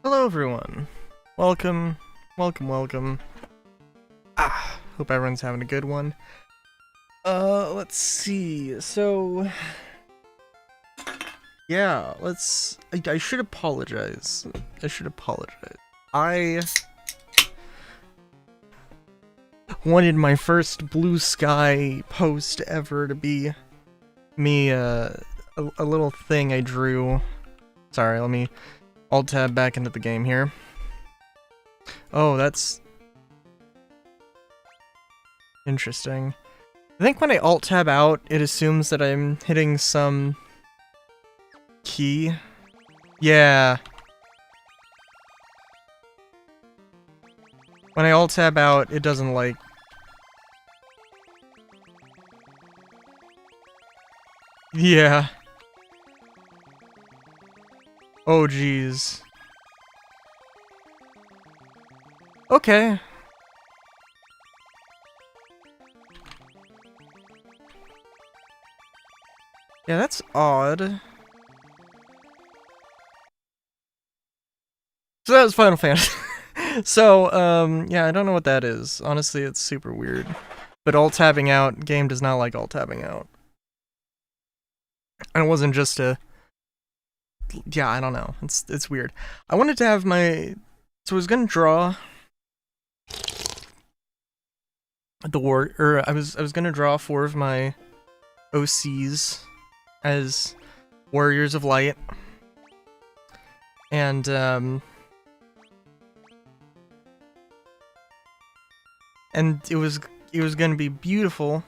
Hello everyone. Welcome. Hope everyone's having a good one. Let's see. So yeah, I should apologize. I wanted my first Blue Sky post ever to be me a little thing I drew. Sorry, let me Alt-tab back into the game here. Oh, that's interesting. I think when I Alt-tab out, it assumes that I'm hitting some key. Yeah. When I Alt-tab out, it doesn't like... Yeah. Oh, jeez. Okay. Yeah, that's odd. So that was Final Fantasy. So, yeah, I don't know what that is. Honestly, it's super weird. But alt-tabbing out, game does not like alt-tabbing out. And it wasn't just a... Yeah, I don't know. It's weird. I wanted to have my... So I was gonna draw... I was gonna draw 4 of my OCs as Warriors of Light. And, it was gonna be beautiful.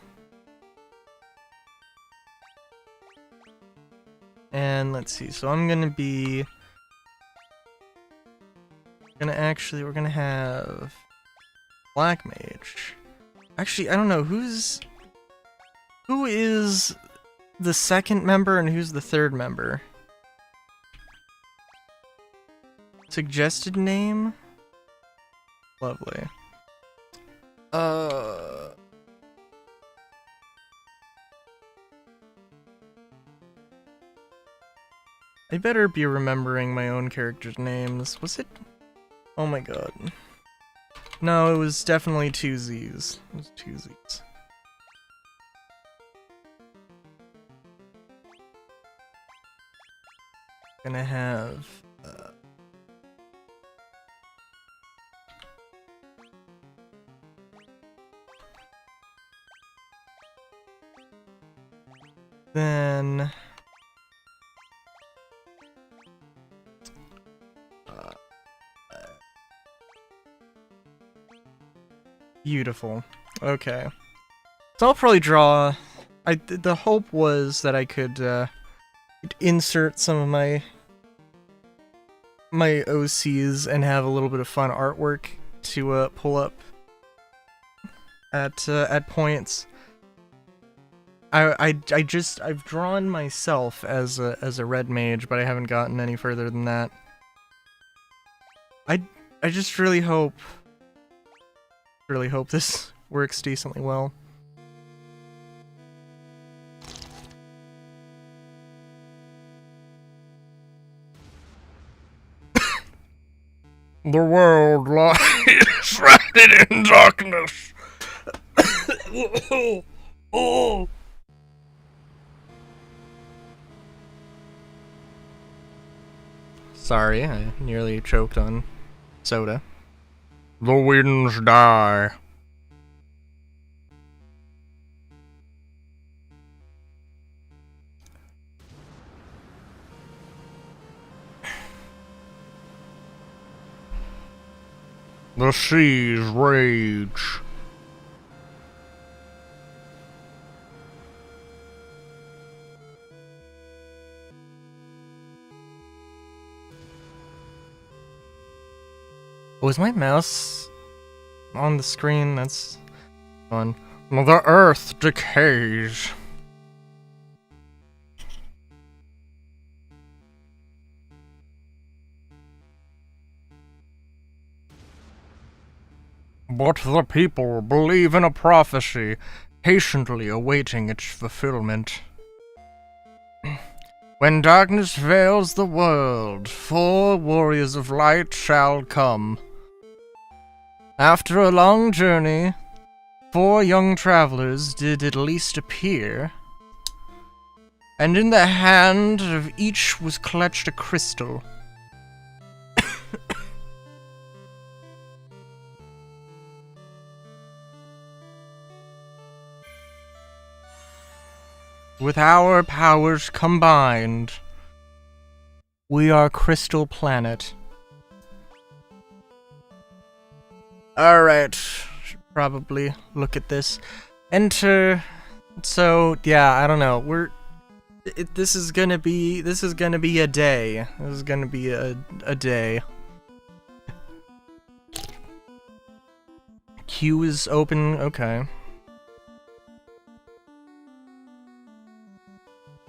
And let's see, so I'm gonna be... we're gonna have... Black Mage. Actually, I don't know, who is the second member and who's the third member? Suggested name? Lovely. I better be remembering my own characters' names. Was it? Oh my god. No, it was definitely 2 Z's. It was 2 Z's. Gonna have... Then... Beautiful. Okay. So I'll probably draw... the hope was that I could insert some of my OCs and have a little bit of fun artwork to pull up at points. I've drawn myself as a red mage, but I haven't gotten any further than that. I just really hope this works decently well. The world lies shrouded in darkness. Oh. Sorry, I nearly choked on soda. The winds die. The seas rage. Was my mouse on the screen? That's fun. The earth decays. But the people believe in a prophecy, patiently awaiting its fulfillment. When darkness veils the world, 4 warriors of light shall come. After a long journey, 4 young travelers did at least appear, and in the hand of each was clutched a crystal. With our powers combined, we are Crystal Planet. Alright, should probably look at this. Enter. So, yeah, I don't know. This is gonna be a day. This is gonna be a day. Queue is open, okay.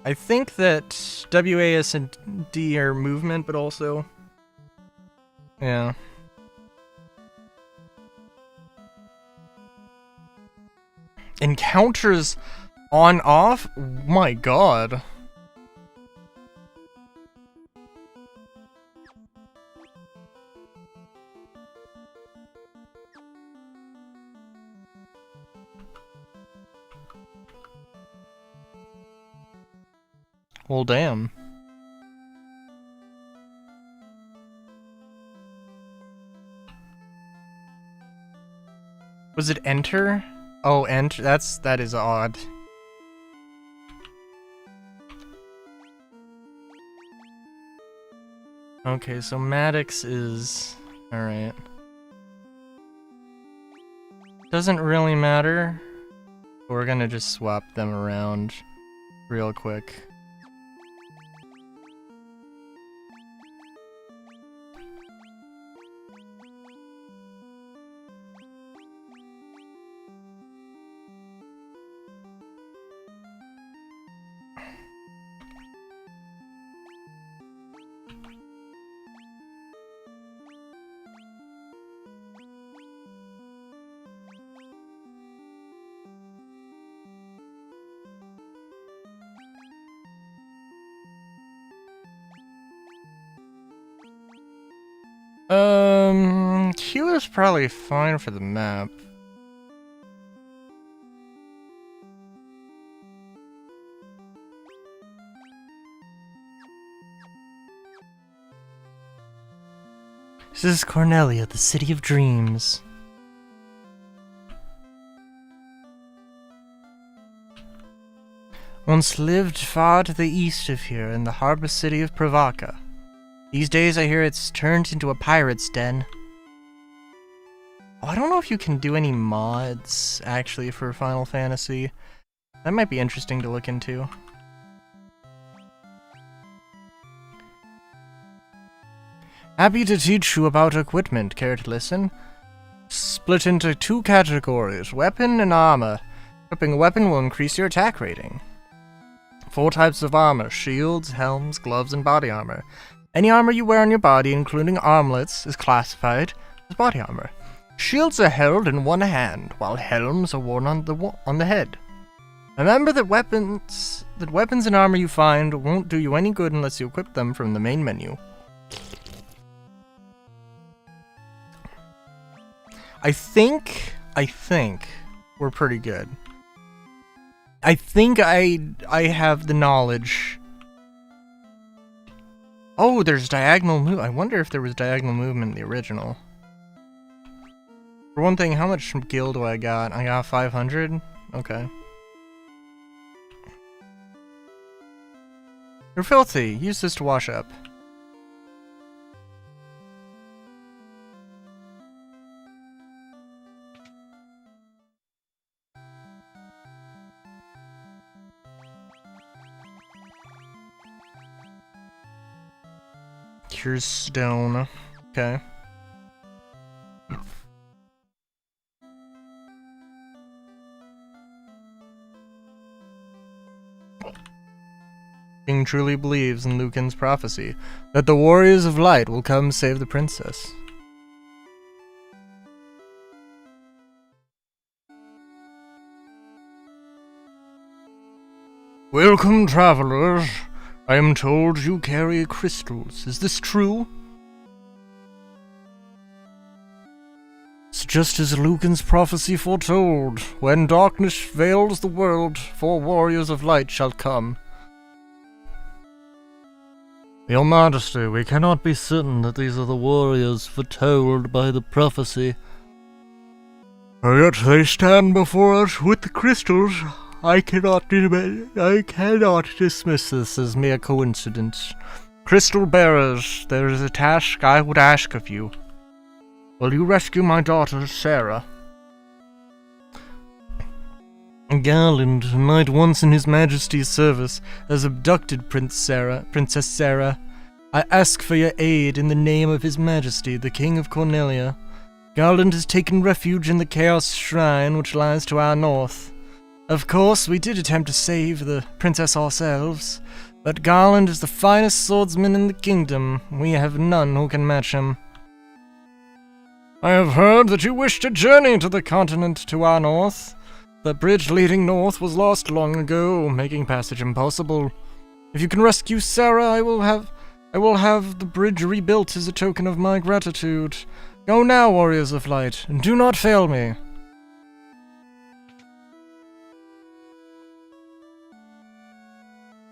I think that WASD are movement, but also... Yeah. Encounters on off? My god. Well, damn. Was it enter? Oh, enter. That is odd. Okay, so Maddox is... Alright. Doesn't really matter. We're gonna just swap them around real quick. Q is probably fine for the map. This is Cornelia, the City of Dreams. Once lived far to the east of here in the harbor city of Pravaka. These days I hear it's turned into a pirate's den. Oh, I don't know if you can do any mods, actually, for Final Fantasy. That might be interesting to look into. Happy to teach you about equipment. Care to listen? Split into 2 categories, weapon and armor. Equipping a weapon will increase your attack rating. 4 types of armor: shields, helms, gloves, and body armor. Any armor you wear on your body, including armlets, is classified as body armor. Shields are held in one hand, while helms are worn on the head. Remember that weapons and armor you find won't do you any good unless you equip them from the main menu. I think we're pretty good. I think I have the knowledge. Oh, there's diagonal move. I wonder if there was diagonal movement in the original. For one thing, how much gil do I got? I got 500? Okay. You're filthy. Use this to wash up. Here's stone. Okay. King truly believes in Lucan's prophecy that the warriors of light will come save the princess. Welcome, travelers. I am told you carry crystals. Is this true? It's just as Lucan's prophecy foretold. When darkness veils the world, 4 warriors of light shall come. Your Majesty, we cannot be certain that these are the warriors foretold by the prophecy. Yet they stand before us with the crystals. I cannot dismiss this as mere coincidence. Crystal bearers, there is a task I would ask of you. Will you rescue my daughter, Sarah? Garland, a knight once in His Majesty's service, has abducted Princess Sarah. I ask for your aid in the name of His Majesty, the King of Cornelia. Garland has taken refuge in the Chaos Shrine, which lies to our north. Of course, we did attempt to save the princess ourselves, but Garland is the finest swordsman in the kingdom. We have none who can match him. I have heard that you wish to journey to the continent to our north. The bridge leading north was lost long ago, making passage impossible. If you can rescue Sarah, I will have the bridge rebuilt as a token of my gratitude. Go now, warriors of light, and do not fail me.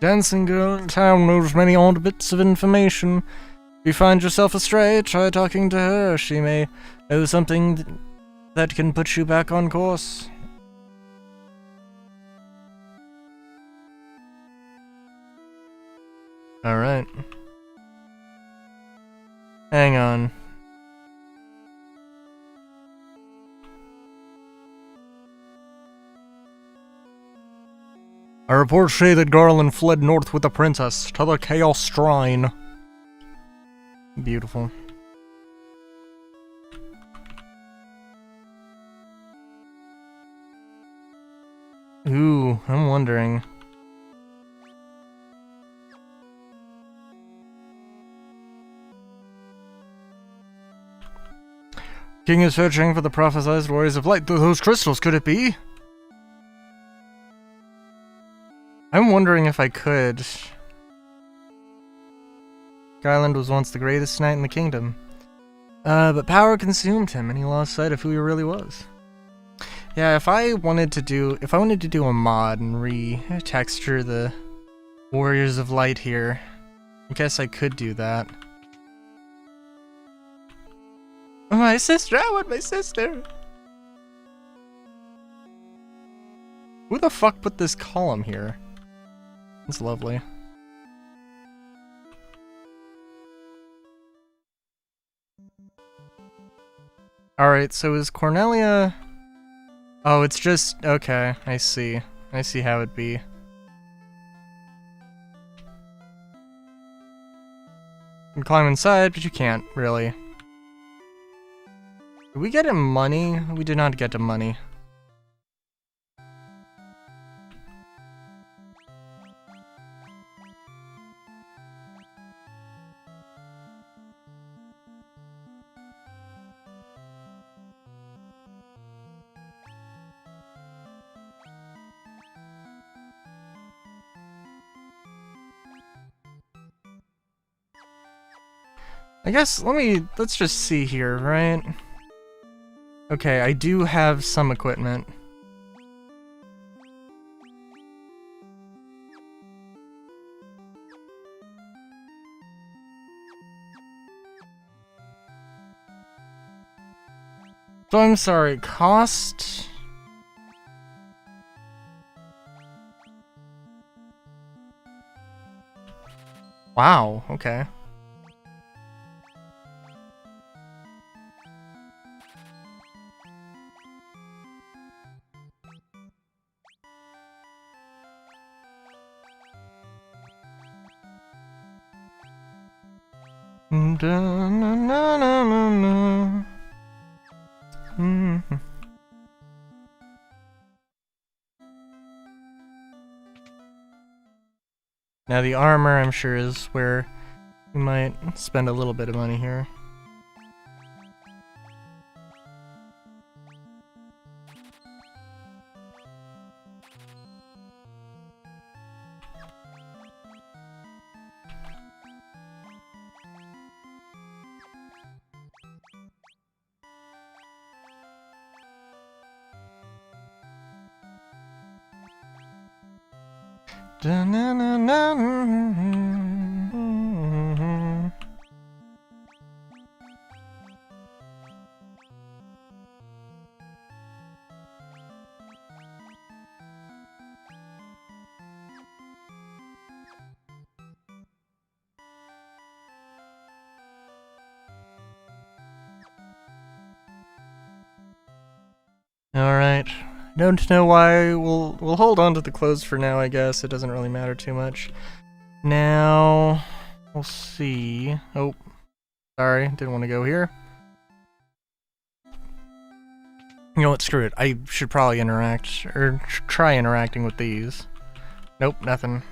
Dancing girl in town knows many odd bits of information. If you find yourself astray, try talking to her. She may know something that can put you back on course. Alright. Hang on. Our reports say that Garland fled north with the princess to the Chaos Shrine. Beautiful. Ooh, I'm wondering. King is searching for the prophesied warriors of light. Those crystals, could it be? I'm wondering if I could. Garland was once the greatest knight in the kingdom. But power consumed him and he lost sight of who he really was. Yeah, if I wanted to do a mod and re-texture the Warriors of Light here, I guess I could do that. My sister, I want my sister! Who the fuck put this column here? It's lovely. Alright, so is Cornelia... Oh, it's just... Okay, I see. I see how it'd be. You can climb inside, but you can't, really. Did we get him money? We did not get him money. I guess, let's just see here, right? Okay, I do have some equipment. So I'm sorry, cost... Wow, okay. Now the armor, I'm sure, is where we might spend a little bit of money here. Alright. Don't know why. We'll hold on to the clothes for now, I guess. It doesn't really matter too much. Now, we'll see. Oh, sorry. Didn't want to go here. You know what? Screw it. I should probably interact, or try interacting with these. Nope, nothing.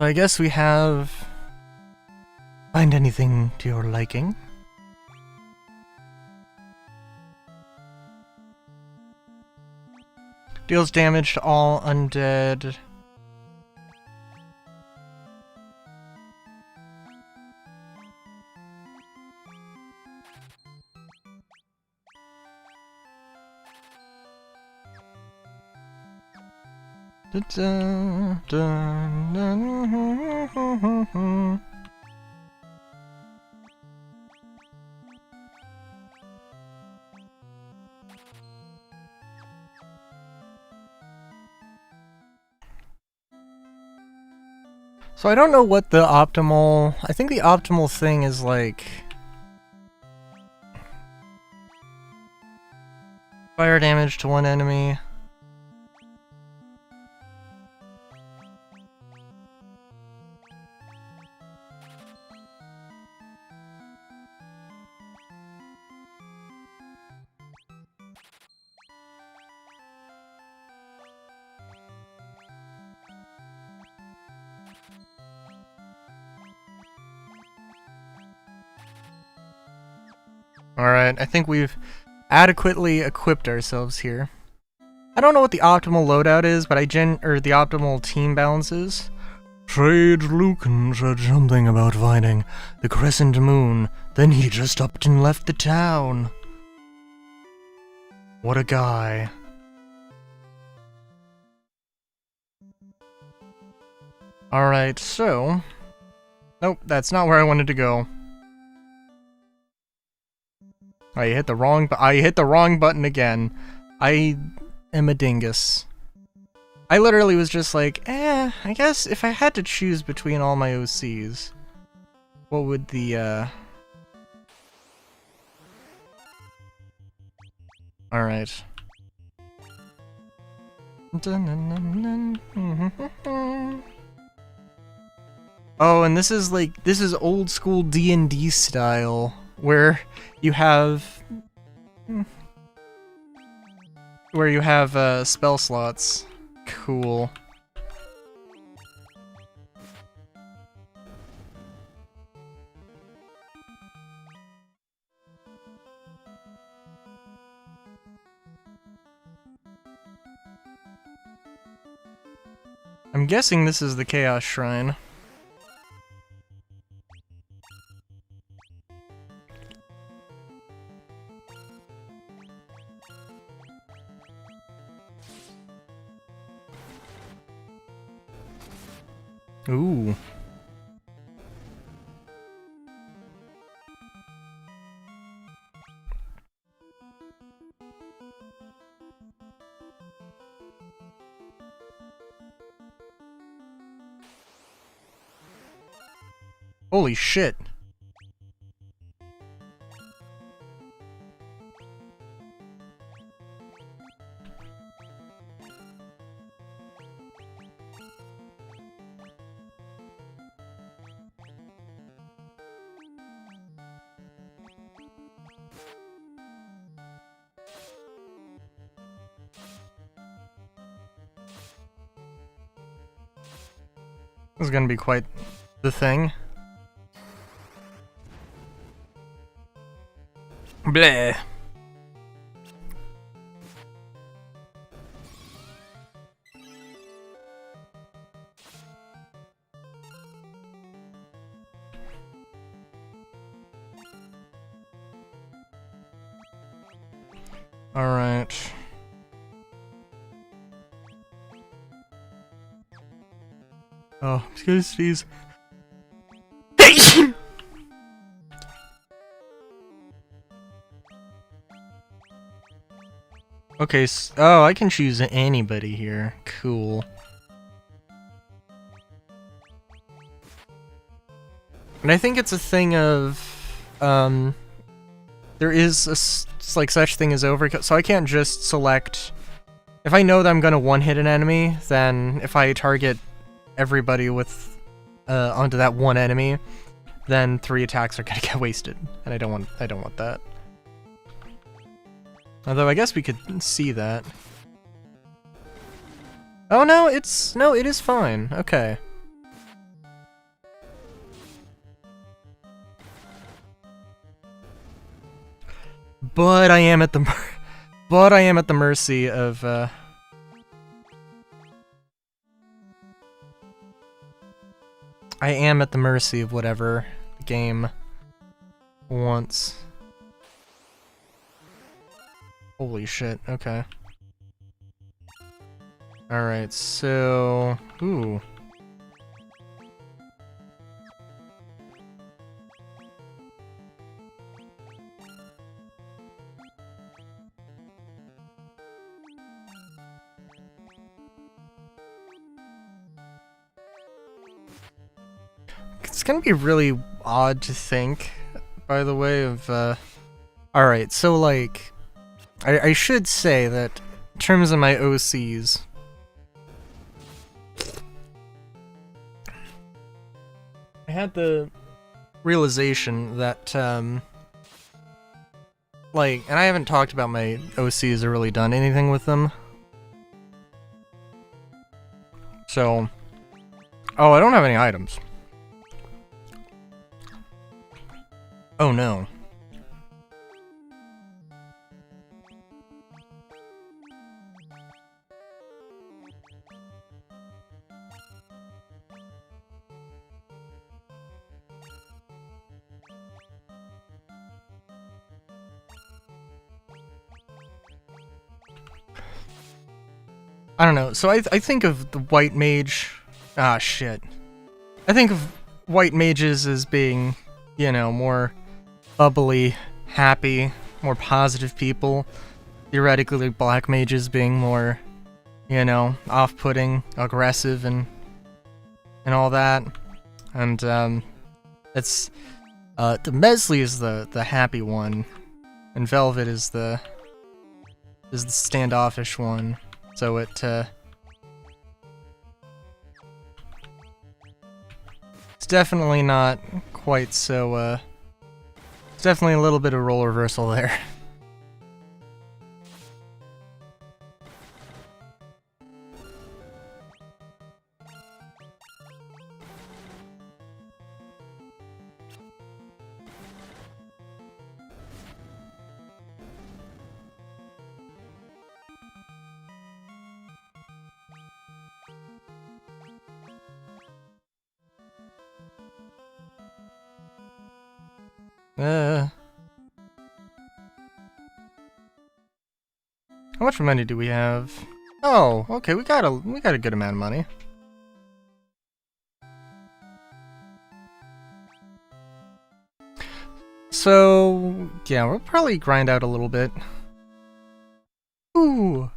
So I guess we have... Find anything to your liking. Deals damage to all undead. So I don't know what the optimal... I think the optimal thing is like... Fire damage to one enemy. Alright, I think we've adequately equipped ourselves here. I don't know what the optimal loadout is, but the optimal team balance is. Sage Lucan said something about finding the crescent moon, then he just upped and left the town. What a guy. Alright, so... Nope, that's not where I wanted to go. I hit the wrong button again. I am a dingus. I literally was just like, I guess if I had to choose between all my OCs, what would the, Alright. Oh, and this is old school D&D style, where you have spell slots. Cool. I'm guessing this is the Chaos Shrine. Ooh. Holy shit. This is gonna be quite the thing. Bleh. Alright. Oh, excuse me. Okay, oh, I can choose anybody here. Cool. And I think it's a thing of, there is a like such thing as overkill, so I can't just select. If I know that I'm gonna one-hit an enemy, then if I target everybody with onto that one enemy, then 3 attacks are gonna get wasted, and I don't want that. Although I guess we could see that. Oh no, it is fine. Okay. But I am at the mercy of I am at the mercy of whatever the game wants. Holy shit, okay. Alright, so... Ooh. It's gonna be really odd to think, by the way, of, Alright, so, like, I should say that, in terms of my OCs, I had the realization that, like, and I haven't talked about my OCs or really done anything with them. So, oh, I don't have any items. Oh no. I don't know, so I think of the white mage... Ah, shit. I think of white mages as being, you know, more bubbly, happy, more positive people. Theoretically, black mages being more, you know, off-putting, aggressive, and all that. And, it's... the Mesley is the happy one, and Velvet is the standoffish one. So it's definitely not quite so, it's definitely a little bit of role reversal there. How much money do we have? Oh, okay, we got a good amount of money. So, yeah, we'll probably grind out a little bit. Ooh.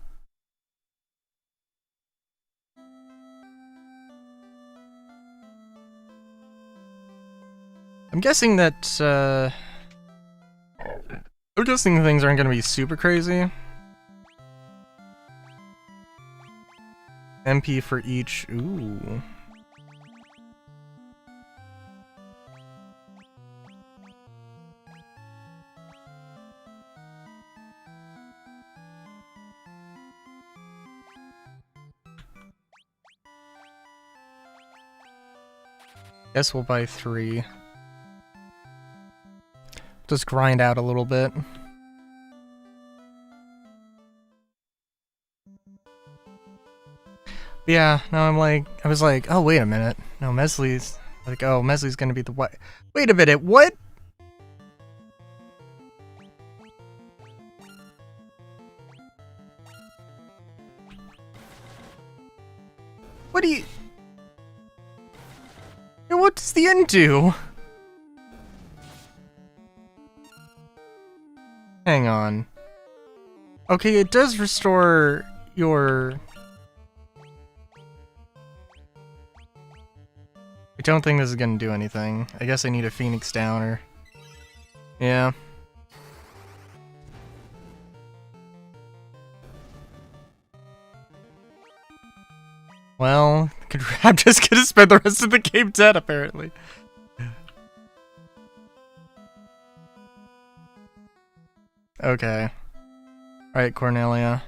I'm guessing that, I'm guessing things aren't gonna be super crazy. MP for each, ooh. Guess we'll buy 3. Just grind out a little bit. Yeah, no, I was like, oh, wait a minute. No, Mesley's, like, oh, Mesley's gonna be the what? Wait a minute, what? What do you... What does the end do? Hang on. Okay, it does restore your... I don't think this is gonna do anything. I guess I need a Phoenix down or... Yeah. Well, I'm just gonna spend the rest of the game dead, apparently. Okay. Alright, Cornelia.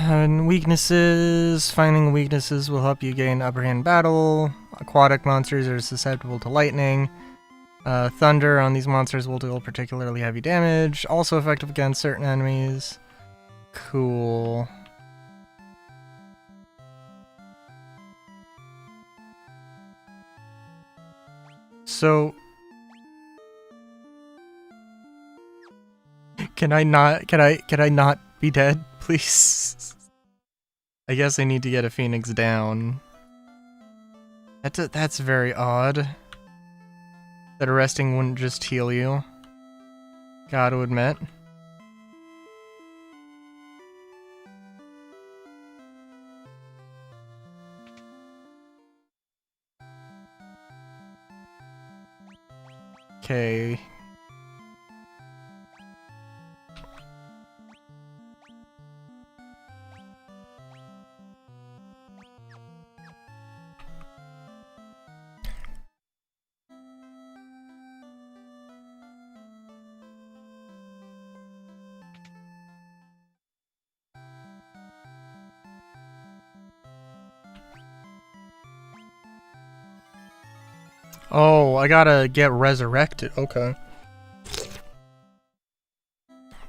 And weaknesses. Finding weaknesses will help you gain upper hand battle. Aquatic monsters are susceptible to lightning. Thunder on these monsters will deal particularly heavy damage. Also effective against certain enemies. Cool. So... Can I not be dead, please? I guess I need to get a Phoenix down. That's very odd. That arresting wouldn't just heal you. Gotta admit. Okay. Oh, I gotta get resurrected. Okay.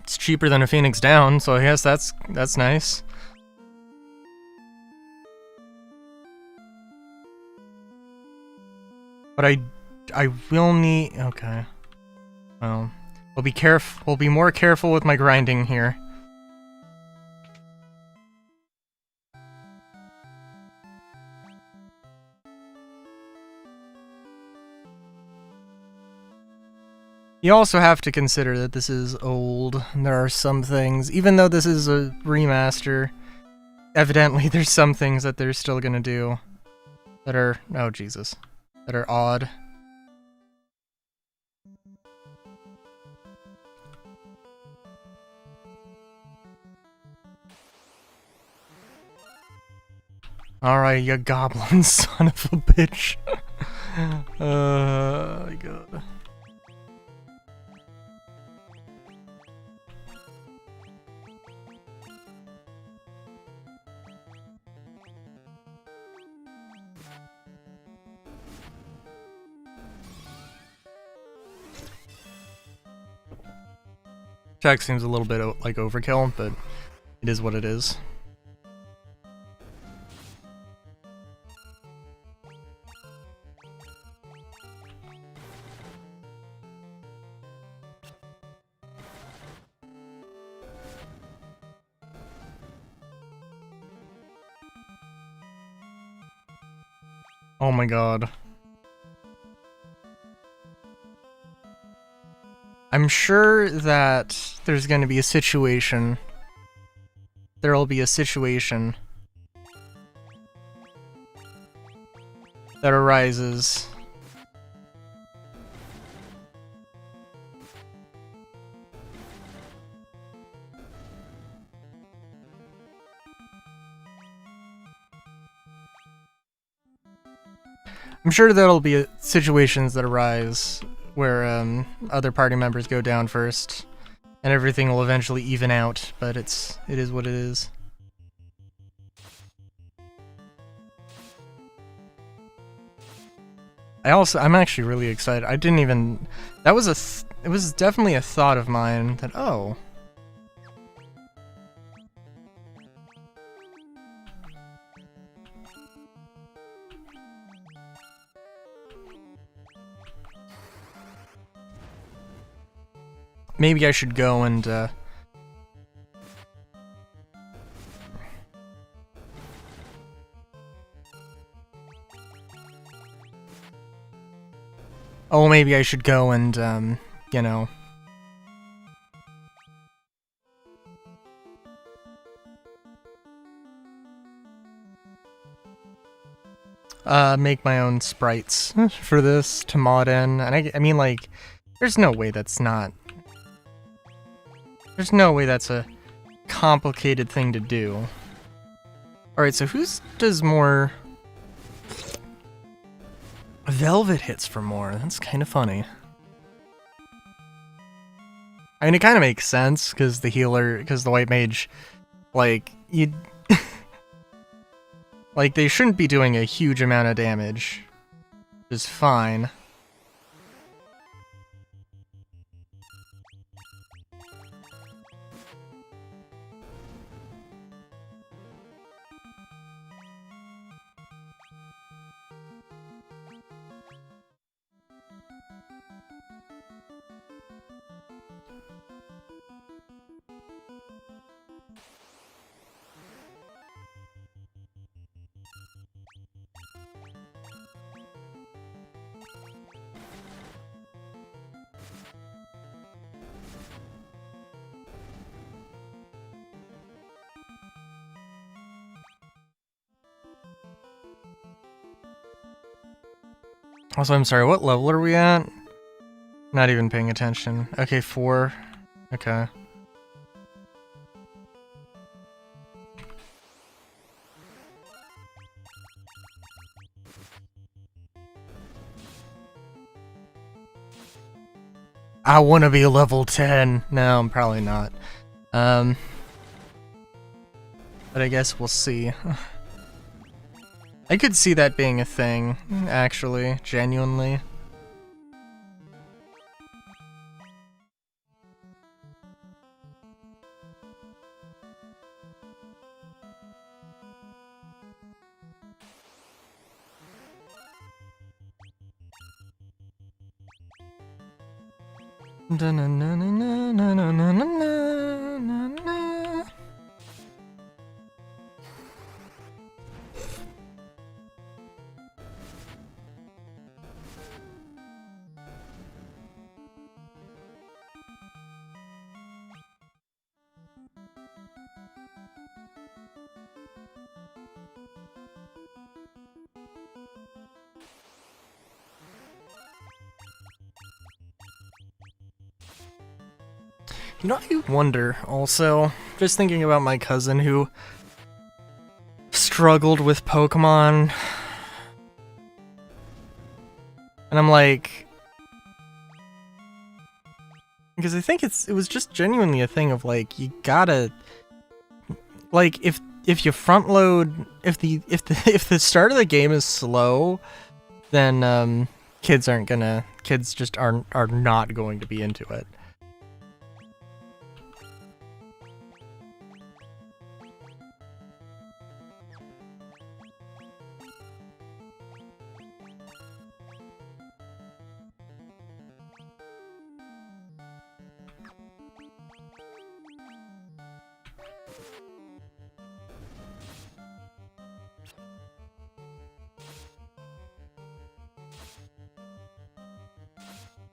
It's cheaper than a Phoenix down, so I guess that's nice. But I will need... Okay. Well, we'll be more careful with my grinding here. You also have to consider that this is old, and there are some things, even though this is a remaster, evidently there's some things that they're still gonna do that are, oh Jesus, that are odd. Alright, you goblin son of a bitch. My god. Attack seems a little bit like overkill, but it is what it is. Oh my god. I'm sure that there's gonna be a situation. There'll be a situation that arises. I'm sure there'll be situations that arise where other party members go down first, and everything will eventually even out. But it is what it is. I'm actually really excited. I didn't even. That was it was definitely a thought of mine that oh. Maybe I should go and, oh, maybe I should go and, you know... make my own sprites for this to mod in. And I mean, like, there's no way that's not... There's no way that's a complicated thing to do. Alright, so who's does more... Velvet hits for more. That's kind of funny. I mean, it kind of makes sense, because the white mage, like, you'd... like, they shouldn't be doing a huge amount of damage. Which is fine. Also, I'm sorry, what level are we at? Not even paying attention. Okay, 4. Okay. I want to be level 10. No, I'm probably not. But I guess we'll see. I could see that being a thing, actually, genuinely. You know, I wonder, also, just thinking about my cousin who struggled with Pokemon, and I'm like... Because I think it was just genuinely a thing of, like, you gotta... Like, if you front load... If the start of the game is slow, then, kids just are not going to be into it.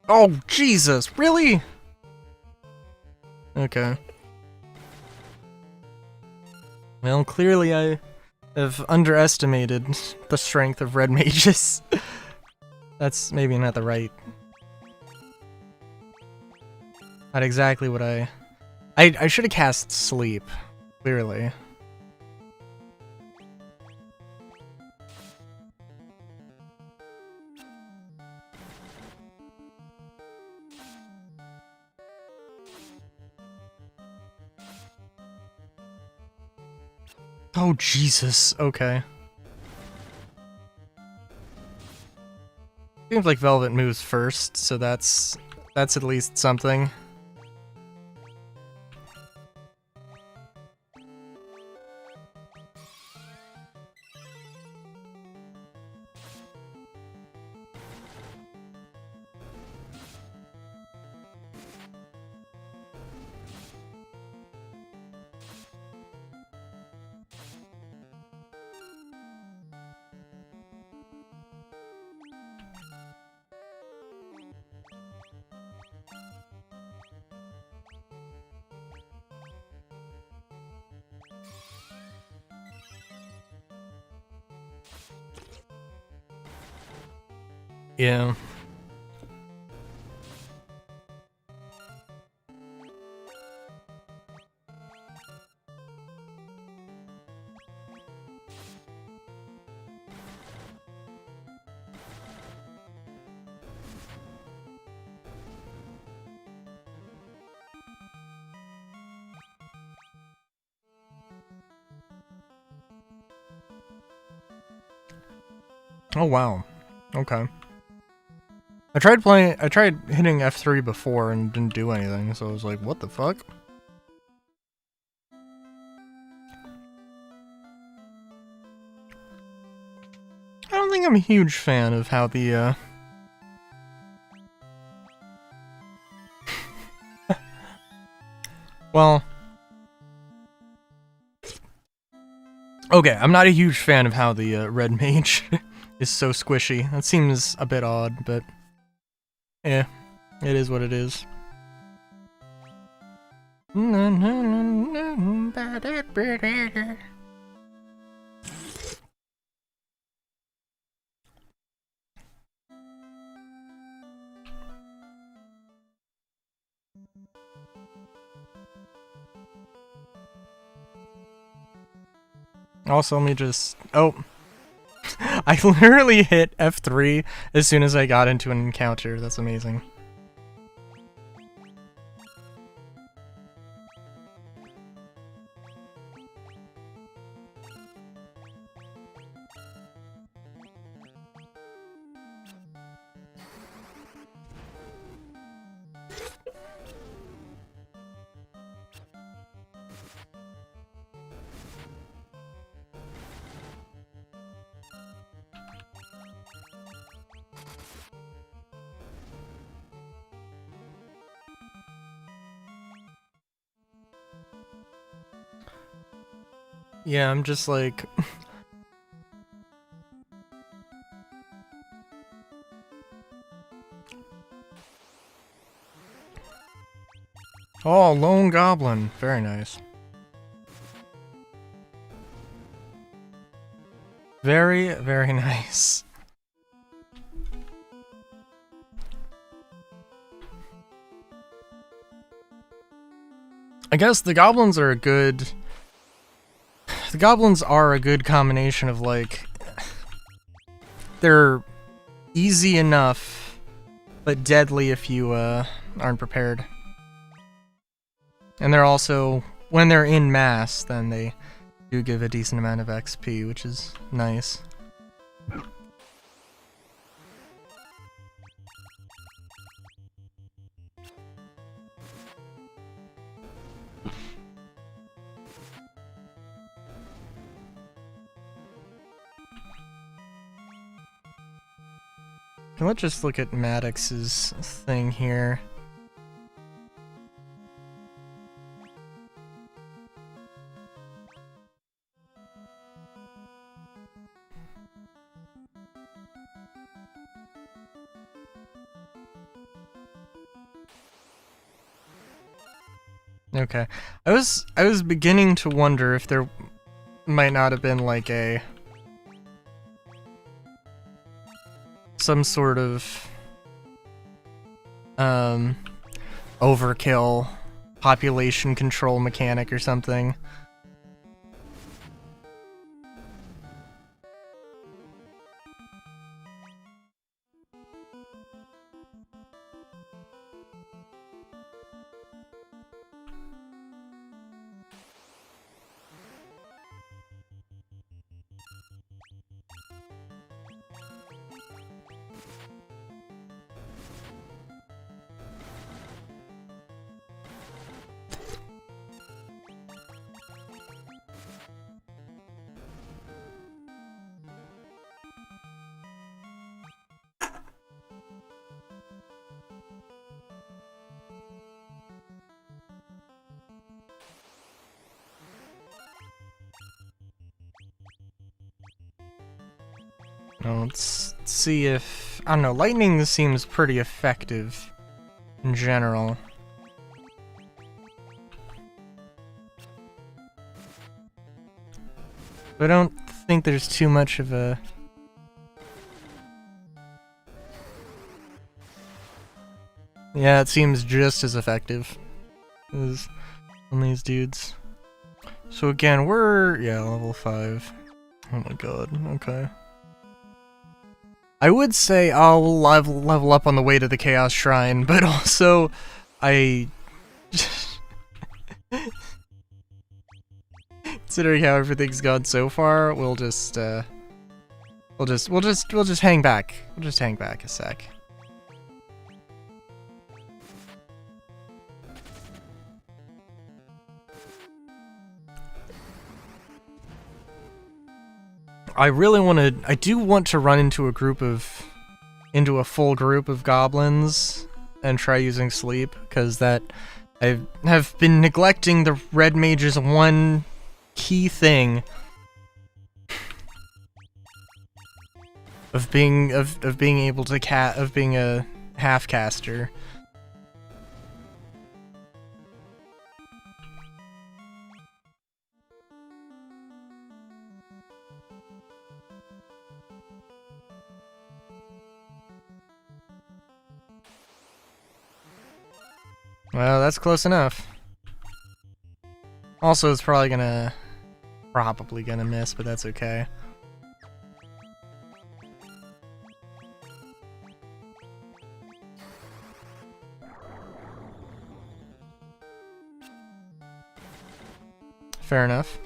Oh, Jesus, really? Okay. Well, clearly I have underestimated the strength of red mages. That's maybe not the right... Not exactly what I should have cast Sleep, clearly. Oh, Jesus, okay. Seems like Velvet moves first, so that's at least something. Yeah. Oh, wow. Okay. I tried hitting F3 before and didn't do anything, so I was like, what the fuck? I don't think I'm a huge fan of how the, well... Okay, I'm not a huge fan of how the, red mage is so squishy. That seems a bit odd, but... Yeah, it is what it is. Also, let me just... Oh. I literally hit F3 as soon as I got into an encounter. That's amazing. Yeah, I'm just like... Oh, Lone Goblin. Very nice. Very, very nice. I guess the goblins are a good... The goblins are a good combination of, like... They're easy enough, but deadly if you, aren't prepared. And they're also... When they're in mass, then they do give a decent amount of XP, which is nice. Let's just look at Maddox's thing here. Okay. I was beginning to wonder if there might not have been like some sort of overkill population control mechanic or something. Now let's see if... I don't know, lightning seems pretty effective in general. But I don't think there's too much of a... Yeah, it seems just as effective as on these dudes. So again, we're... yeah, level 5. Oh my god, okay. I would say I'll level up on the way to the Chaos Shrine, but also I... considering how everything's gone so far, we'll just hang back. We'll just hang back a sec. I do want to run into a full group of goblins and try using sleep, because I have been neglecting the red mage's one key thing of being able to being a half caster. Well, that's close enough. Also, it's probably gonna miss, but that's okay. Fair enough.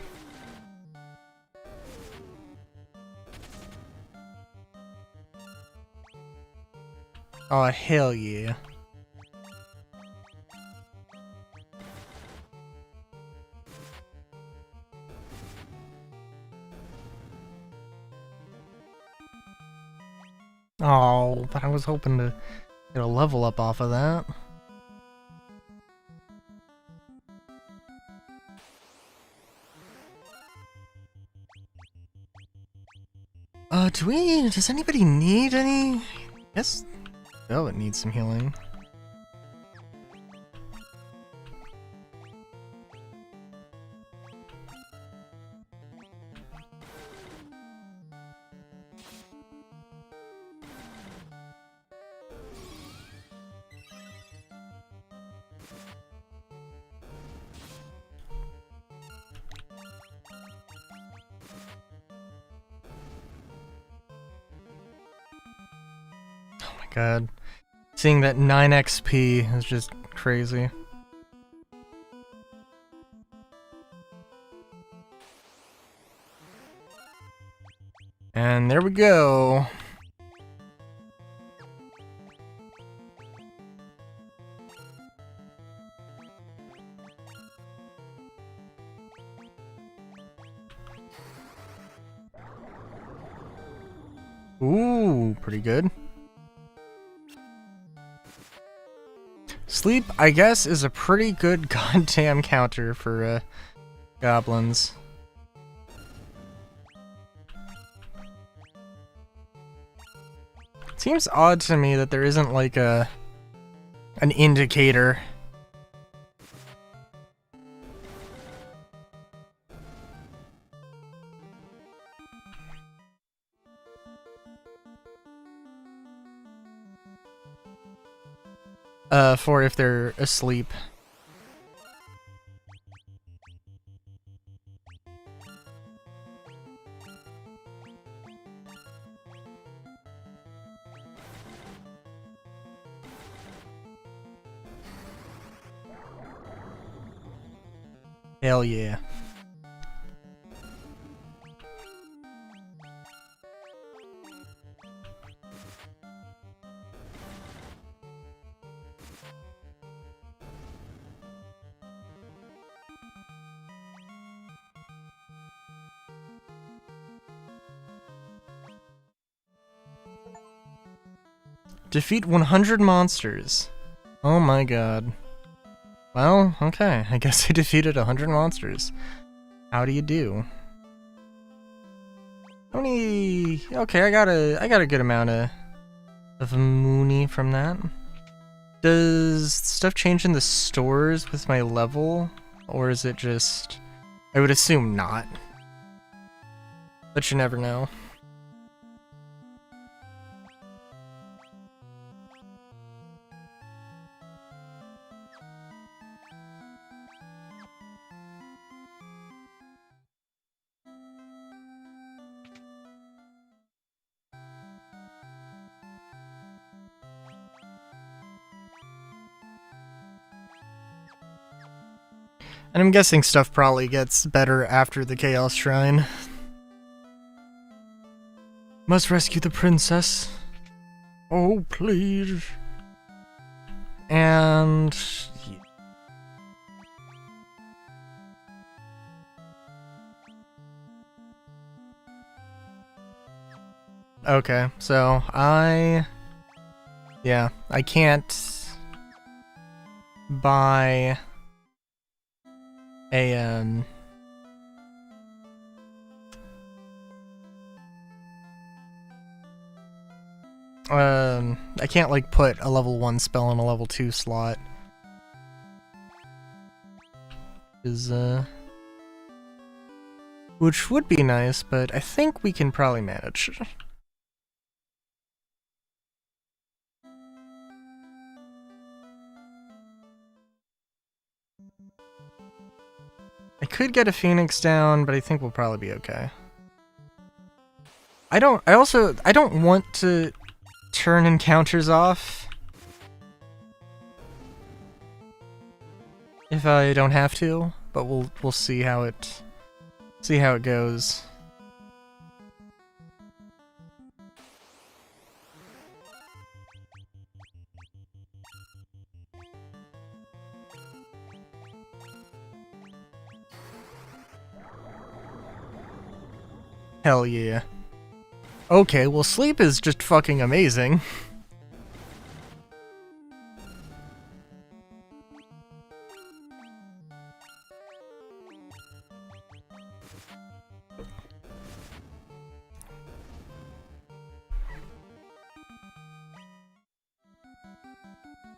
Oh, hell yeah. Oh, but I was hoping to get a level up off of that. Does anybody need any? Yes. Oh, it needs some healing. God. Seeing that 9 XP is just crazy. And there we go. Ooh, pretty good. Sleep, I guess, is a pretty good goddamn counter for goblins. Seems odd to me that there isn't like an indicator. For if they're asleep. Hell yeah. Defeat 100 monsters. Oh my god. Well, okay. I guess I defeated 100 monsters. How do you do? How many... Okay, I got a good amount of Mooney from that. Does stuff change in the stores with my level? Or is it just... I would assume not. But you never know. And I'm guessing stuff probably gets better after the Chaos Shrine. Must rescue the princess. Oh, please. And... okay, so yeah, I can't buy a, I can't, like, put a level 1 spell in a level 2 slot. Which would be nice, but I think we can probably manage. I could get a Phoenix down, but I think we'll probably be okay. I don't want to turn encounters off if I don't have to, but we'll see how it goes. Hell yeah. Okay, well, sleep is just fucking amazing.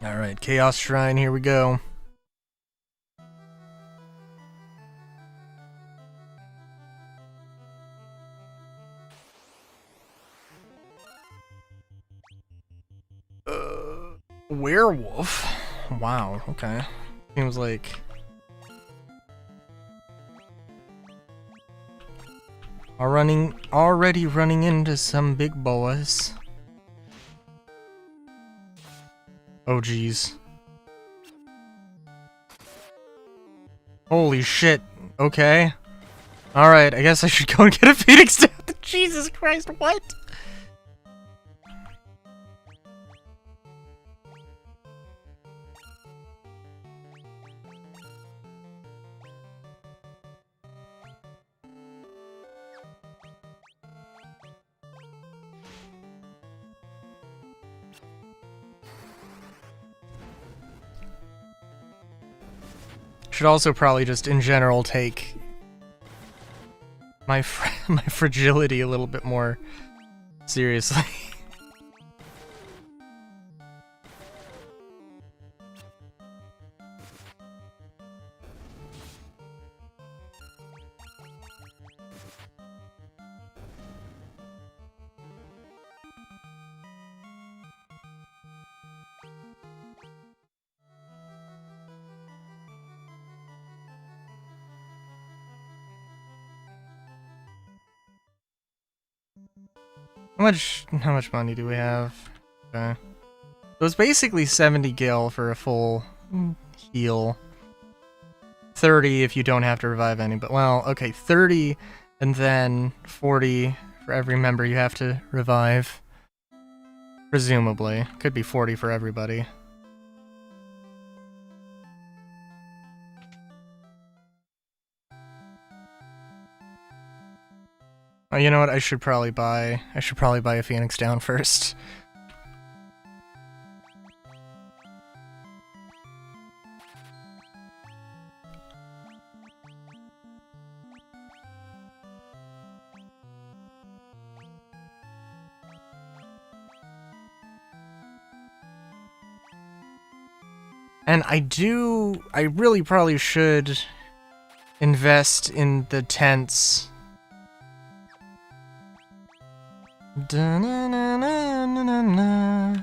Alright, Chaos Shrine, here we go. Werewolf? Wow, okay. Seems like... already running into some big boys. Oh jeez. Holy shit, okay. Alright, I guess I should go and get a Phoenix down. Jesus Christ, what? Should also probably just in general take my fragility a little bit more seriously. How much money do we have? Okay. So it's basically 70 gil for a full heal. 30 if you don't have to revive anybody. Well, okay, 30 and then 40 for every member you have to revive. Presumably. Could be 40 for everybody. Oh, you know what? I should probably buy a Phoenix Down first. And I really probably should invest in the tents. Da-na-na-na-na-na.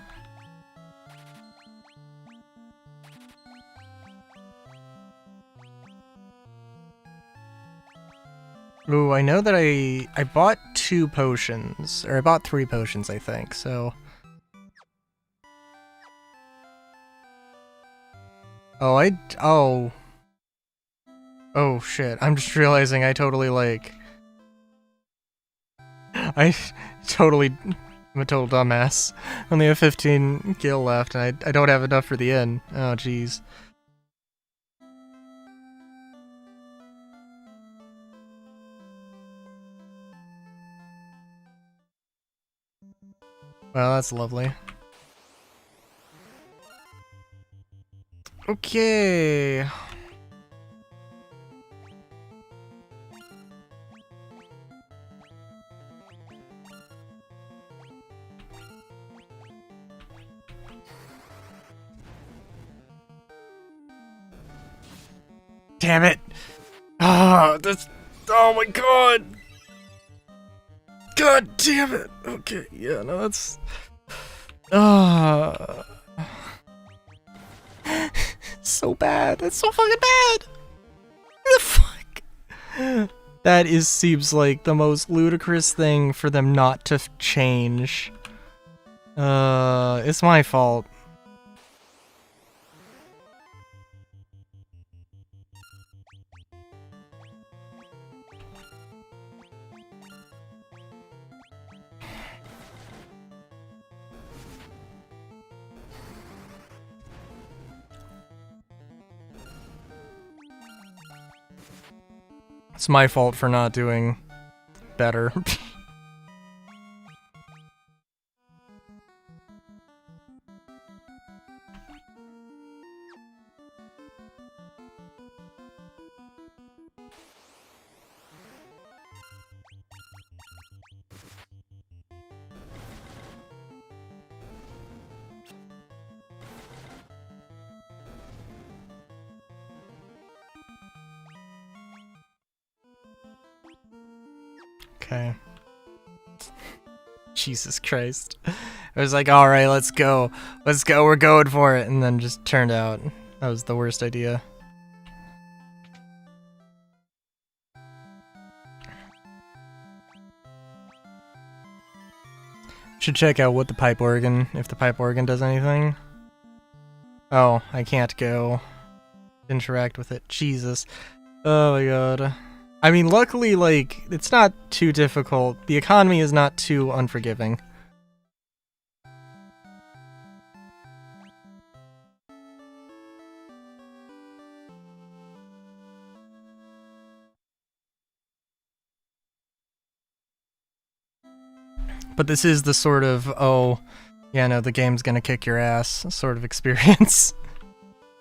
Ooh, I know that I bought 2 potions, or I bought 3 potions, I think, so... Oh, oh shit, I'm just realizing I totally, like... I'm a total dumbass. Only have 15 gil left, and I don't have enough for the inn. Oh, jeez. Well, that's lovely. Okay. Damn it! Oh my god! God damn it! Okay, yeah, no, that's... So bad. That's so fucking bad! What the fuck? That seems like the most ludicrous thing for them not to change. It's my fault. It's my fault for not doing better. Okay. Jesus Christ. I was like, alright, let's go. Let's go, we're going for it. And then just turned out that was the worst idea. Should check out what the pipe organ, if the pipe organ does anything. Oh, I can't go interact with it. Jesus. Oh my god. I mean, luckily, like, it's not too difficult. The economy is not too unforgiving. But this is the sort of, oh, yeah, no, the game's gonna kick your ass sort of experience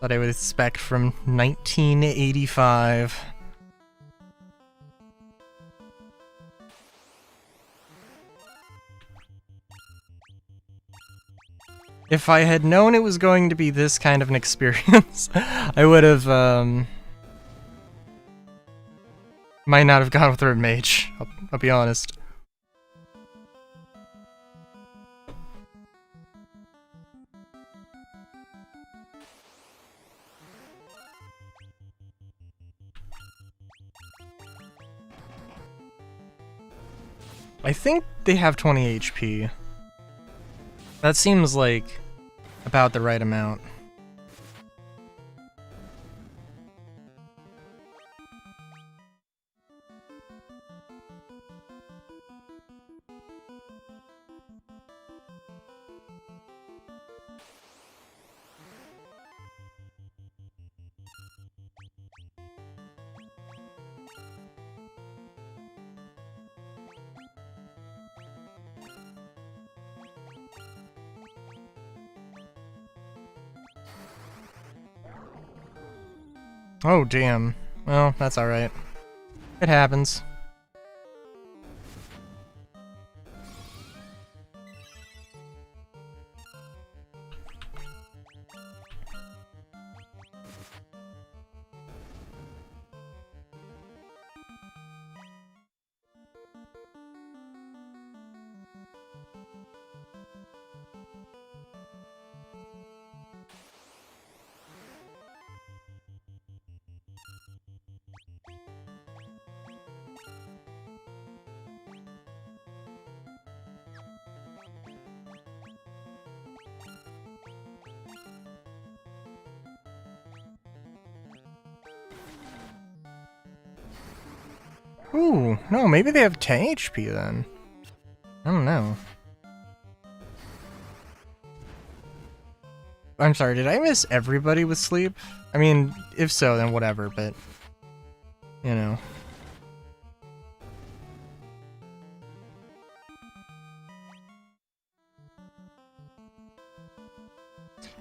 that I would expect from 1985. If I had known it was going to be this kind of an experience, I would have, might not have gone with Third Mage, I'll be honest. I think they have 20 HP. That seems like about the right amount. Oh, damn. Well, that's alright. It happens. Ooh, no, maybe they have 10 HP then. I don't know. I'm sorry, did I miss everybody with sleep? I mean, if so, then whatever, but... You know.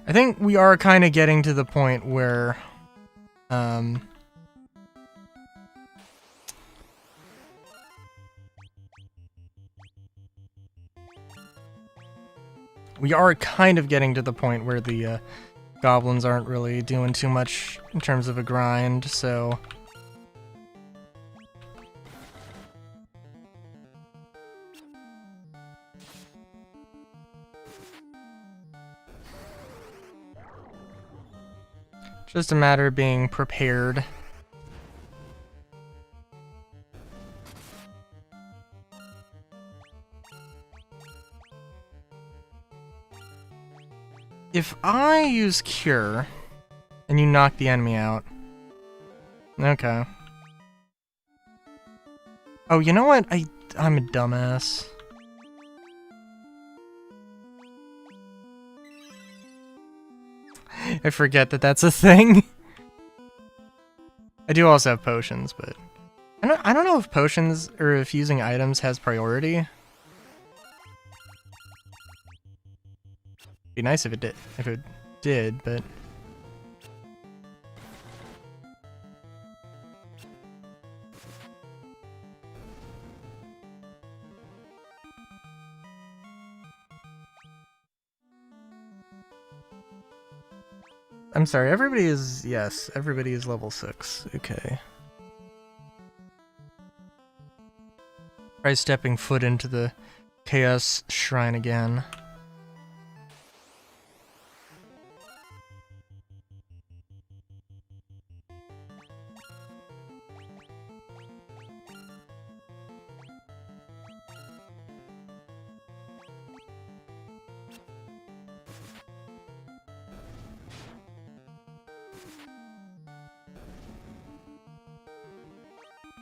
I think we are kind of getting to the point where... we are kind of getting to the point where the goblins aren't really doing too much in terms of a grind, so... Just a matter of being prepared. If I use Cure, and you knock the enemy out... Okay. Oh, you know what? I'm a dumbass. I forget that that's a thing. I do also have potions, but... I don't know if potions, or if using items has priority. Be nice if it did, but... I'm sorry, everybody is... Yes, everybody is level 6. Okay. Try stepping foot into the Chaos Shrine again.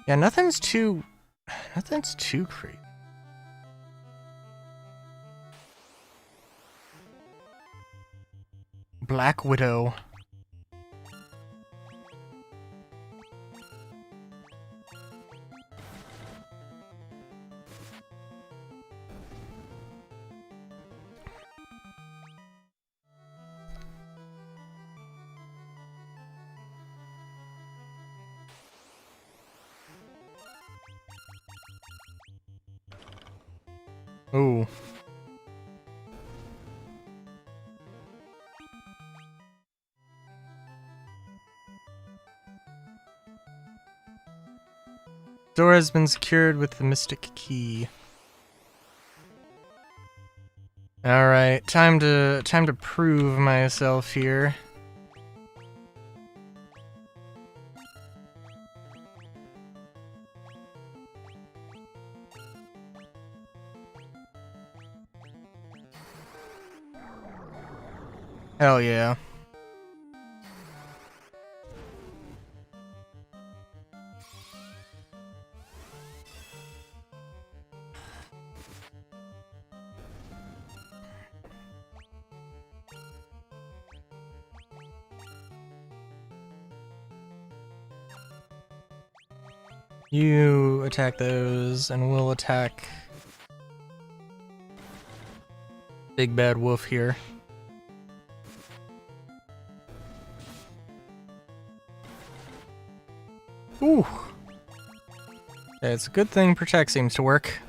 Yeah, nothing's too crazy. Black Widow. Ooh. Door has been secured with the Mystic Key. Alright, time to prove myself here. Hell yeah. You attack those, and we'll attack Big Bad Wolf here. Ooh. Yeah, it's a good thing Protect seems to work.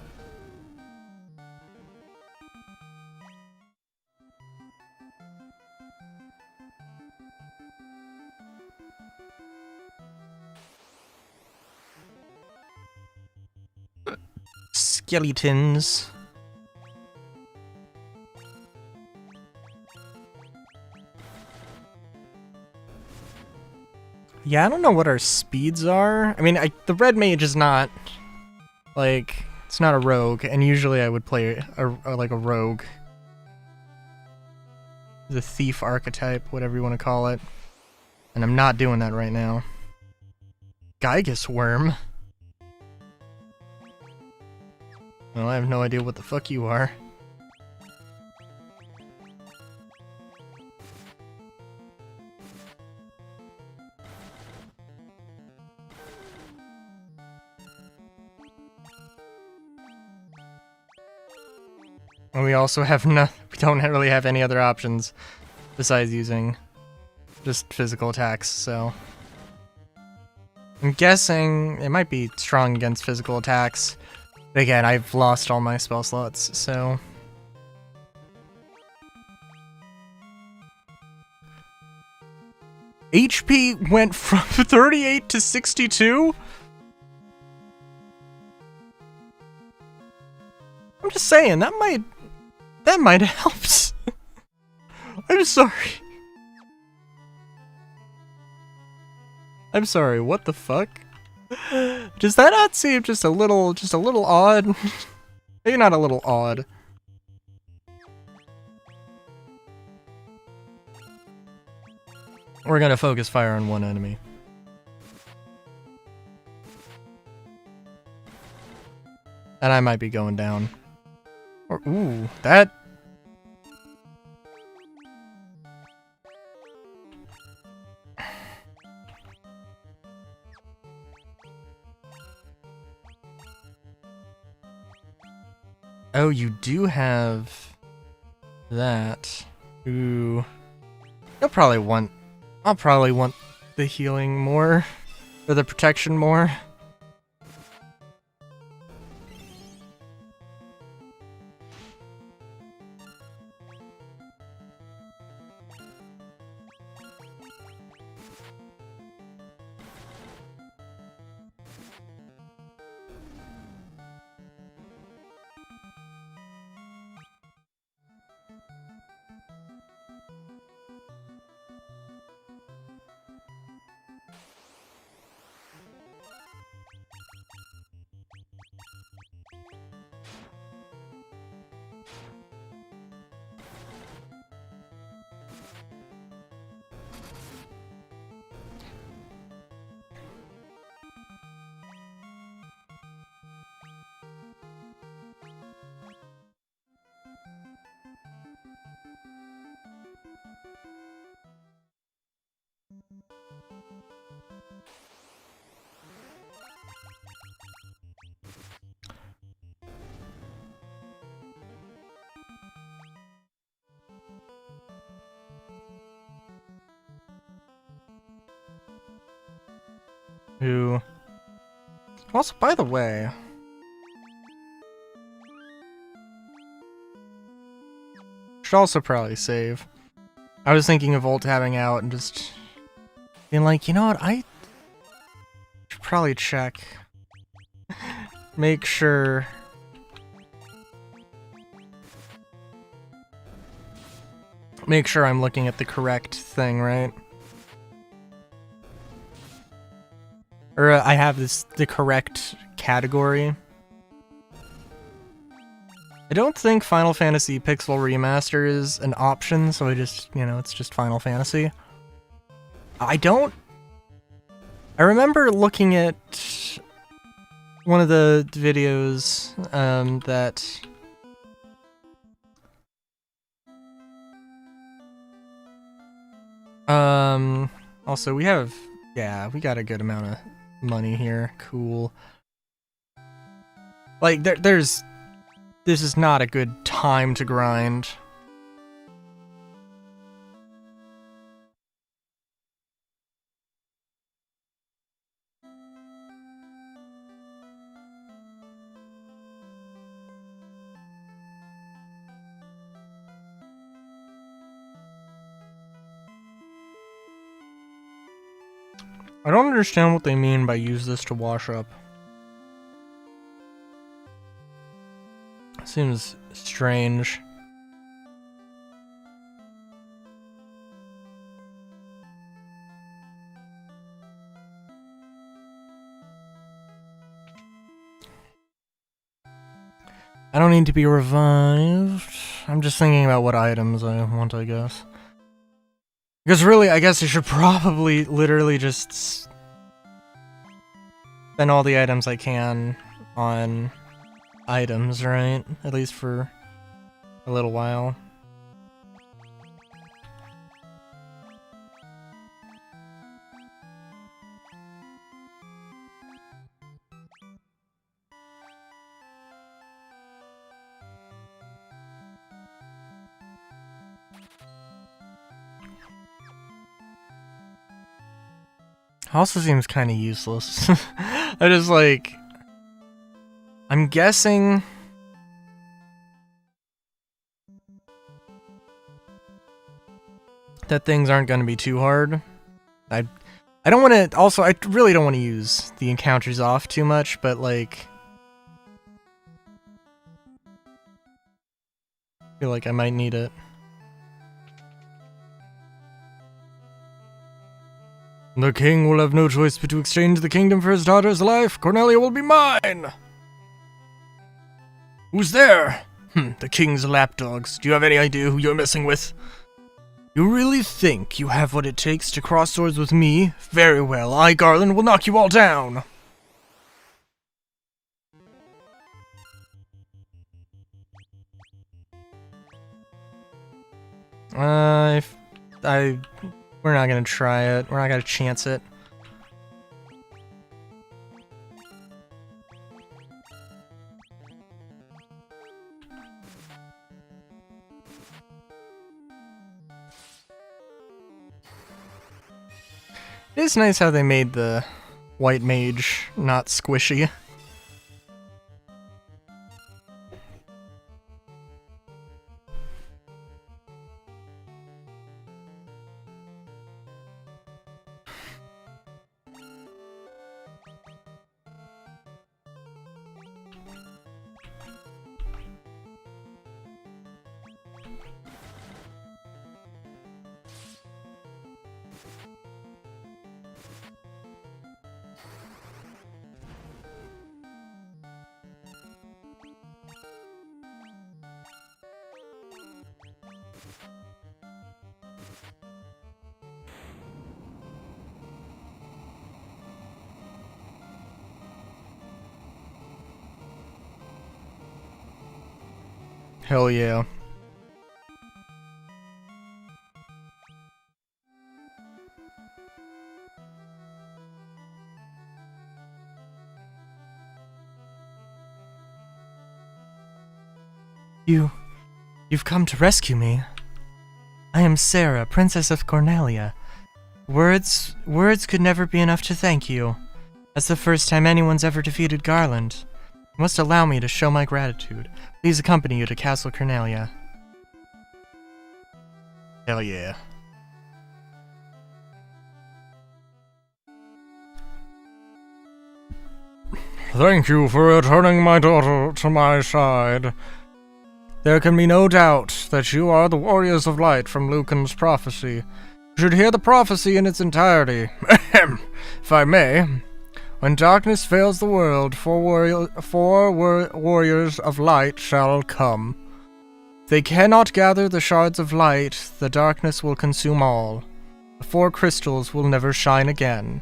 Skeletons. Yeah, I don't know what our speeds are. I mean, the red mage is not, like, it's not a rogue, and usually I would play like a rogue. The thief archetype, whatever you want to call it. And I'm not doing that right now. Gigas worm? Well, I have no idea what the fuck you are. And we also have we don't really have any other options besides using just physical attacks, so I'm guessing it might be strong against physical attacks. But again, I've lost all my spell slots, so HP went from 38 to 62? I'm just saying, that might have helped. I'm sorry. I'm sorry, what the fuck? Does that not seem just a little odd? Maybe not a little odd. We're gonna focus fire on one enemy. And I might be going down. Or, ooh, that... Oh, you do have that. Ooh. I'll probably want the healing more, or the protection more. Who... Also, by the way... Should also probably save. I was thinking of alt-tabbing out and just... being like, you know what, I... should probably check. Make sure... Make sure I'm looking at the correct thing, right? Or I have the correct category. I don't think Final Fantasy Pixel Remaster is an option, so I just, you know, it's just Final Fantasy. I remember looking at one of the videos, that... Also, we got a good amount of money here. Cool. Like, this is not a good time to grind. I don't understand what they mean by use this to wash up. Seems strange. I don't need to be revived. I'm just thinking about what items I want, I guess. Because really, I guess I should probably literally just spend all the items I can on items, right? At least for a little while. Also seems kind of useless. I just like... I'm guessing... that things aren't going to be too hard. I don't want to... Also, I really don't want to use the encounters off too much, but like... I feel like I might need it. The king will have no choice but to exchange the kingdom for his daughter's life. Cornelia will be mine! Who's there? The king's lapdogs. Do you have any idea who you're messing with? You really think you have what it takes to cross swords with me? Very well, I, Garland, will knock you all down! We're not gonna try it. We're not gonna chance it. It is nice how they made the white mage not squishy. Hell yeah. You've come to rescue me. I am Sarah, Princess of Cornelia. Words could never be enough to thank you. That's the first time anyone's ever defeated Garland. You must allow me to show my gratitude. Please accompany you to Castle Cornelia. Hell yeah. Thank you for returning my daughter to my side. There can be no doubt that you are the Warriors of Light from Lucan's prophecy. You should hear the prophecy in its entirety. If I may. When darkness fails the world, four warriors of light shall come. They cannot gather the shards of light, the darkness will consume all. The 4 crystals will never shine again.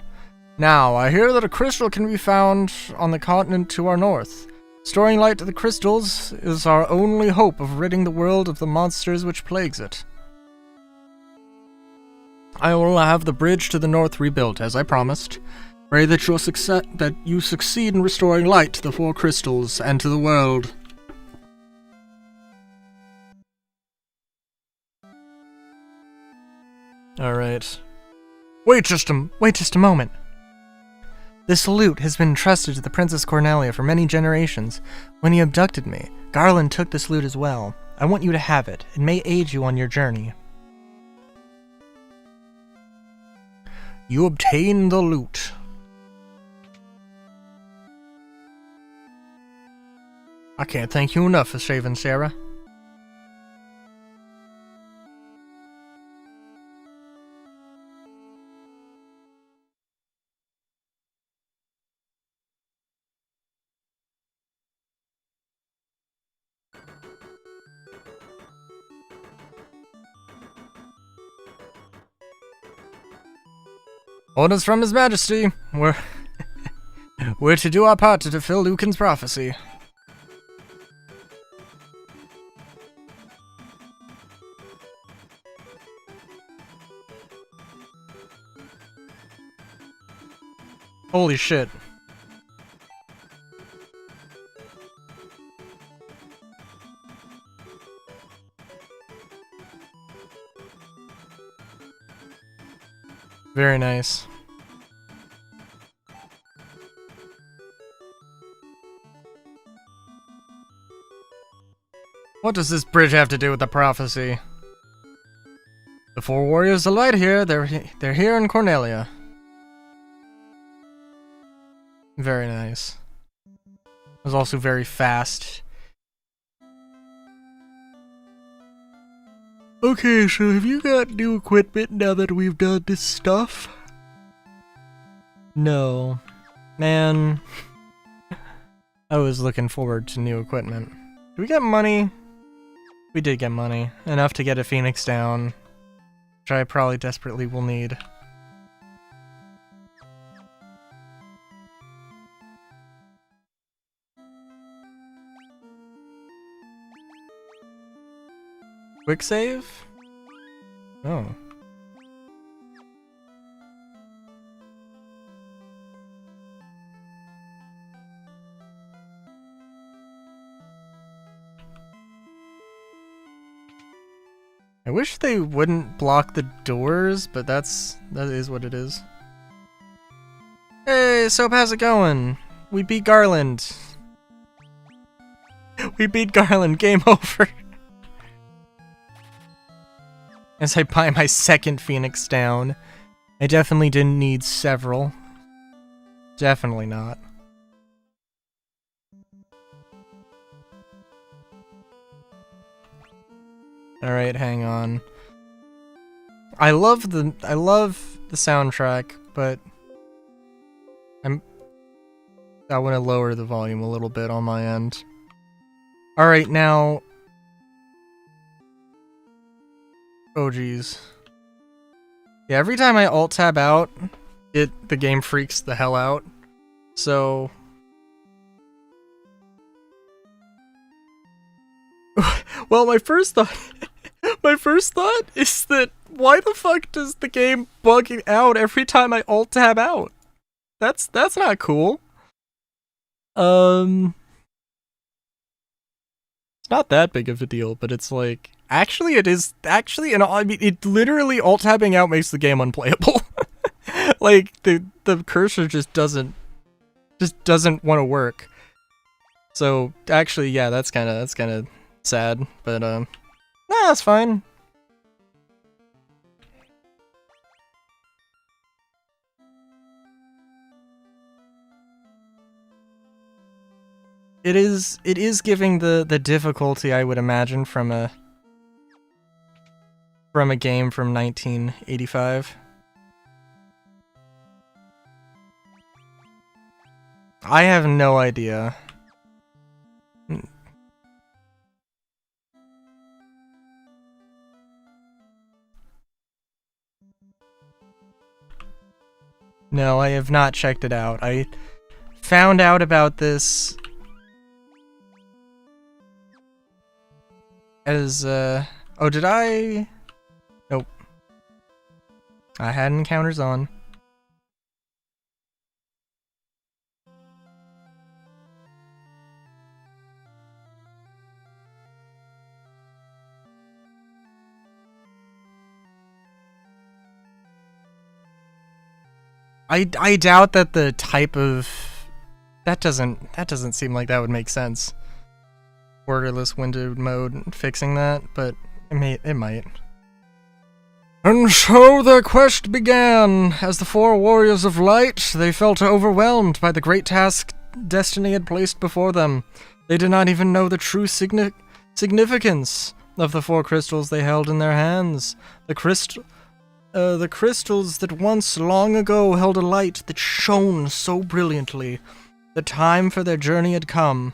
Now, I hear that a crystal can be found on the continent to our north. Storing light to the crystals is our only hope of ridding the world of the monsters which plagues it. I will have the bridge to the north rebuilt, as I promised. Pray that you succeed in restoring light to the 4 crystals and to the world. Alright. Wait just a moment. This loot has been entrusted to the Princess Cornelia for many generations. When he abducted me, Garland took this loot as well. I want you to have it. It may aid you on your journey. You obtain the loot. I can't thank you enough for saving Sarah. Orders from His Majesty. We're to do our part to fulfill Lucan's prophecy. Holy shit. Very nice. What does this bridge have to do with the prophecy? The 4 warriors of light here, they're here in Cornelia. Very nice. It was also very fast. Okay, so have you got new equipment now that we've done this stuff? No. Man. I was looking forward to new equipment. Did we get money? We did get money. Enough to get a Phoenix down. Which I probably desperately will need. Quick save? Oh. I wish they wouldn't block the doors, but that is what it is. Hey, Soap, how's it going? We beat Garland. We beat Garland, game over. As I buy my second Phoenix down. I definitely didn't need several. Definitely not. Alright, hang on. I love the soundtrack, but I want to lower the volume a little bit on my end. Alright, now... Oh geez. Yeah, every time I alt-tab out, the game freaks the hell out. So... Well, my first thought is that why the fuck does the game bug out every time I alt-tab out? That's not cool. It's not that big of a deal, but it's like... Actually, it is... Actually, and I mean, it literally alt-tabbing out makes the game unplayable. Like, the cursor just doesn't want to work. So, actually, yeah, that's kind of sad, but, nah, that's fine. It is giving the difficulty I would imagine from a game from 1985. I have no idea. No, I have not checked it out. I found out about this as, oh, did I? Nope. I had encounters on. I doubt that the type of that doesn't seem like that would make sense. Borderless windowed mode fixing that, but it might. And so their quest began. As the four warriors of light, they felt overwhelmed by the great task destiny had placed before them. They did not even know the true significance of the four crystals they held in their hands. The crystals that once long ago held a light that shone so brilliantly. The time for their journey had come.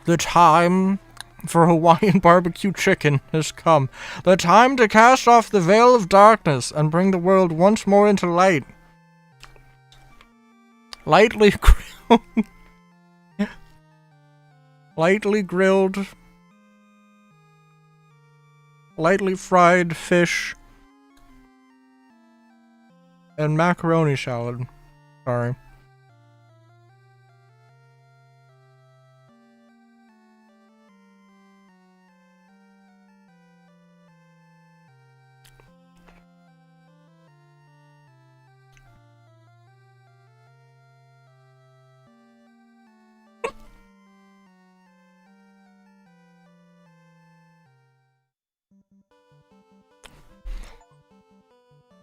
The time for Hawaiian barbecue chicken has come. The time to cast off the veil of darkness and bring the world once more into light. Lightly grilled, lightly fried fish, and macaroni salad. Sorry.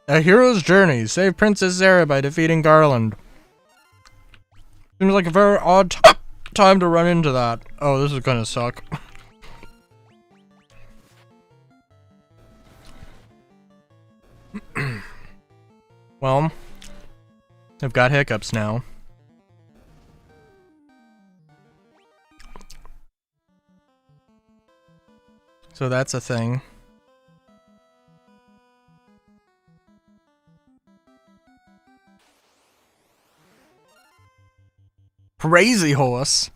A hero's journey. Save Princess Zara by defeating Garland. Seems like a very odd time to run into that. Oh, this is gonna suck. Well, I've got hiccups now. So that's a thing. Crazy horse.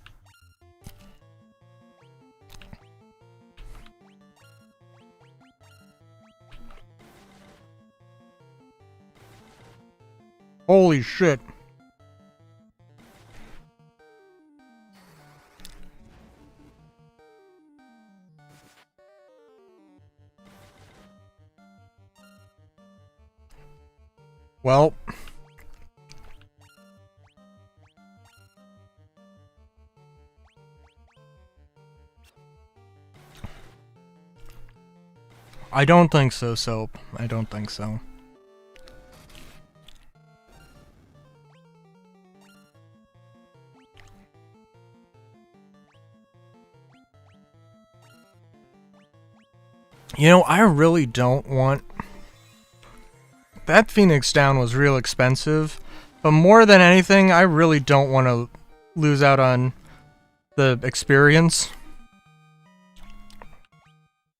Holy shit. Well, I don't think so, Soap. I don't think so. You know, I really don't want... That Phoenix Down was real expensive, but more than anything, I really don't want to lose out on the experience.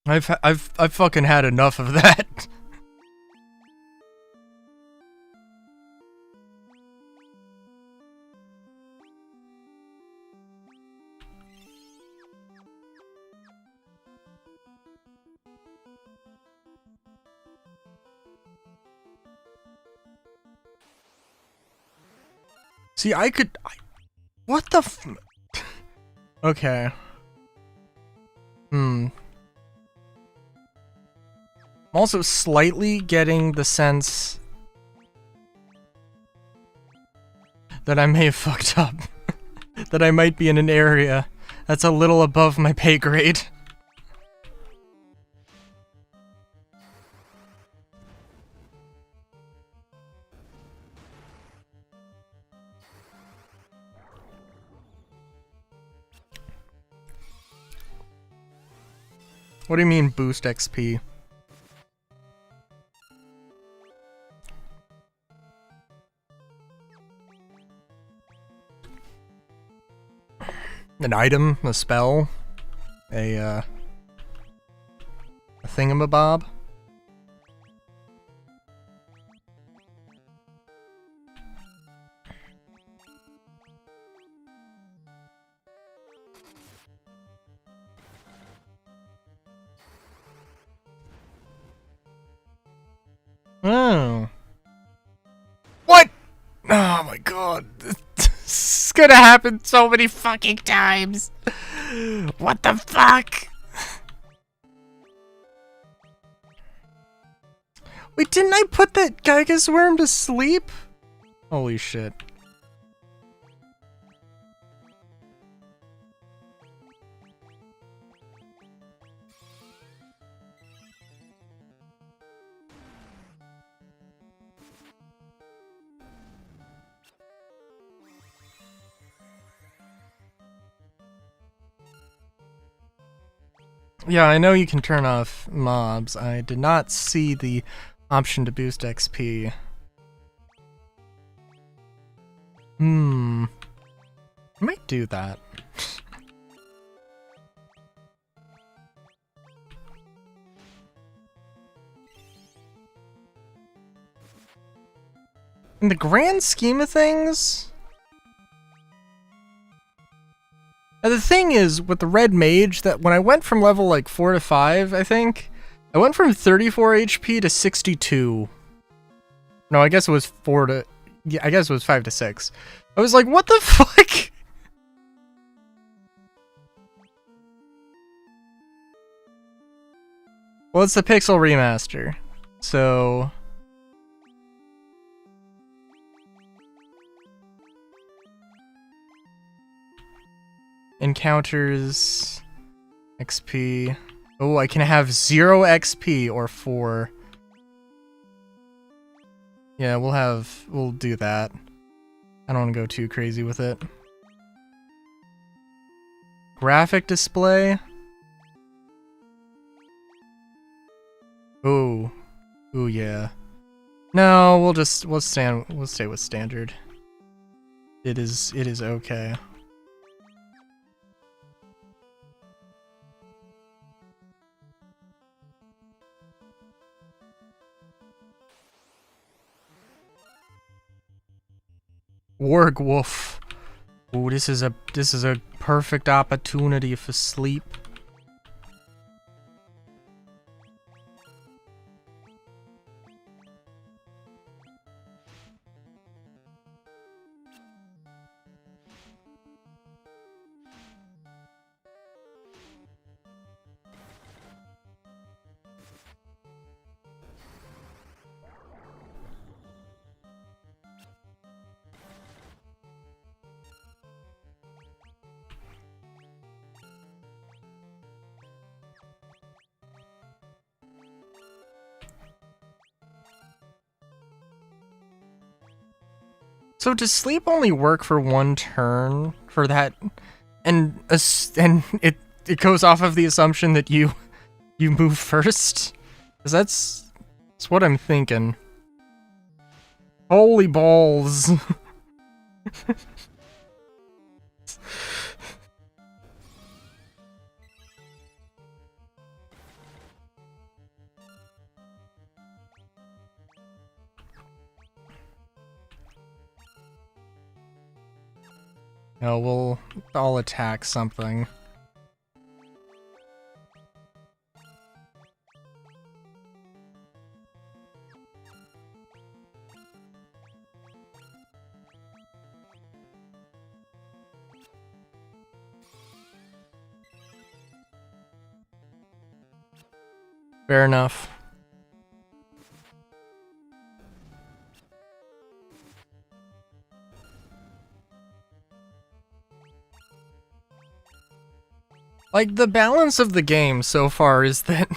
I've fucking had enough of that. See, what the f... Okay. I'm also slightly getting the sense that I may have fucked up. That I might be in an area that's a little above my pay grade. What do you mean boost XP? An item, a spell, a thingamabob. Oh. What? Oh my god. This is gonna happen so many fucking times. What the fuck? Wait, didn't I put that Gigas worm to sleep? Holy shit. Yeah, I know you can turn off mobs. I did not see the option to boost XP. I might do that. In the grand scheme of things... Now the thing is, with the red mage, that when I went from level like 4 to 5, I think, I went from 34 HP to 62. No, I guess it was 4 to... Yeah, I guess it was 5 to 6. I was like, what the fuck? Well, it's the Pixel Remaster. So... Encounters... XP... Oh, I can have 0 XP or 4. Yeah, we'll do that. I don't want to go too crazy with it. Graphic display? Ooh. Ooh, yeah. No, we'll stay with standard. It is okay. Warg Wolf. Ooh, this is a perfect opportunity for sleep. So does sleep only work for 1 turn for that? And it goes off of the assumption that you move first? 'Cause that's what I'm thinking. Holy balls. No, I'll attack something. Fair enough. Like, the balance of the game so far is that...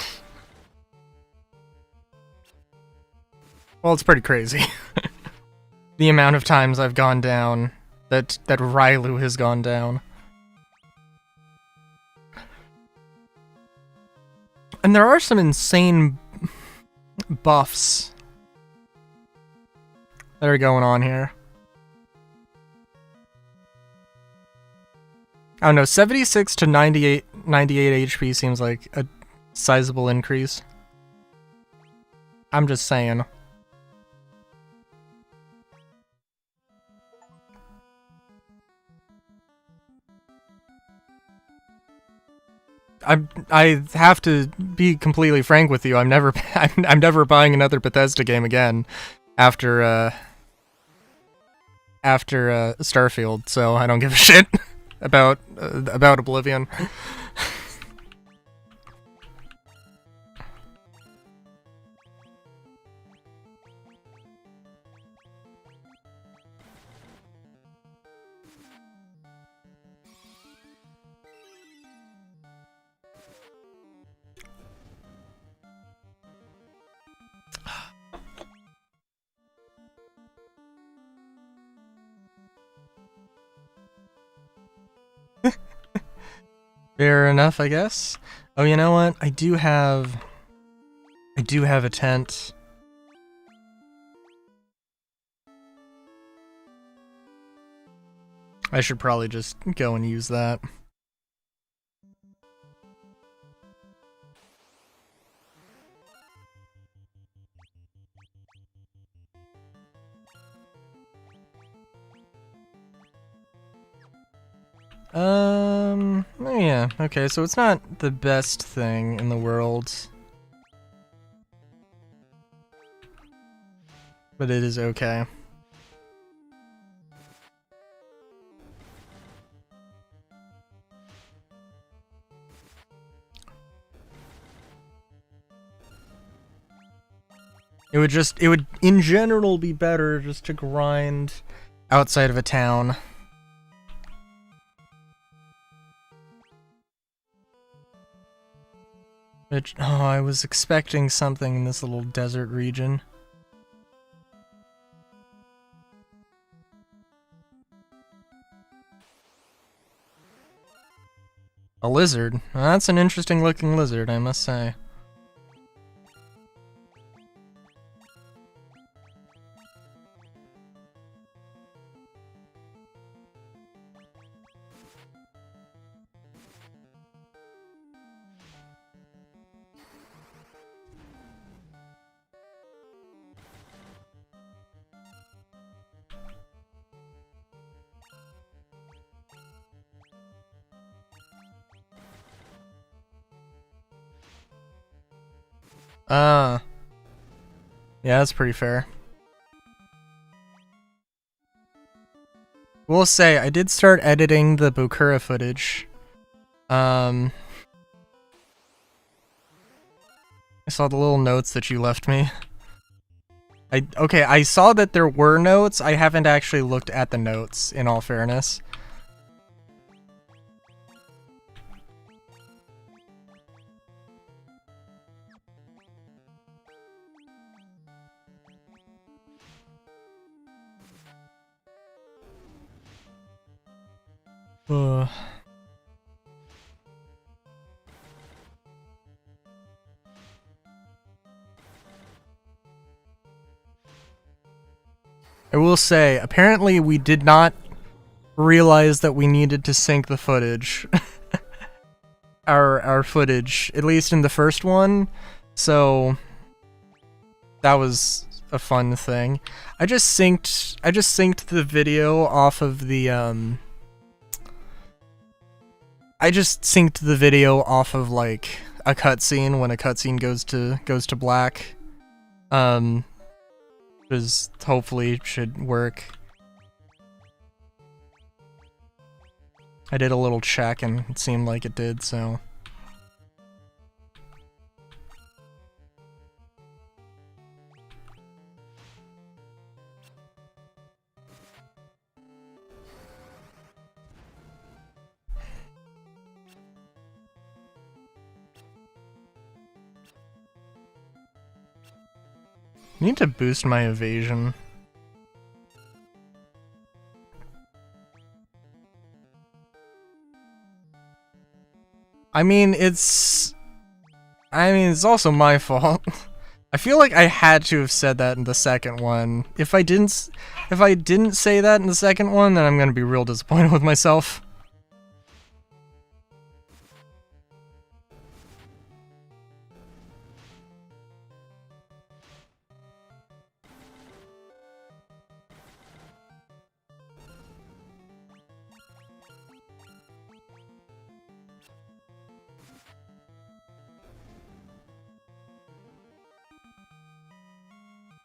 Well, it's pretty crazy. The amount of times I've gone down, that Railu has gone down. And there are some insane buffs that are going on here. I don't know, 76 to 98 HP seems like a sizable increase. I'm just saying. I have to be completely frank with you. I'm never buying another Bethesda game again after Starfield. So I don't give a shit about Oblivion. Fair enough, I guess. Oh, you know what? I do have a tent. I should probably just go and use that. Yeah, okay, so it's not the best thing in the world. But it is okay. It would in general be better just to grind outside of a town. Which, oh, I was expecting something in this little desert region. A lizard. Well, that's an interesting looking lizard, I must say. Yeah, that's pretty fair. We'll say, I did start editing the Bokura footage. I saw the little notes that you left me. Okay, I saw that there were notes. I haven't actually looked at the notes, in all fairness. I will say, apparently we did not realize that we needed to sync the footage. our footage, at least in the first one, so that was a fun thing. I just synced the video off of the like a cutscene when a cutscene goes to black. Because hopefully should work. I did a little check and it seemed like it did, so. I need to boost my evasion. I mean, it's also my fault. I feel like I had to have said that in the second one. If I didn't say that in the second one, then I'm gonna be real disappointed with myself.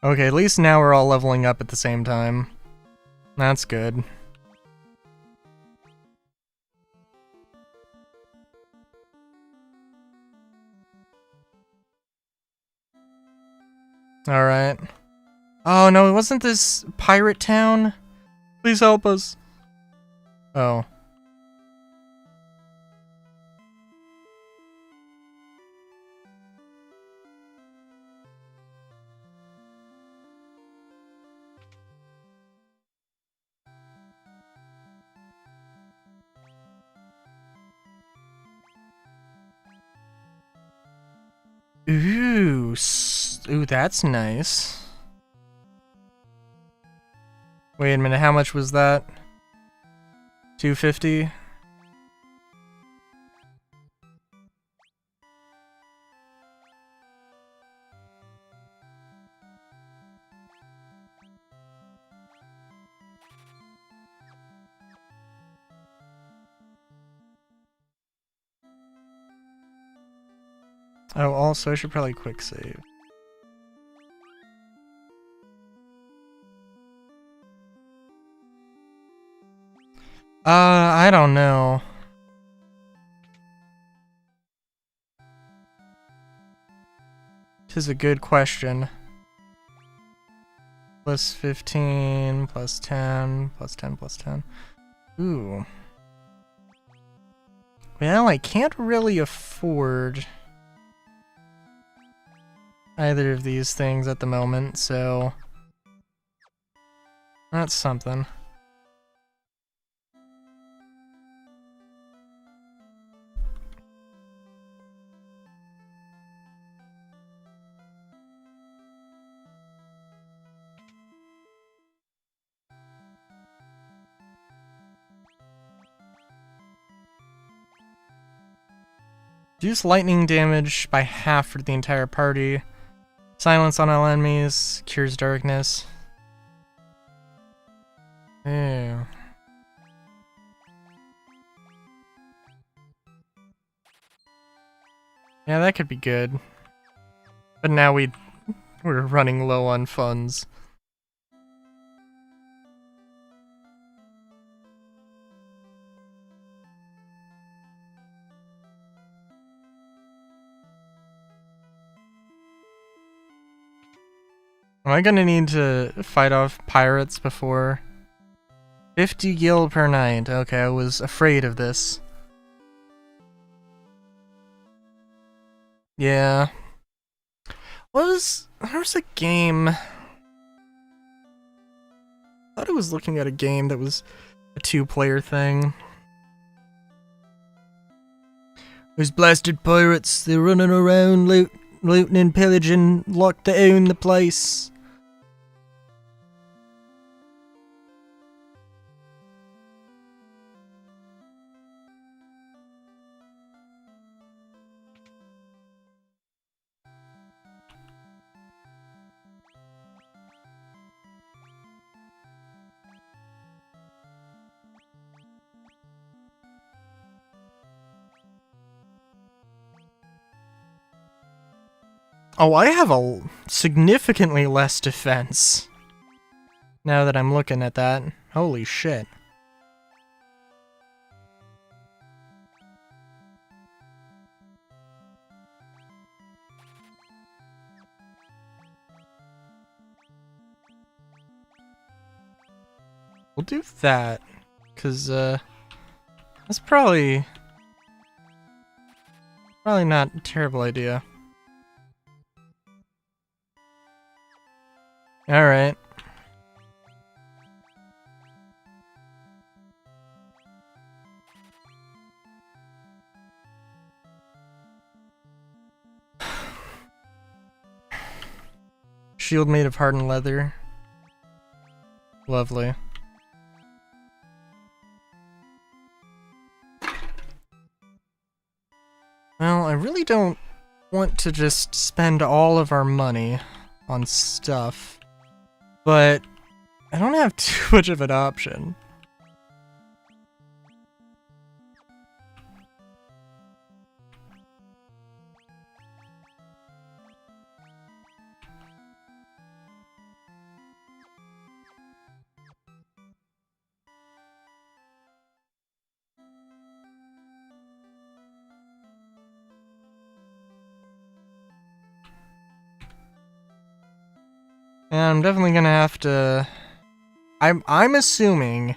Okay, at least now we're all leveling up at the same time. That's good. Alright. Oh no, wasn't this Pirate Town? Please help us. Oh. Ooh, ooh, that's nice. Wait a minute, how much was that? 250? Oh, also, I should probably quick save. I don't know. Tis a good question. Plus 15, plus 10, plus 10, plus 10. Ooh. Well, I can't really afford either of these things at the moment, so that's something. Reduce lightning damage by half for the entire party. Silence on all enemies. Cures darkness. Ew. Yeah, that could be good. But now we're running low on funds. Am I gonna need to fight off pirates before? 50 gil per night. Okay, I was afraid of this. Yeah. There was a game. I thought I was looking at a game that was a 2-player thing. Those blasted pirates, they're running around looting and pillaging like they own the place. Oh, I have a significantly less defense. Now that I'm looking at that. Holy shit. We'll do that. Cause, that's probably not a terrible idea. Alright. Shield made of hardened leather. Lovely. Well, I really don't want to just spend all of our money on stuff, but I don't have too much of an option. I'm definitely gonna have to... I'm assuming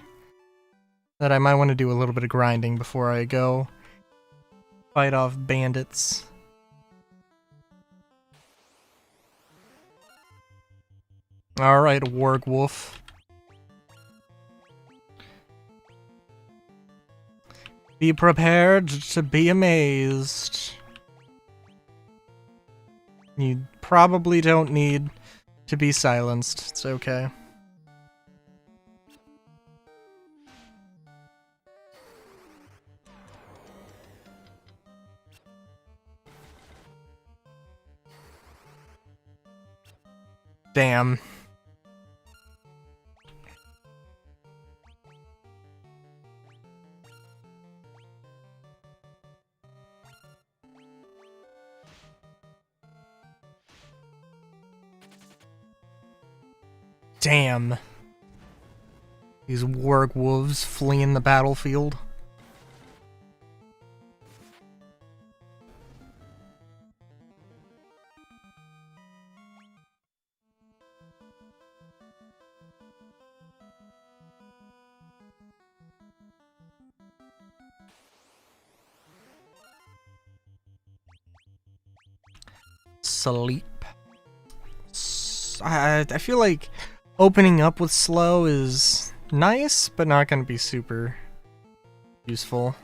that I might want to do a little bit of grinding before I go fight off bandits. Alright, Wargwolf. Be prepared to be amazed. You probably don't need to be silenced. It's okay. Damn. Damn. These Wargwolves fleeing the battlefield. Sleep. I feel like opening up with slow is nice, but not gonna be super useful.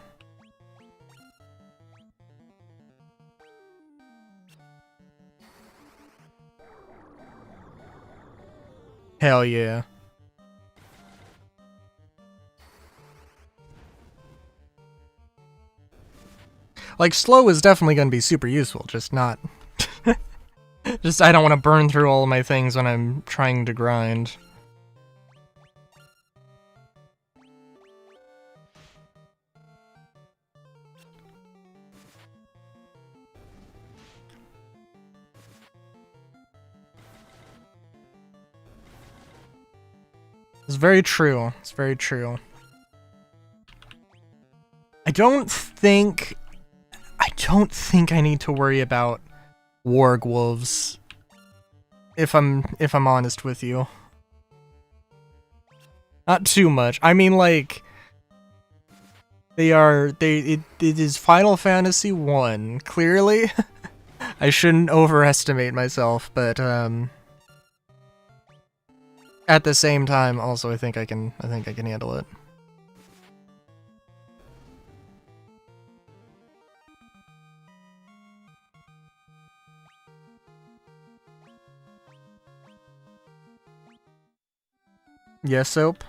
Hell yeah. Like, slow is definitely gonna be super useful, just not... just I don't want to burn through all of my things when I'm trying to grind. It's very true. It's very true. I don't think I need to worry about Wargwolves. If I'm honest with you. Not too much. I mean, like, it is Final Fantasy 1, clearly. I shouldn't overestimate myself, but at the same time, also I think I can handle it. Yes, Soap?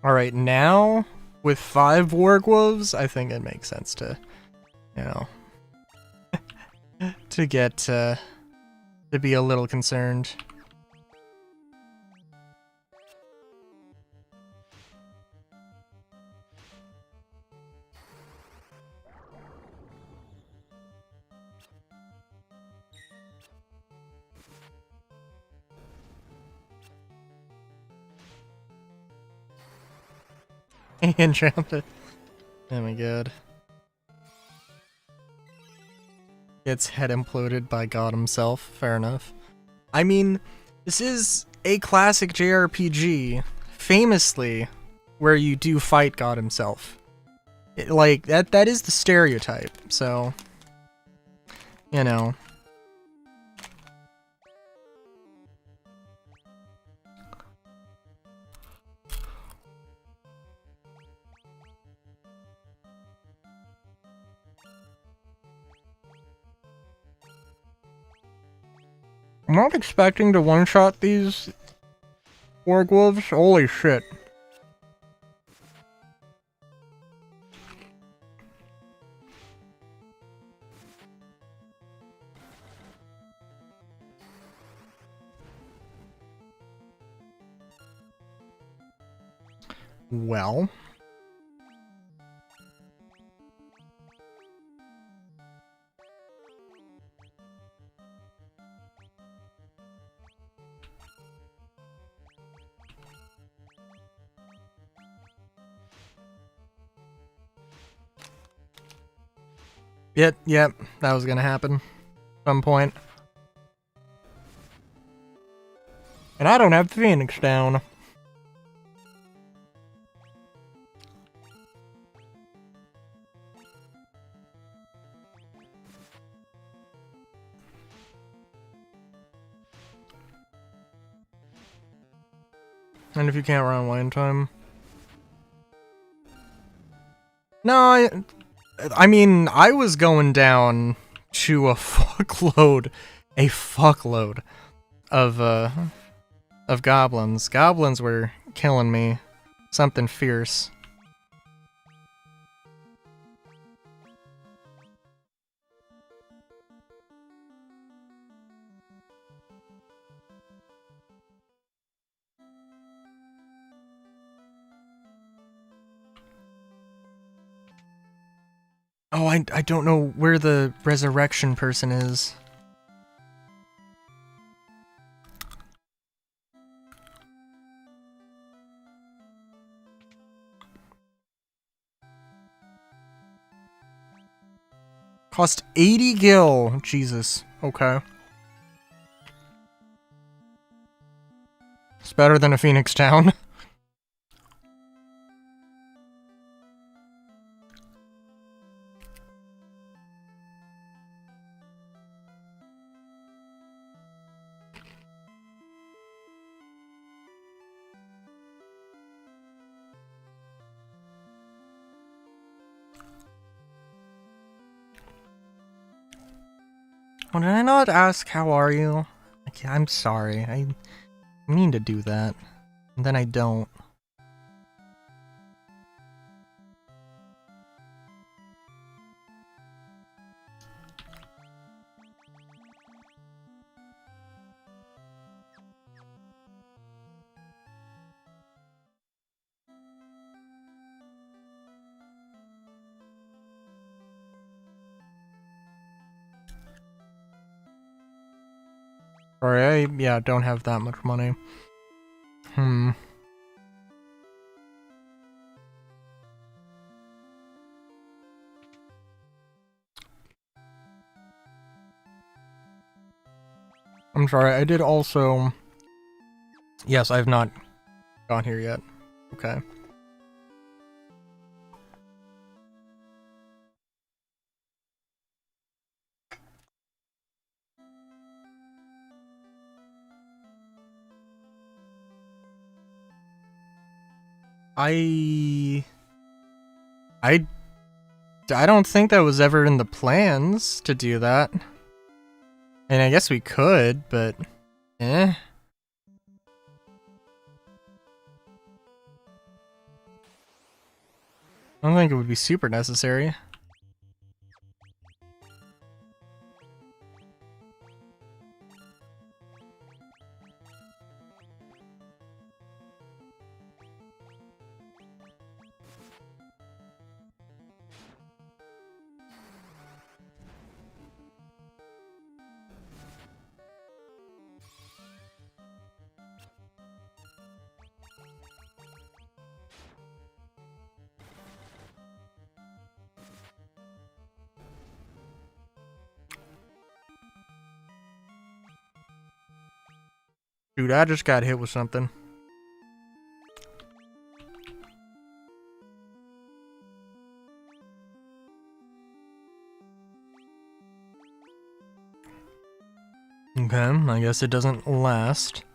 Alright, now, with 5 Wargwolves, I think it makes sense to, you know, to get, to be a little concerned. Enchanted. Oh my god. Gets head imploded by God himself. Fair enough. I mean, this is a classic JRPG, famously, where you do fight God himself. Like, that is the stereotype, so, you know. I'm not expecting to one-shot these Wargwolves. Holy shit. Well... Yep, that was gonna happen at some point. And I don't have Phoenix down. And if you can't run wine time. No, I mean, I was going down to a fuckload of goblins. Goblins were killing me. Something fierce. Oh, I don't know where the resurrection person is. Cost 80 gil. Jesus. Okay. It's better than a Phoenix Town. Oh, did I not ask how are you? Like, I'm sorry. I mean to do that. And then I don't. Sorry, I don't have that much money. I'm sorry, I did also... Yes, I have not gone here yet. Okay. I don't think that was ever in the plans to do that. And I guess we could, but... Eh. I don't think it would be super necessary. Dude, I just got hit with something. Okay, I guess it doesn't last.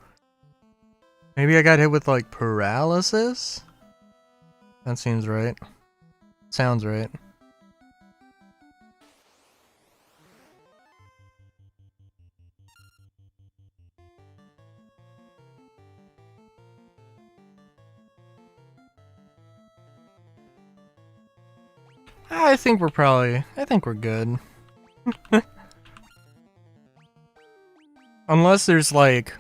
Maybe I got hit with, like, paralysis? That seems right. Sounds right. I think we're good. Unless there's like...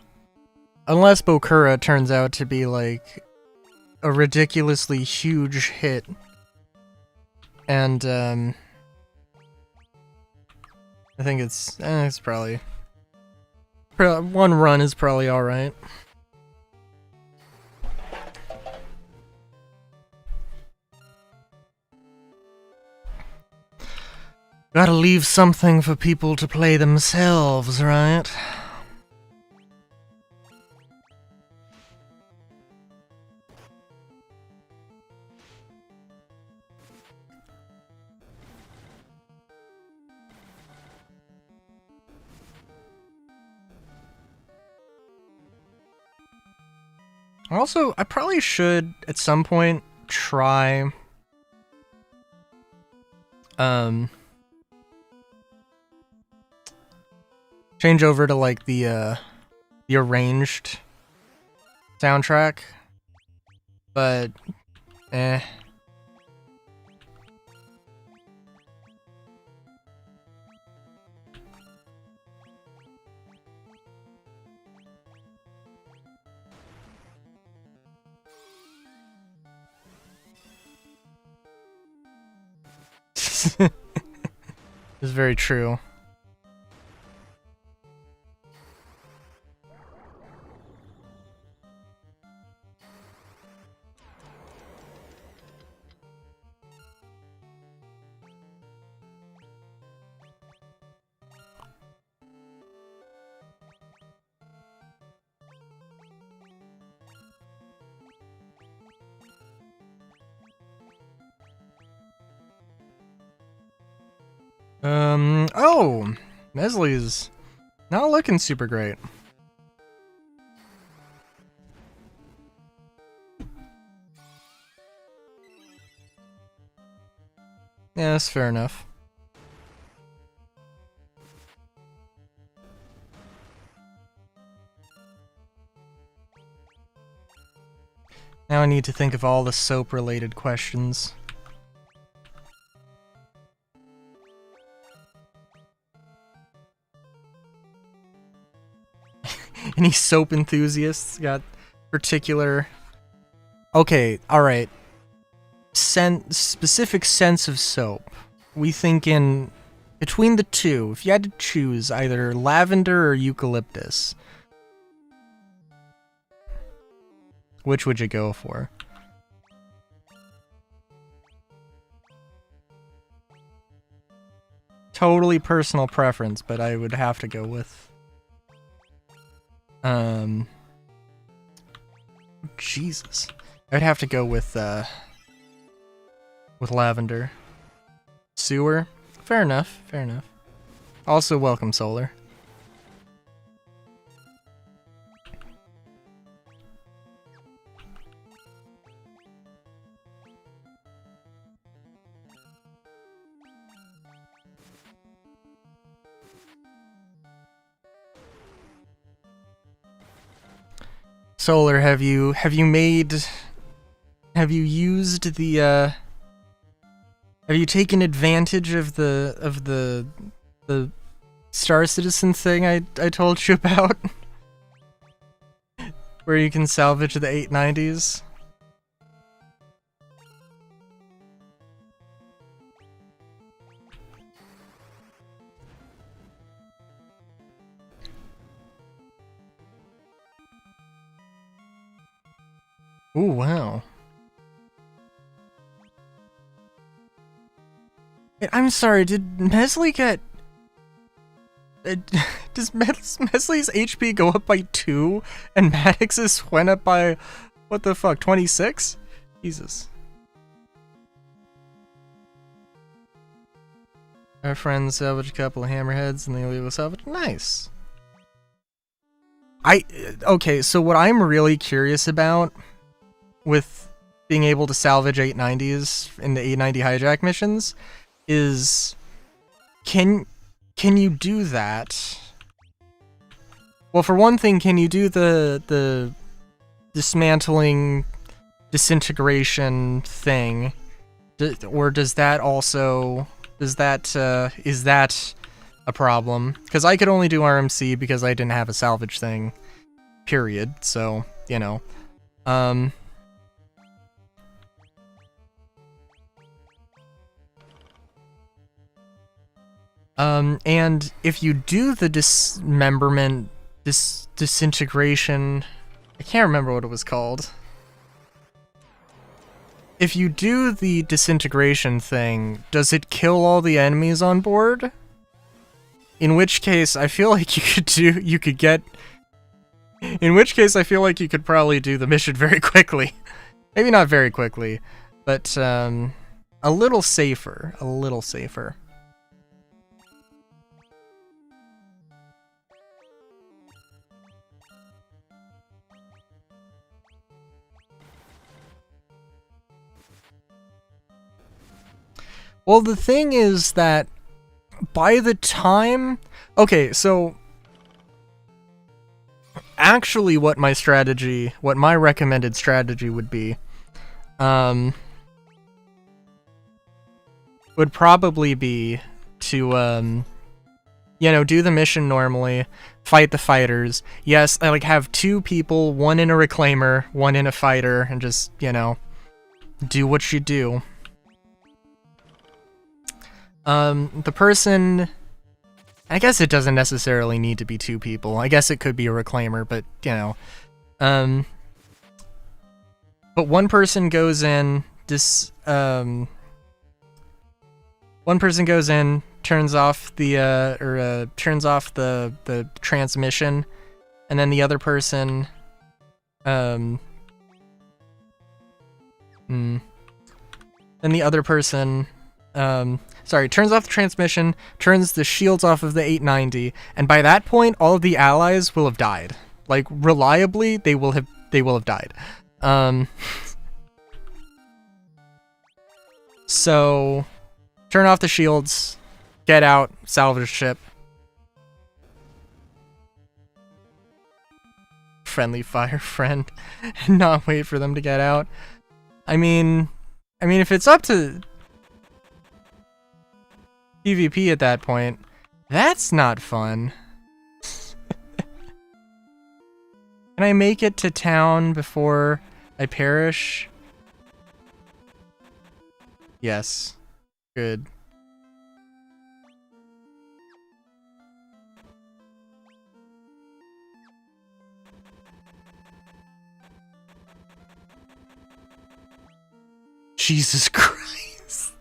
Unless Bokura turns out to be like... a ridiculously huge hit. And, I think it's probably... One run is probably alright. Gotta leave something for people to play themselves, right? Also, I probably should, at some point, try... change over to, like, the arranged soundtrack. But, eh. It's very true. Oh! Mesley's not looking super great. Yeah, that's fair enough. Now I need to think of all the soap-related questions. Any soap enthusiasts got particular... Okay, alright. Specific sense of soap. We think in... Between the two, if you had to choose either lavender or eucalyptus, which would you go for? Totally personal preference, but I would have to go with... Jesus. I'd have to go with lavender. Sewer? Fair enough, fair enough. Also, welcome, Solar. Solar, have you used the have you taken advantage of the Star Citizen thing I told you about? Where you can salvage the 890s? Ooh, wow. I'm sorry, did Mesley get... does Mesley's HP go up by 2, and Maddox's went up by, what the fuck, 26? Jesus. Our friends salvaged a couple of hammerheads, and the illegal salvage. Nice. Okay, so what I'm really curious about with being able to salvage 890s in the 890 hijack missions is, can you do that? Well, for one thing, can you do the dismantling, disintegration thing? Or does that also, is that a problem? Because I could only do RMC because I didn't have a salvage thing, period, so, you know. And if you do the dismemberment, disintegration, I can't remember what it was called. if you do the disintegration thing, does it kill all the enemies on board? In which case, I feel like you could get... In which case, I feel like you could probably do the mission very quickly. Maybe not very quickly, but a little safer. A little safer. Well, the thing is that by the time... Okay, so... Actually, what my recommended strategy would be, would probably be to, you know, do the mission normally, fight the fighters. Yes, I like have 2 people, 1 in a reclaimer, 1 in a fighter, and just, you know, do what you do. The person... I guess it doesn't necessarily need to be 2 people. I guess it could be a reclaimer, but, you know. But one person goes in, one person goes in, turns off the, turns off the transmission, and then the other person, then the other person, turns off the transmission, turns the shields off of the 890, and by that point, all of the allies will have died. Like, reliably, they will have died. So, turn off the shields, get out, salvage ship. Friendly fire friend, and not wait for them to get out. I mean, if it's up to PvP at that point, that's not fun. Can I make it to town before I perish? Yes. Good. Jesus Christ.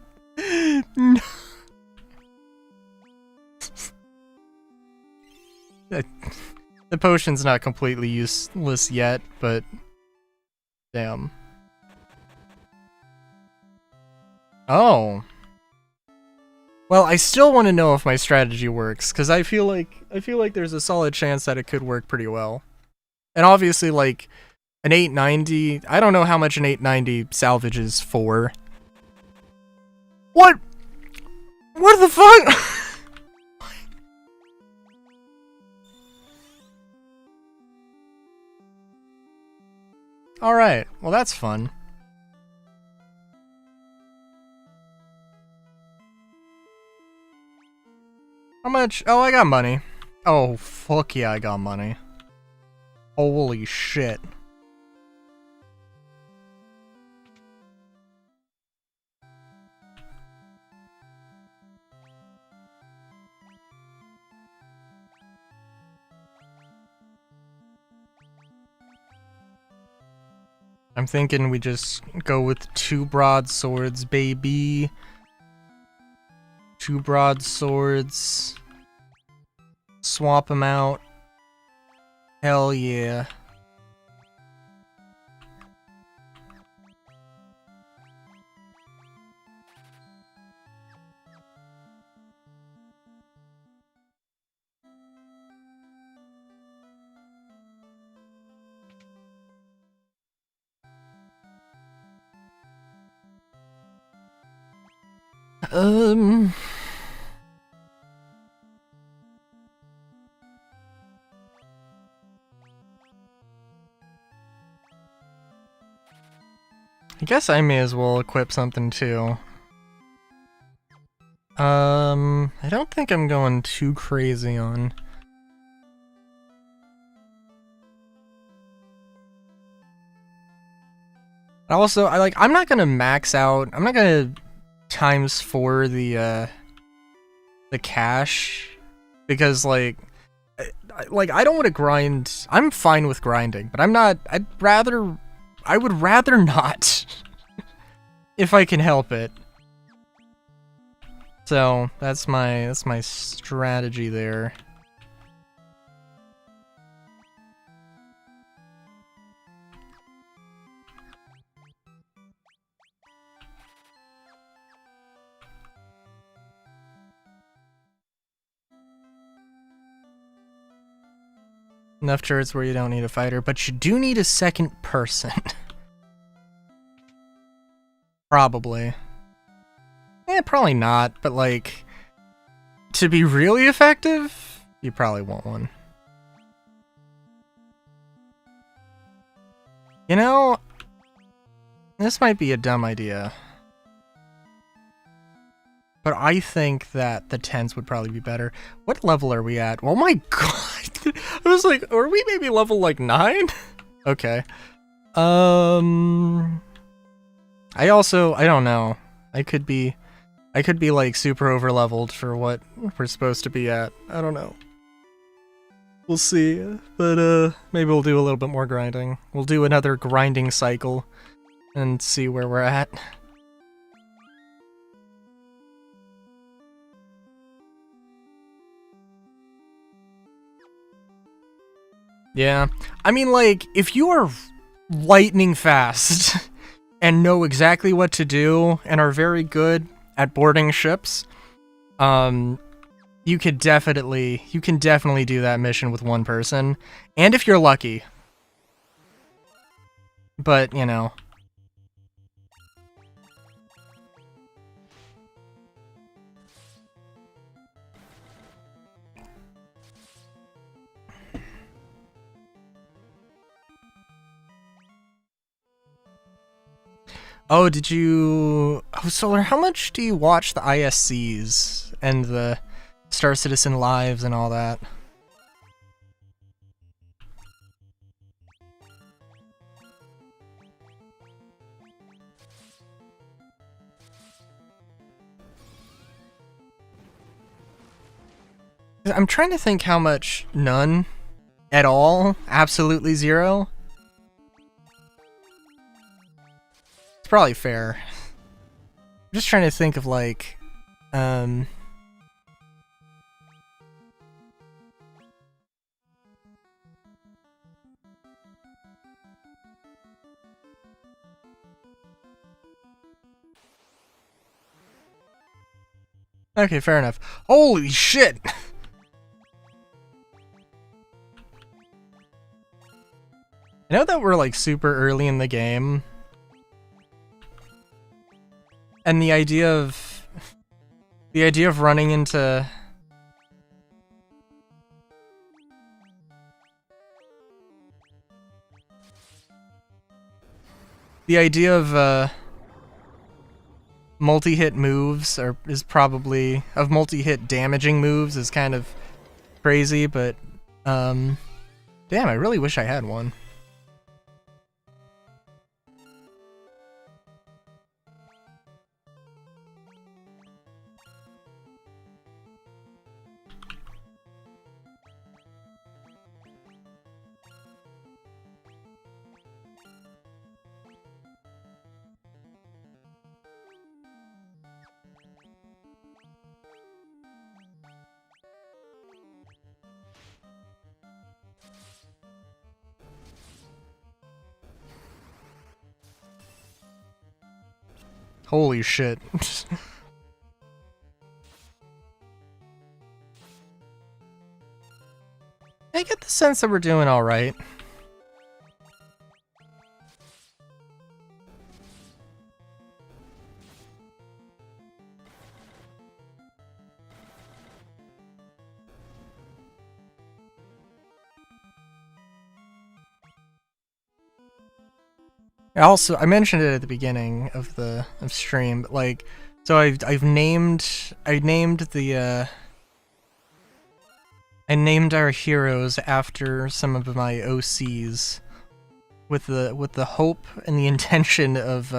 No. The potion's not completely useless yet, but damn. Oh. Well, I still want to know if my strategy works, because I feel like there's a solid chance that it could work pretty well. And obviously, like, an 890, I don't know how much an 890 salvages for. What? What the fuck? Alright, well that's fun. How much? Oh, I got money. Oh, fuck yeah, I got money. Holy shit. I'm thinking we just go with 2 broadswords, baby. 2 broadswords. Swap them out. Hell yeah. I guess I may as well equip something too. I don't think I'm going too crazy on. Also, I'm not gonna max out. I'm not gonna ×4 the cash, because I don't want to grind. I'm fine with grinding, but I'm not. I would rather not. if I can help it. So that's my strategy there. Enough turrets where you don't need a fighter, but you do need a second person. Probably. Probably not, but like, to be really effective, you probably want one. You know, this might be a dumb idea. But I think that the 10s would probably be better. What level are we at? Oh my god! I was like, are we maybe level like 9? Okay. I don't know. I could be like super over leveled for what we're supposed to be at. I don't know. We'll see. But maybe we'll do a little bit more grinding. We'll do another grinding cycle and see where we're at. Yeah. I mean, like, if you are lightning fast and know exactly what to do and are very good at boarding ships, you can definitely do that mission with one person, and if you're lucky. But, you know. Oh, did you... Oh, Solar, how much do you watch the ISCs and the Star Citizen Lives and all that? I'm trying to think how much. None. At all? Absolutely zero? It's probably fair. I'm just trying to think of, like, Okay, fair enough. Holy shit! I know that we're, like, super early in the game. And the idea of running into... The idea of, multi-hit moves is probably... Of multi-hit damaging moves is kind of crazy, but, damn, I really wish I had one. Holy shit. I get the sense that we're doing alright. Also, I mentioned it at the beginning of the stream, but like, so I named our heroes after some of my OCs, with the hope and the intention of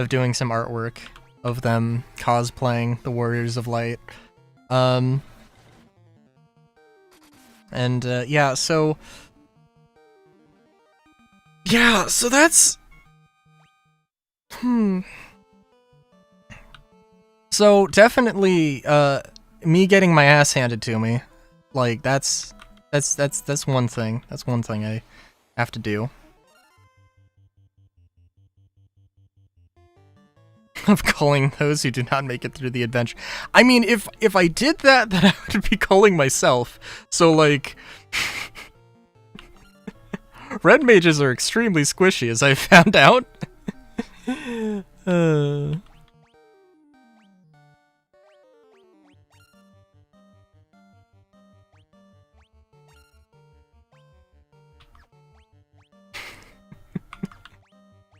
doing some artwork of them cosplaying the Warriors of Light, and yeah, so. Yeah, so that's So definitely, me getting my ass handed to me, like that's one thing. That's one thing I have to do. Of culling those who do not make it through the adventure. I mean, if I did that, then I would be culling myself. So like, red mages are extremely squishy, as I found out.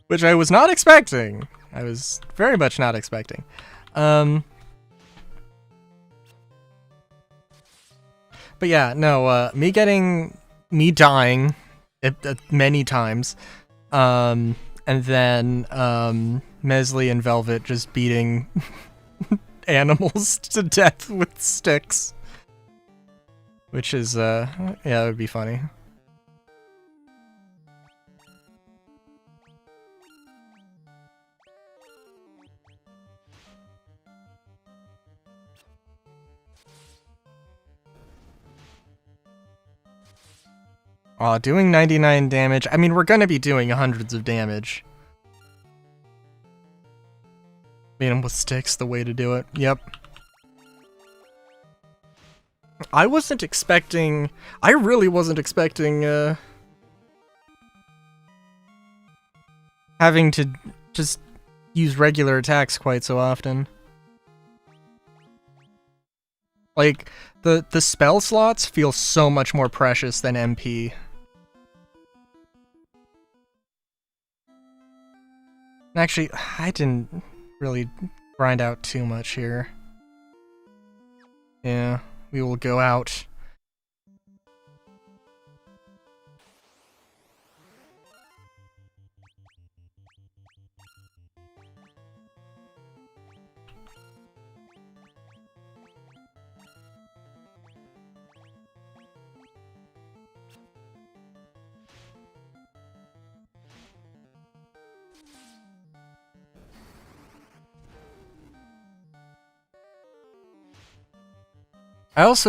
Which I was not expecting. I was very much not expecting. But yeah, no, me dying many times, and then, Mesley and Velvet just beating animals to death with sticks. Which is, yeah, it would be funny. Doing 99 damage. I mean, we're gonna be doing hundreds of damage. Beat him with sticks, the way to do it. Yep. I really wasn't expecting, having to just use regular attacks quite so often. Like, the spell slots feel so much more precious than MP. Actually, I didn't really grind out too much here. Yeah, we will go out.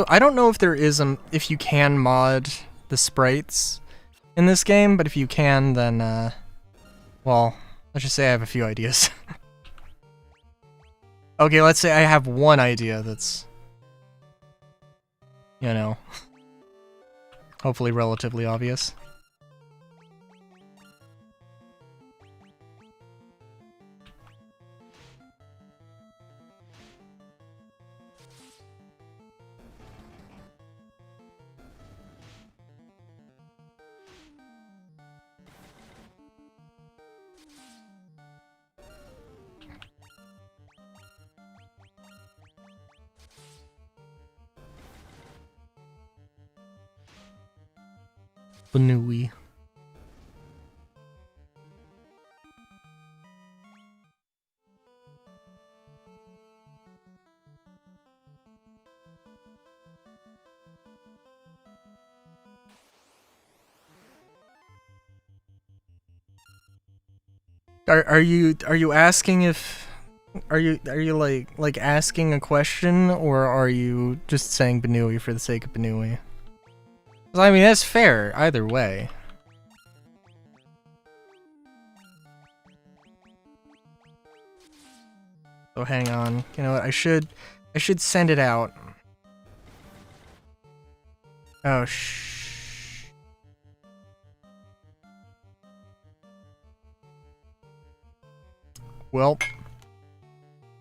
I don't know if there is if you can mod the sprites in this game, but if you can, then, well, let's just say I have a few ideas. Okay, let's say I have one idea that's, you know, hopefully relatively obvious. Banui. Are you asking if are you like asking a question, or are you just saying Banui for the sake of Banui? I mean, that's fair either way. So hang on. You know what? I should send it out. Oh well,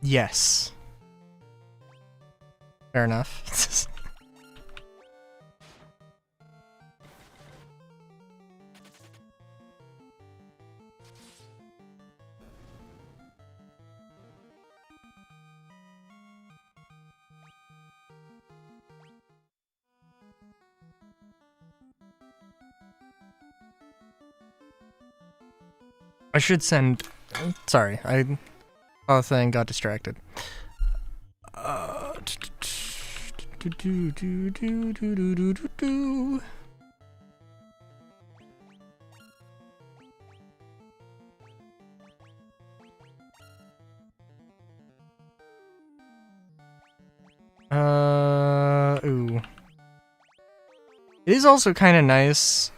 yes. Fair enough. I should send... Sorry, I... Oh, thing got distracted. Ooh. It is also kind of nice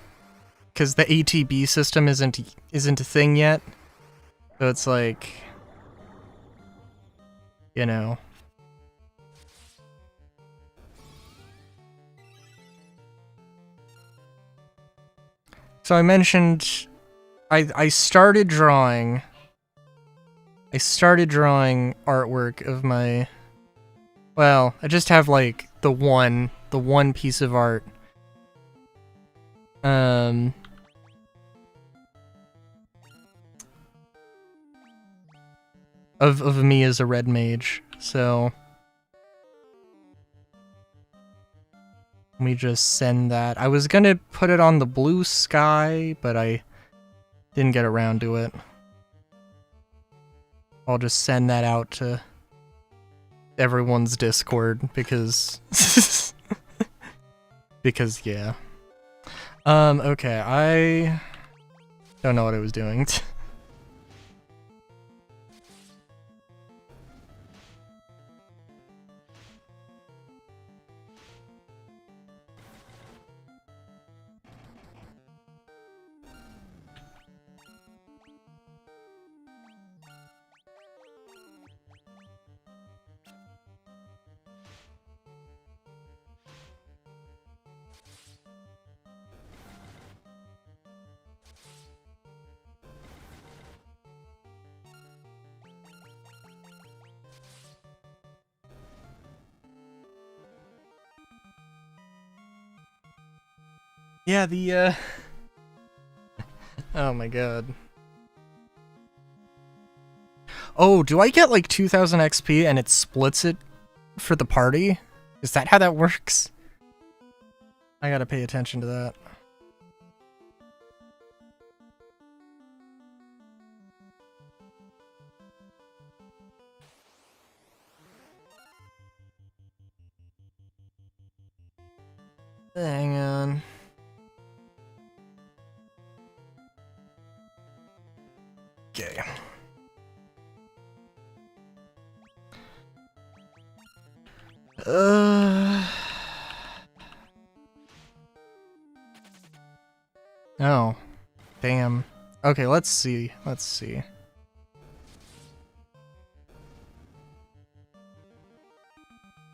because the ATB system isn't a thing yet. So it's like, you know. So I mentioned I started drawing artwork of my, well, I just have like the one piece of art. Of me as a red mage. So let me just send that. I was gonna put it on the blue sky, but I didn't get around to it. I'll just send that out to everyone's Discord because because yeah. Okay, I don't know what I was doing. Yeah, the oh my god. Oh, do I get like 2000 XP and it splits it for the party? Is that how that works? I gotta pay attention to that. Hang on. Okay. Oh. Damn. Okay, let's see. Let's see.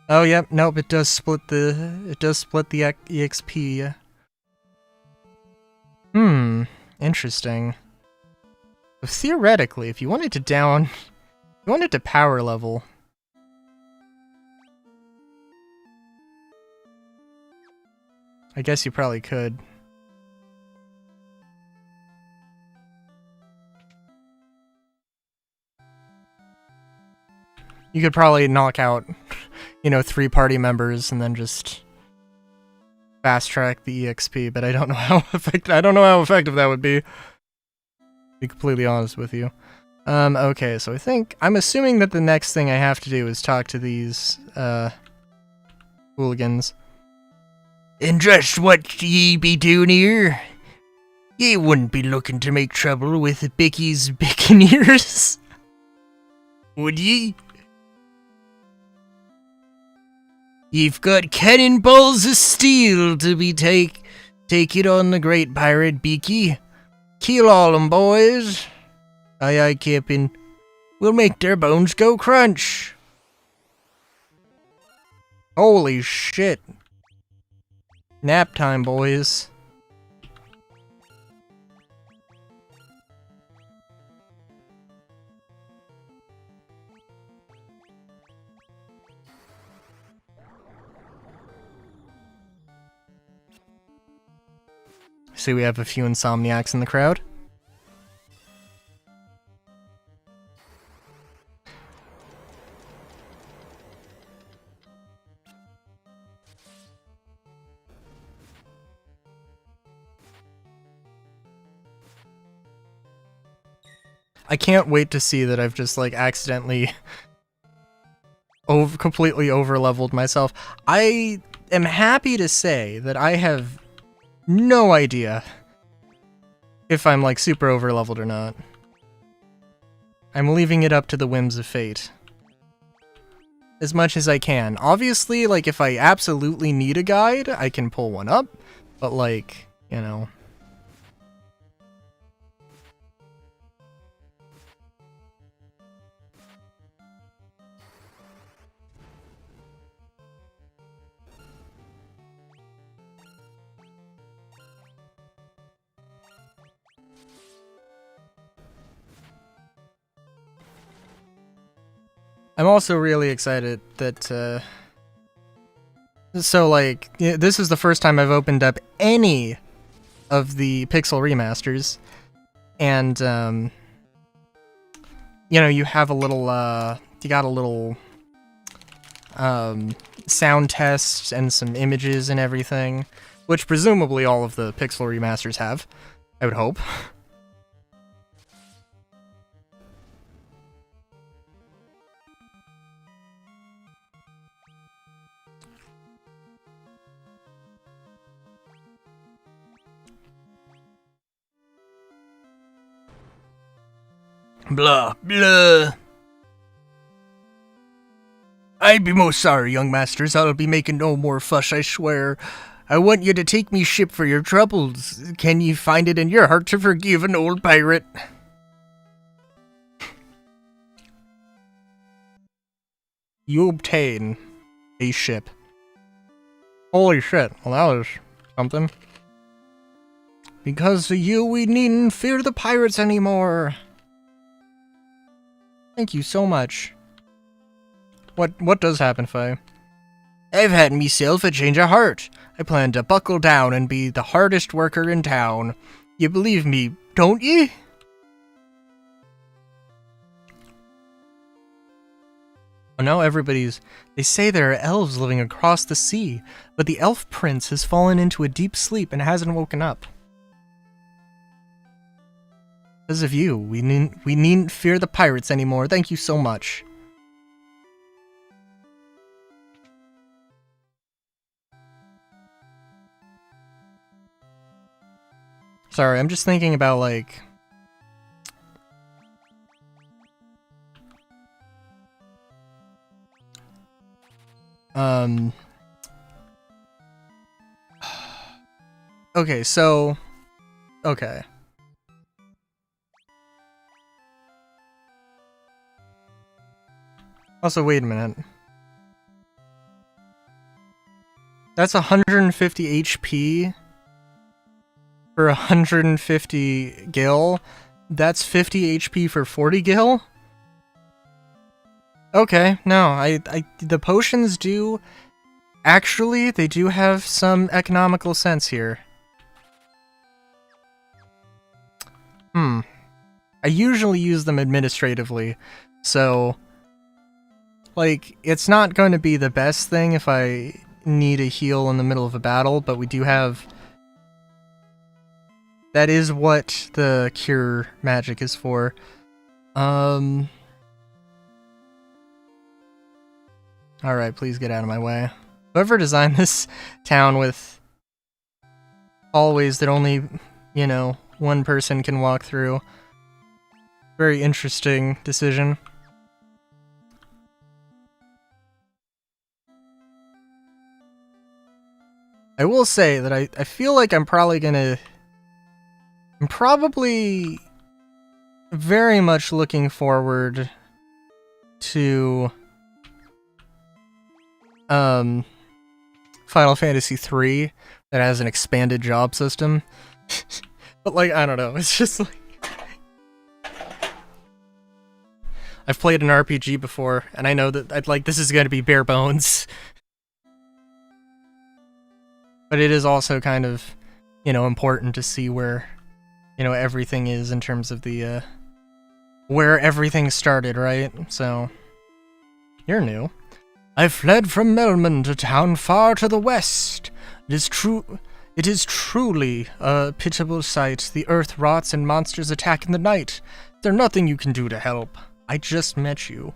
Oh, yep. Nope, it does split the EXP. Interesting. Theoretically, if you wanted to power level, I guess you probably could. You could probably knock out, 3 party members and then just fast track the EXP, but I don't know how effective that would be. To be completely honest with you. Okay, so I'm assuming that the next thing I have to do is talk to these, hooligans. And just what ye be doing here? Ye wouldn't be looking to make trouble with Bicky's Buccaneers, would ye? You've got cannonballs of steel to be take it on the great pirate Beaky. Kill all 'em, boys. Aye, aye, Captain. We'll make their bones go crunch. Holy shit. Nap time, boys. See, we have a few insomniacs in the crowd. I can't wait to see that I've just, like, accidentally completely over-leveled myself. I am happy to say that I have no idea if I'm, like, super over-leveled or not. I'm leaving it up to the whims of fate. as much as I can. Obviously, like, if I absolutely need a guide, I can pull one up, but, like, you know. I'm also really excited that, so, like, this is the first time I've opened up any of the Pixel remasters, and, you know, you have a little, you got a little, sound test and some images and everything, which presumably all of the Pixel remasters have, I would hope. Blah, blah. I'd be most sorry, young masters. I'll be making no more fuss, I swear. I want you to take me ship for your troubles. Can you find it in your heart to forgive an old pirate? You obtain a ship. Holy shit. Well, that was something. Because of you, we needn't fear the pirates anymore. Thank you so much. What does happen, Faye? I've had meself a change of heart. I plan to buckle down and be the hardest worker in town. You believe me, don't ye? Oh, now they say there are elves living across the sea, but the elf prince has fallen into a deep sleep and hasn't woken up. Because of you, we needn't fear the pirates anymore. Thank you so much. Sorry, I'm just thinking about, like... Okay, so... Okay. Also, wait a minute. That's 150 HP for 150 gil. That's 50 HP for 40 gil? Okay, no, the potions do... Actually, they do have some economical sense here. I usually use them administratively, so... Like, it's not going to be the best thing if I need a heal in the middle of a battle, but we do have... That is what the cure magic is for. Alright, please get out of my way. Whoever designed this town with hallways that only, you know, one person can walk through. Very interesting decision. I will say that I feel like I'm probably very much looking forward to Final Fantasy III that has an expanded job system. But, like, I don't know, it's just like... I've played an RPG before, and I know that this is going to be bare bones. But it is also kind of, you know, important to see where, you know, everything is in terms of the, where everything started, right? So, you're new. I fled from Melman to town far to the west. It is truly a pitiable sight. The earth rots and monsters attack in the night. There's nothing you can do to help. I just met you.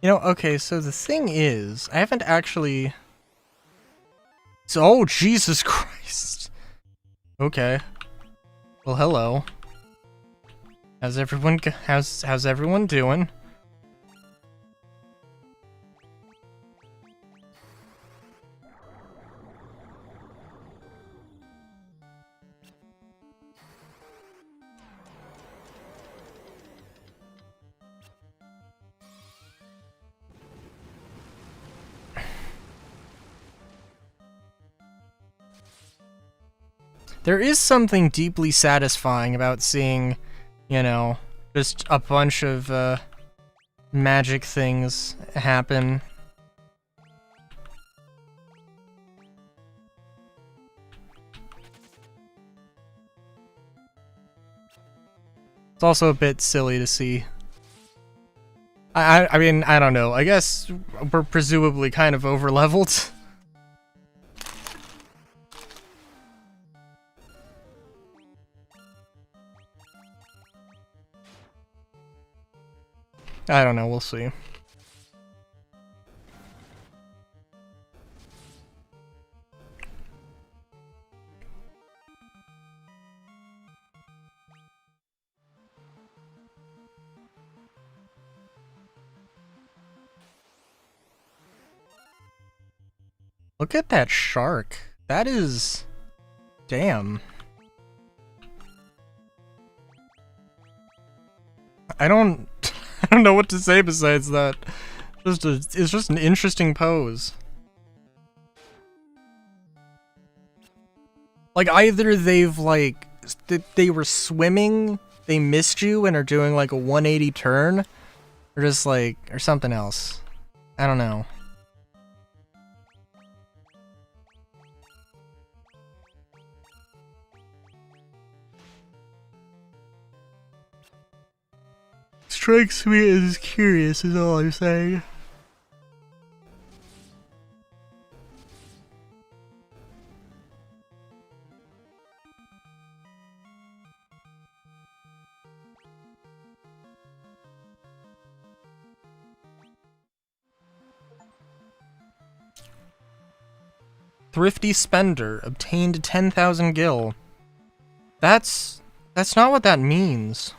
You know, okay, so the thing is, I haven't actually... So, oh, Jesus Christ. Okay. Well, hello. How's everyone doing? There is something deeply satisfying about seeing, you know, just a bunch of magic things happen. It's also a bit silly to see. I mean, I don't know. I guess we're presumably kind of over-leveled. I don't know, we'll see. Look at that shark. That is... Damn. I don't know what to say besides that. It's just an interesting pose. Like, either they've, like, they were swimming, they missed you, and are doing, like, a 180 turn, or just, like, or something else. I don't know. Strikes me as curious, is all I'm saying. Thrifty spender obtained 10,000 gil. That's not what that means.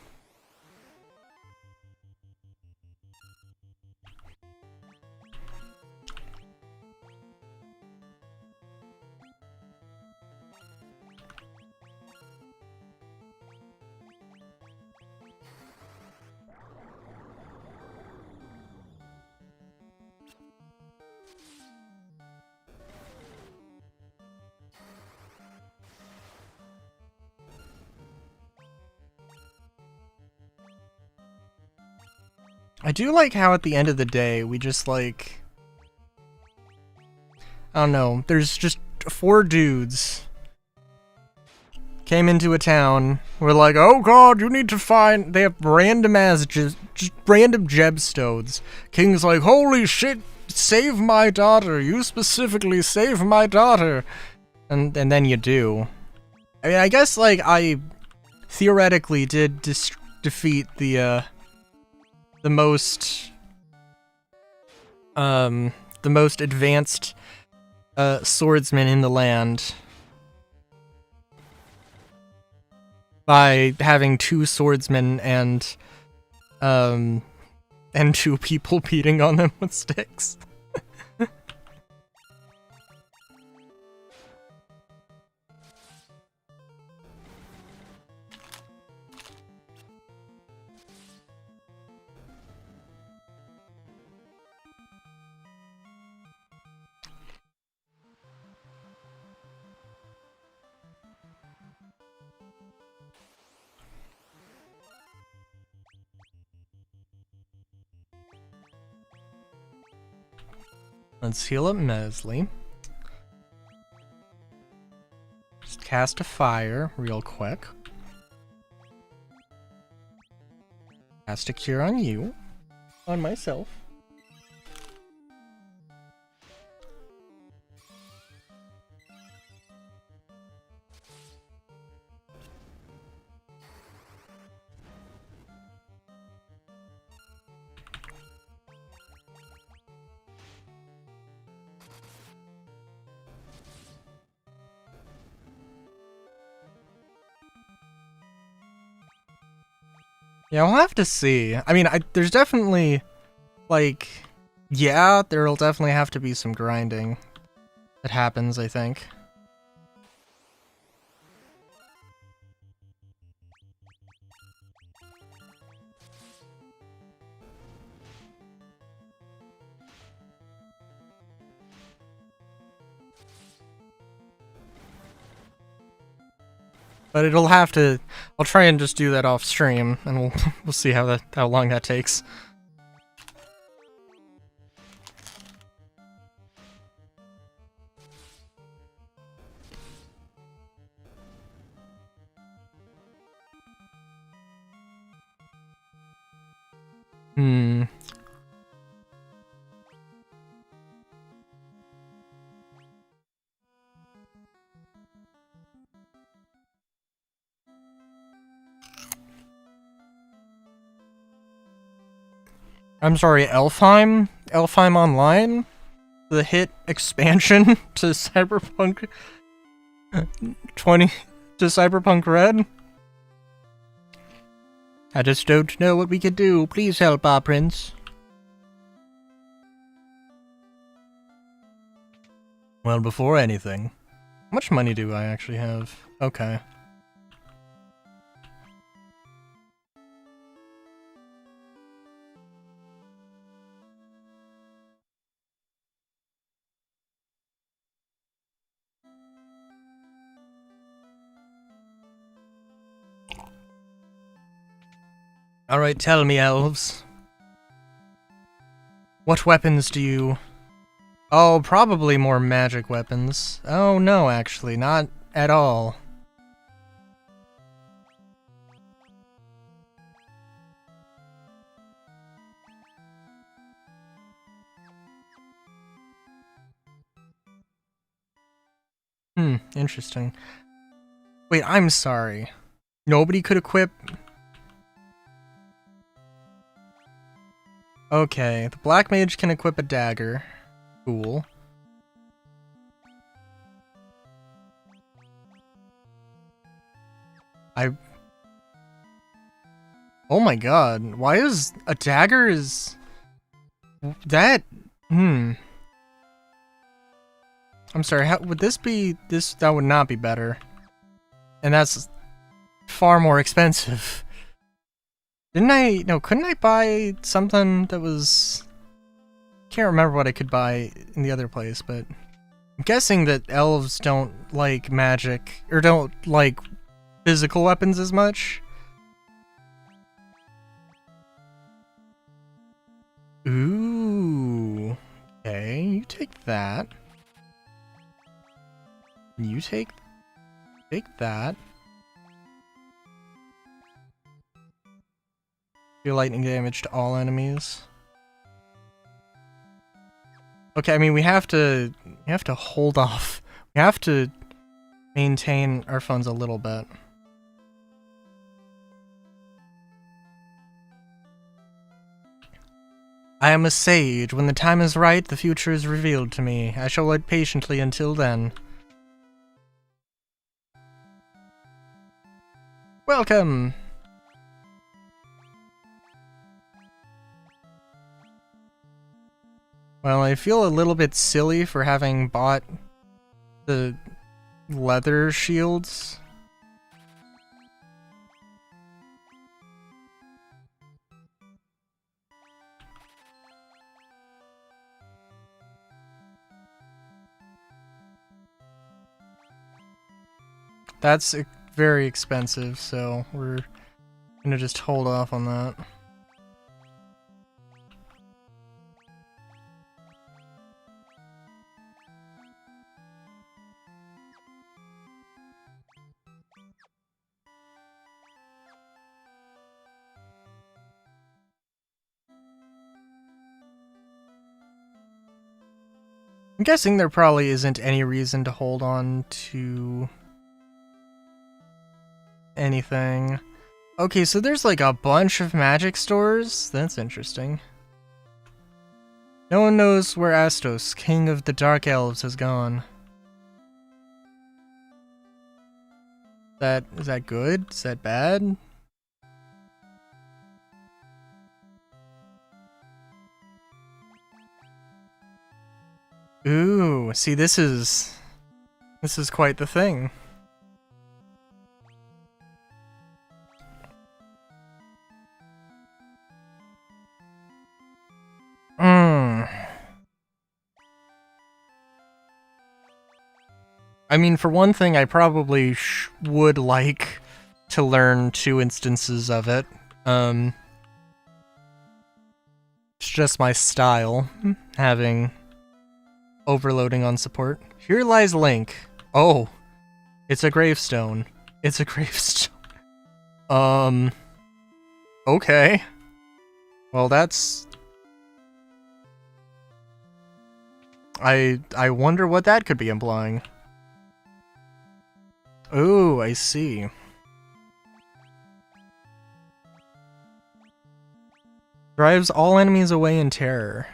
I do like how at the end of the day, we just like... I don't know, there's just 4 dudes came into a town, we're like, oh god, you need to find... They have random ass, just random gemstones. King's like, holy shit, save my daughter, you specifically save my daughter. And then you do. I mean, I guess, like, I theoretically did defeat the most advanced swordsman in the land by having 2 swordsmen and 2 people beating on them with sticks. Let's heal up Mesley. Just cast a fire real quick. Cast a cure on you. On myself. Yeah, we'll have to see. I mean, there's definitely, like, yeah, there'll definitely have to be some grinding that happens, I think. But it'll have to. I'll try and just do that off stream, and we'll see how long that takes. Hmm. I'm sorry, Elfheim? Elfheim Online? The hit expansion to Cyberpunk 20 to Cyberpunk Red? I just don't know what we could do. Please help our prince. Well, before anything, how much money do I actually have? Okay. Alright, tell me, elves. What weapons do you... Oh, probably more magic weapons. Oh, no, actually, not at all. Interesting. Wait, I'm sorry. Nobody could equip... Okay, the Black Mage can equip a dagger. Cool. Oh my god, why is... A dagger is... That... I'm sorry, how would this be... That would not be better. And that's far more expensive. Couldn't I buy something that was... Can't remember what I could buy in the other place, but... I'm guessing that elves don't like magic, or don't like physical weapons as much. Ooh. Okay, you take that. You take that. Do lightning damage to all enemies. Okay, I mean we have to hold off. We have to maintain our funds a little bit. I am a sage. When the time is right, the future is revealed to me. I shall wait patiently until then. Welcome! Well, I feel a little bit silly for having bought the leather shields. That's very expensive, so we're gonna just hold off on that. I'm guessing there probably isn't any reason to hold on to anything. Okay, so there's like a bunch of magic stores? That's interesting. No one knows where Astos, king of the Dark Elves, has gone. Is that good? Is that bad? Ooh, see, this is quite the thing. I mean, for one thing, I probably would like to learn 2 instances of it. It's just my style, having overloading on support. Here lies Link. Oh, it's a gravestone. It's a gravestone. Okay. Well, that's... I wonder what that could be implying. Oh, I see. Drives all enemies away in terror.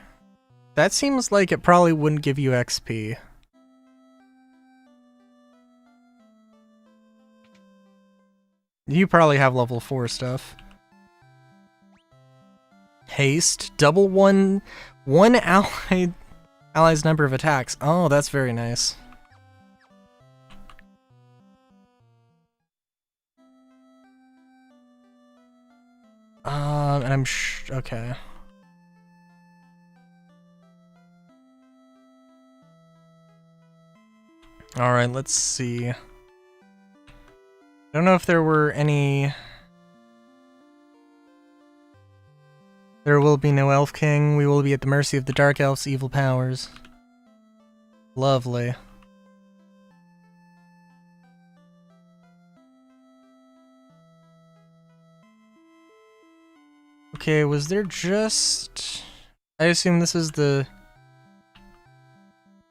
That seems like it probably wouldn't give you XP. You probably have level 4 stuff. Haste. Double one ally's number of attacks. Oh, that's very nice. And I'm okay. Alright, let's see. I don't know if there were any... There will be no Elf King. We will be at the mercy of the Dark Elf's evil powers. Lovely. Okay, was there just... I assume this is the...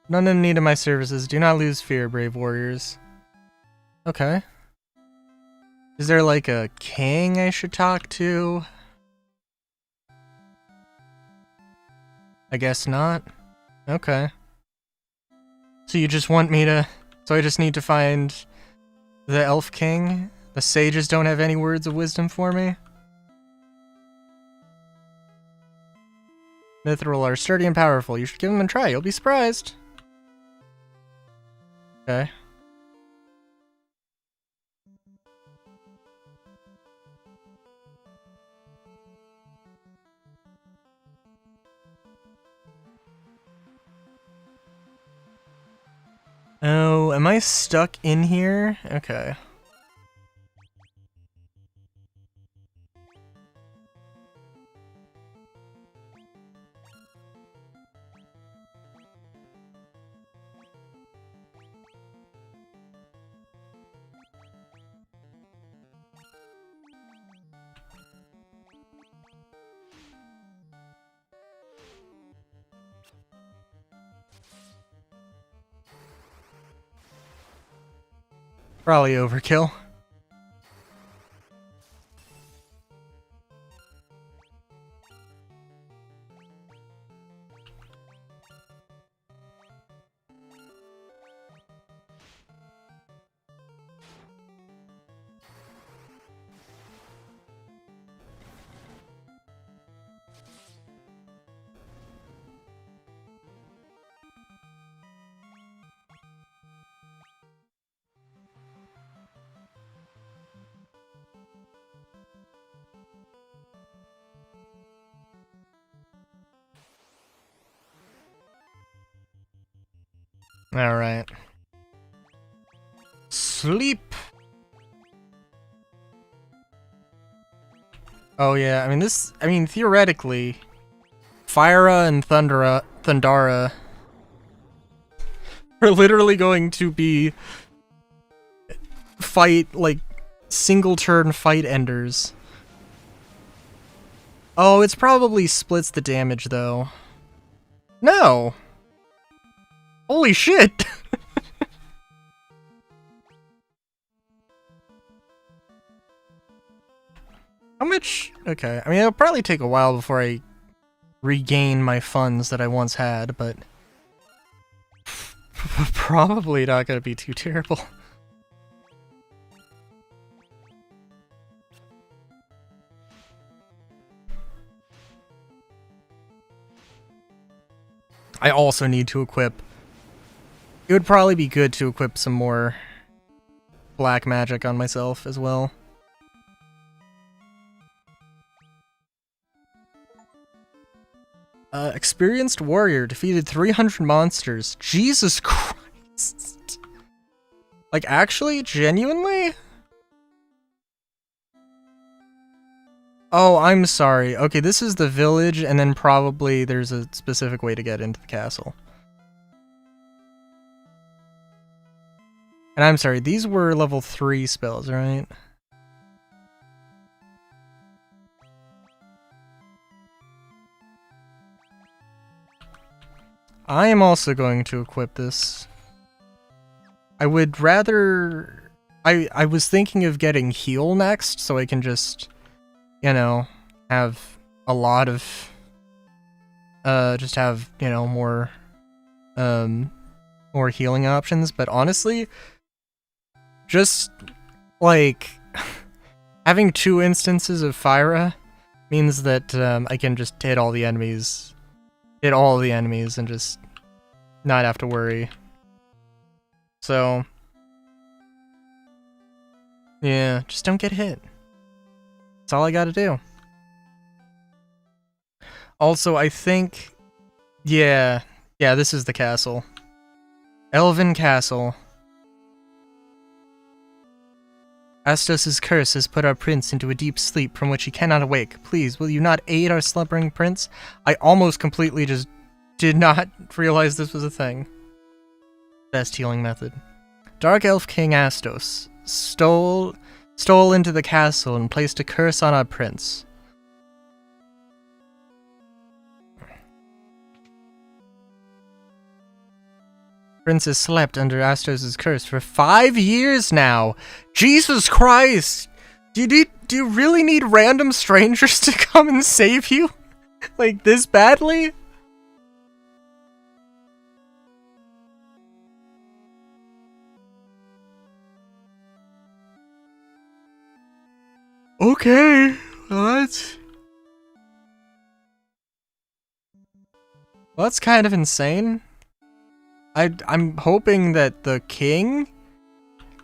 None in need of my services. Do not lose fear, brave warriors. Okay. Is there like a king I should talk to? I guess not. Okay. So you just want me to... So I just need to find the Elf King? The sages don't have any words of wisdom for me? Mithril are sturdy and powerful. You should give them a try. You'll be surprised. Okay. Oh, am I stuck in here? Okay. Probably overkill. Alright. Sleep! Oh yeah, I mean theoretically, Fyra and Thundara are literally going to be single turn fight enders. Oh, it's probably splits the damage though. No! Holy shit! How much? Okay, I mean, it'll probably take a while before I regain my funds that I once had, but probably not gonna be too terrible. I also need to equip It would probably be good to equip some more black magic on myself as well. Experienced warrior defeated 300 monsters. Jesus Christ. Like, actually? Genuinely? Oh, I'm sorry. Okay, this is the village, and then probably there's a specific way to get into the castle. And I'm sorry, these were level 3 spells, right? I am also going to equip this. I would rather... I was thinking of getting heal next, so I can just, you know, have a lot of... just have, you know, more healing options, but honestly, just, like, having 2 instances of Fyra means that I can just hit all the enemies and just not have to worry. So, yeah, just don't get hit. That's all I gotta do. Also, I think, yeah, this is the castle. Elven Castle. Astos' curse has put our prince into a deep sleep from which he cannot awake. Please, will you not aid our slumbering prince? I almost completely just did not realize this was a thing. Best healing method. Dark Elf King Astos stole into the castle and placed a curse on our prince. Prince has slept under Astos' curse for 5 years now. Jesus Christ! Do you really need random strangers to come and save you? Like, this badly? Okay, well, that's kind of insane. I'm hoping that the king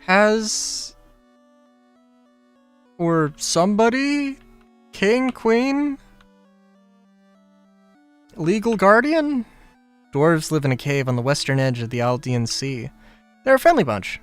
has, or somebody, king, queen, legal guardian? Dwarves live in a cave on the western edge of the Aldean Sea. They're a friendly bunch.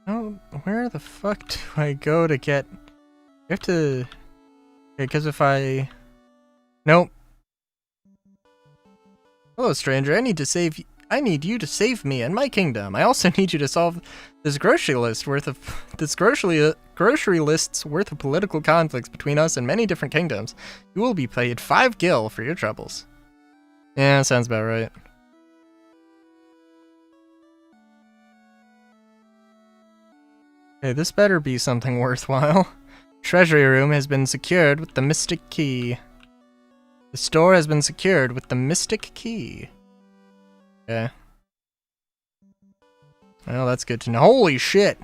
Oh, where the fuck do I go to get... You have to... Okay, because if I... Nope. Hello, stranger. I need you to save me and my kingdom. I also need you to solve this grocery list's worth of political conflicts between us and many different kingdoms. You will be paid 5 gil for your troubles. Yeah, sounds about right. Okay, this better be something worthwhile. Treasury room has been secured with the mystic key. The store has been secured with the mystic key. Okay. Well, that's good to know. Holy shit!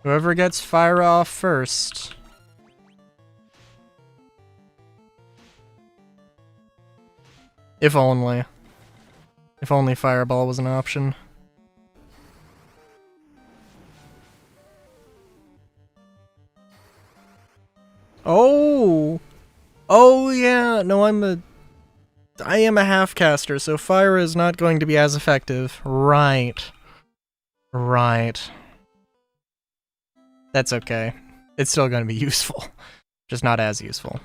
Whoever gets fire off first. If only. If only fireball was an option. Oh! Oh yeah, no, I am a half-caster, so fire is not going to be as effective. Right. Right. That's okay. It's still going to be useful. Just not as useful.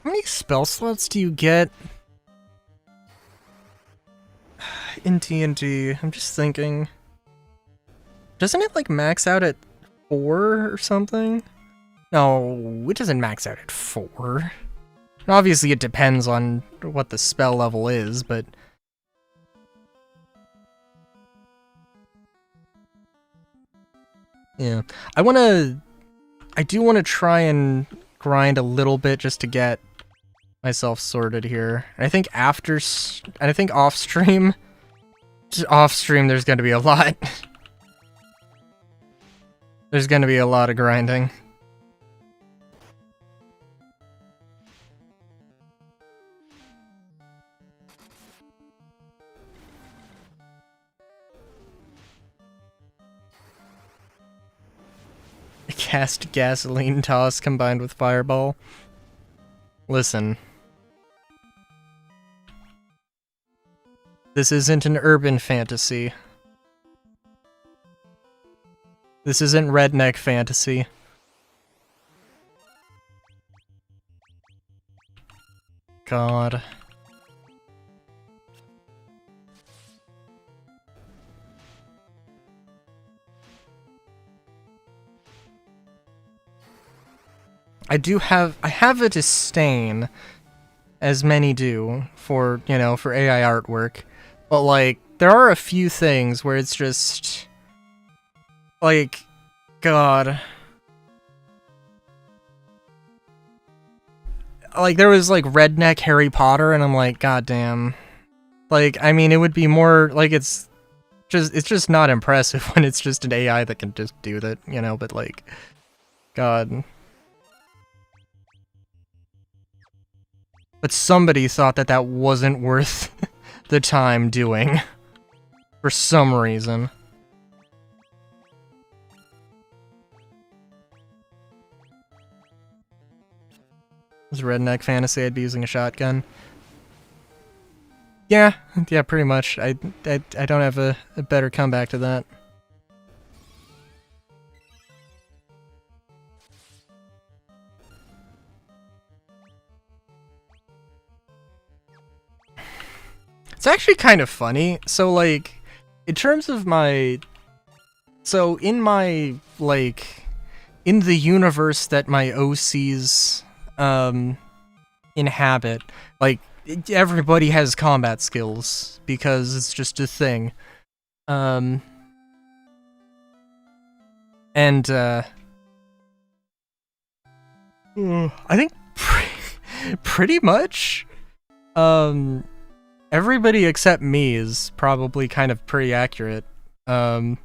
How many spell slots do you get in D&D? I'm just thinking. Doesn't it like max out at 4 or something? No, it doesn't max out at 4. And obviously it depends on what the spell level is, but... yeah. I do want to try and grind a little bit just to get myself sorted here. And I think off stream there's going to be a lot. There's going to be a lot of grinding. Cast gasoline toss combined with fireball. Listen. This isn't an urban fantasy. This isn't redneck fantasy. God. I have a disdain, as many do, for, you know, for AI artwork. But, like, there are a few things where it's just... like, God. Like, there was, like, redneck Harry Potter, and I'm like, God damn. Like, I mean, it would be more, like, it's just not impressive when it's just an AI that can just do that, you know, but, like, God. But somebody thought that that wasn't worth the time doing. For some reason. This redneck fantasy, I'd be using a shotgun. Yeah, pretty much. I don't have a better comeback to that. It's actually kind of funny. So, like, in terms of my... so, in my, like... in the universe that my OCs, inhabit, like, everybody has combat skills, because it's just a thing. And, I think pretty much, everybody except me is probably kind of pretty accurate, in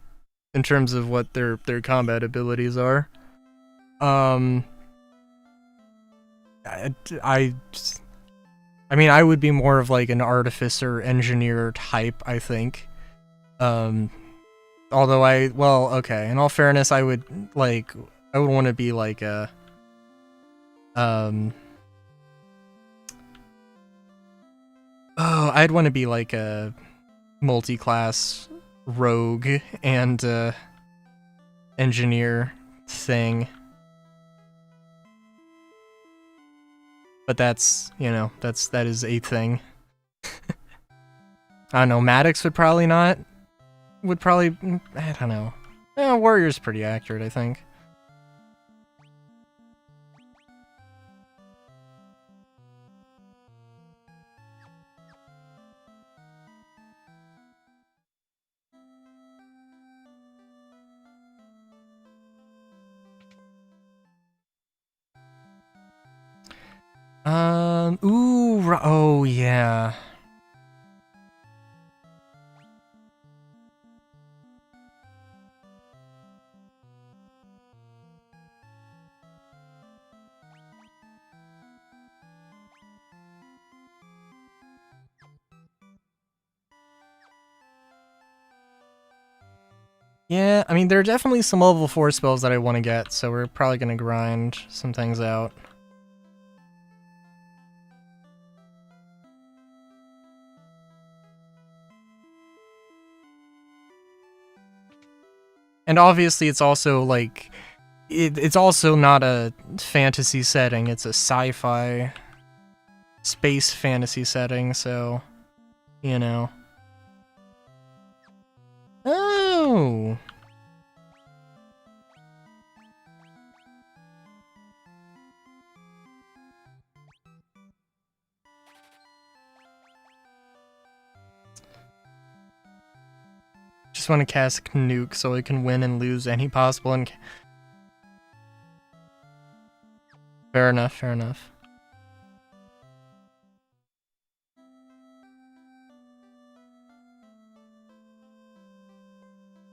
terms of what their combat abilities are. I mean, I would be more of like an artificer engineer type, I think. Although well, okay, in all fairness, I would want to be like a, I'd want to be like a multi-class rogue and engineer thing. But that's, you know, that is a thing. I don't know, Maddox would probably, I don't know. Warrior's pretty accurate, I think. Oh yeah. Yeah, I mean, there are definitely some level 4 spells that I want to get, so we're probably gonna grind some things out. And obviously it's also, like, it's also not a fantasy setting, it's a sci-fi space fantasy setting, so, you know. Oh! Just want to cast Nuke so I can win and lose any possible. Fair enough, fair enough.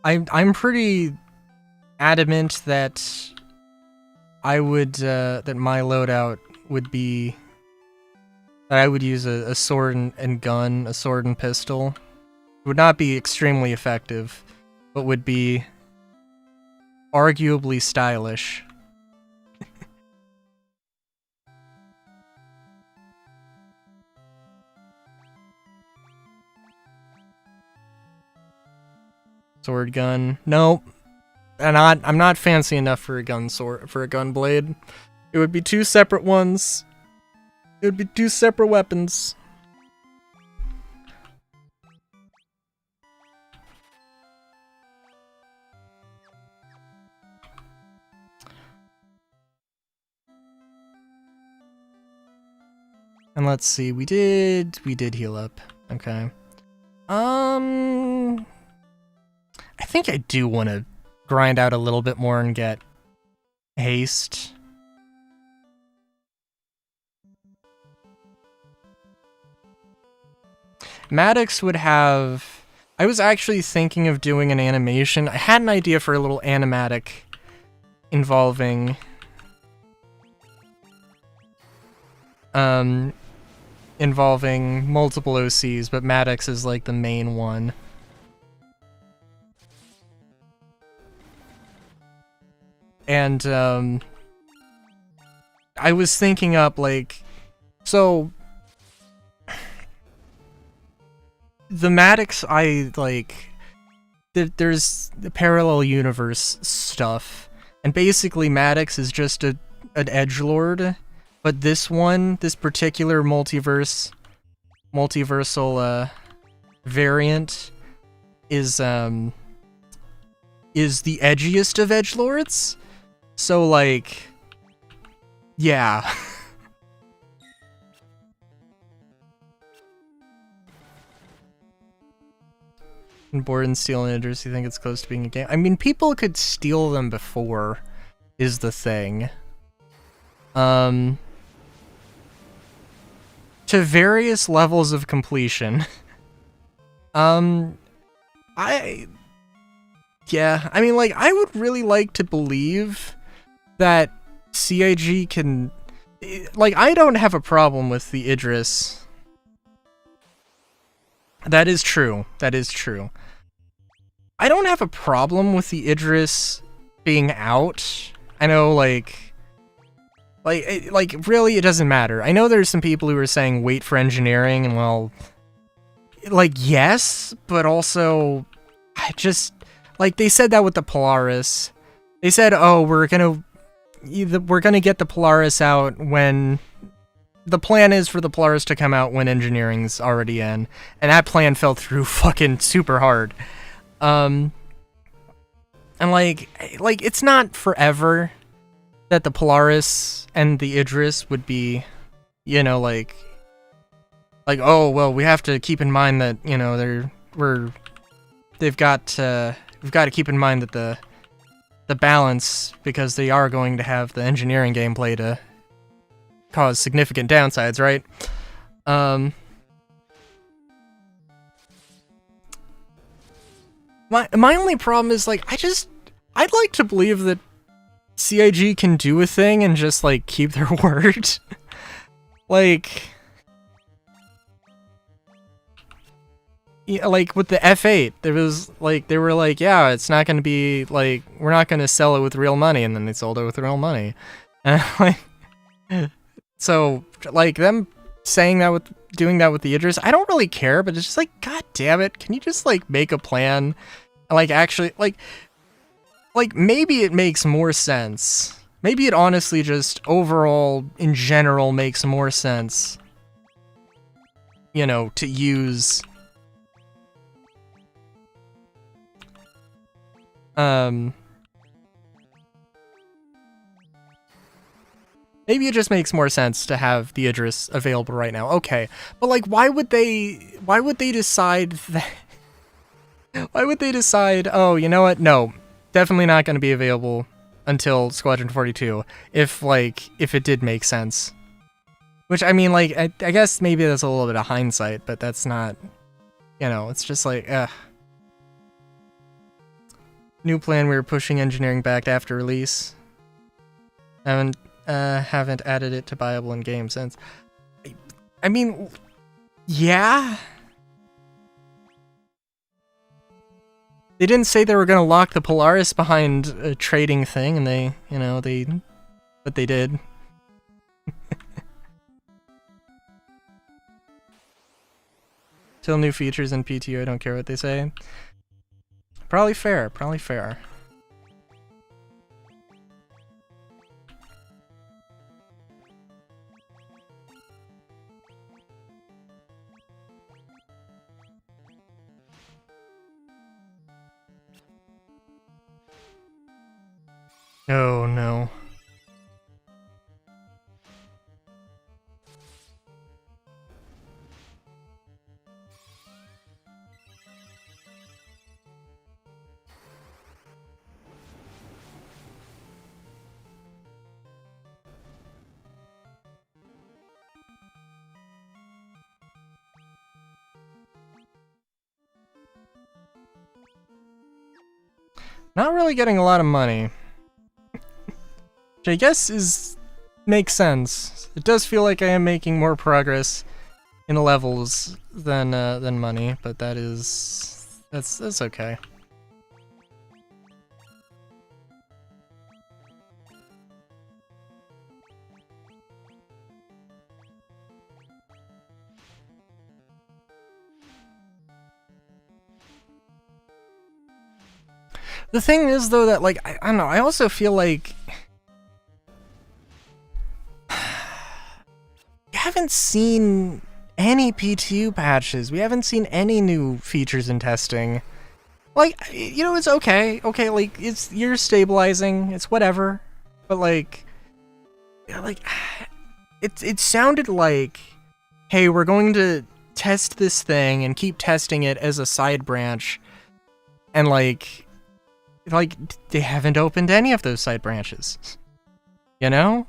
I'm pretty adamant that I would that my loadout would be that I would use a sword and gun, a sword and pistol. It would not be extremely effective, but would be arguably stylish. Sword gun. Nope. I'm not fancy enough for a gun blade. It would be two separate ones. It would be two separate weapons. And let's see, we did heal up. Okay. I think I do want to grind out a little bit more and get haste. Maddox would have... I was actually thinking of doing an animation. I had an idea for a little animatic involving... involving multiple OCs, but Maddox is like the main one. And, I was thinking up, like, so, the Maddox, there's the parallel universe stuff, and basically Maddox is just an edgelord, but this particular multiversal, variant is the edgiest of edgelords. So, like, yeah. And Board and Steel and Idris, you think it's close to being a game? I mean, people could steal them before, is the thing. To various levels of completion. Yeah, I mean, like, I would really like to believe that CIG can... Like, I don't have a problem with the Idris. That is true. That is true. I don't have a problem with the Idris being out. I know, like, really, it doesn't matter. I know there's some people who are saying wait for engineering, and well, like, yes, but also, I just, like, they said that with the Polaris. They said, oh, we're gonna get the Polaris out when... The plan is for the Polaris to come out when engineering's already in, and that plan fell through fucking super hard. And like, it's not forever that the Polaris and the Idris would be, you know, like, oh, well, we have to keep in mind that, you know, we've got to keep in mind that the balance, because they are going to have the engineering gameplay to cause significant downsides, right? My only problem is, like, I'd like to believe that CIG can do a thing and just, like, keep their word. Like, yeah, like with the F8, there was, like, they were like, yeah, it's not gonna be, like, we're not gonna sell it with real money, and then they sold it with real money. And, like, so, like, them saying that doing that with the Idris, I don't really care, but it's just like, god damn it, can you just, like, make a plan? Like, actually, like, maybe it makes more sense. Maybe it honestly just, overall, in general, makes more sense you know, to use maybe it just makes more sense to have the Idris available right now. Okay. But like why would they decide that why would they decide, oh, you know what? No. Definitely not going to be available until Squadron 42 if it did make sense. Which I mean, like I guess maybe that's a little bit of hindsight, but that's not, you know, it's just like new plan, we were pushing engineering back after release. Haven't added it to buyable in game since. I mean, yeah. They didn't say they were gonna lock the Polaris behind a trading thing, and they, you know, but they did. Till new features in PTU, I don't care what they say. Probably fair, probably fair. Oh no. Not really getting a lot of money. Which I guess makes sense. It does feel like I am making more progress in levels than money, but that's okay. The thing is, though, that, like, I don't know, I also feel like we haven't seen any PTU patches. We haven't seen any new features in testing. Like, you know, it's okay. Okay, like, you're stabilizing. It's whatever. But, like, it sounded like, hey, we're going to test this thing and keep testing it as a side branch. And, like, they haven't opened any of those side branches. You know?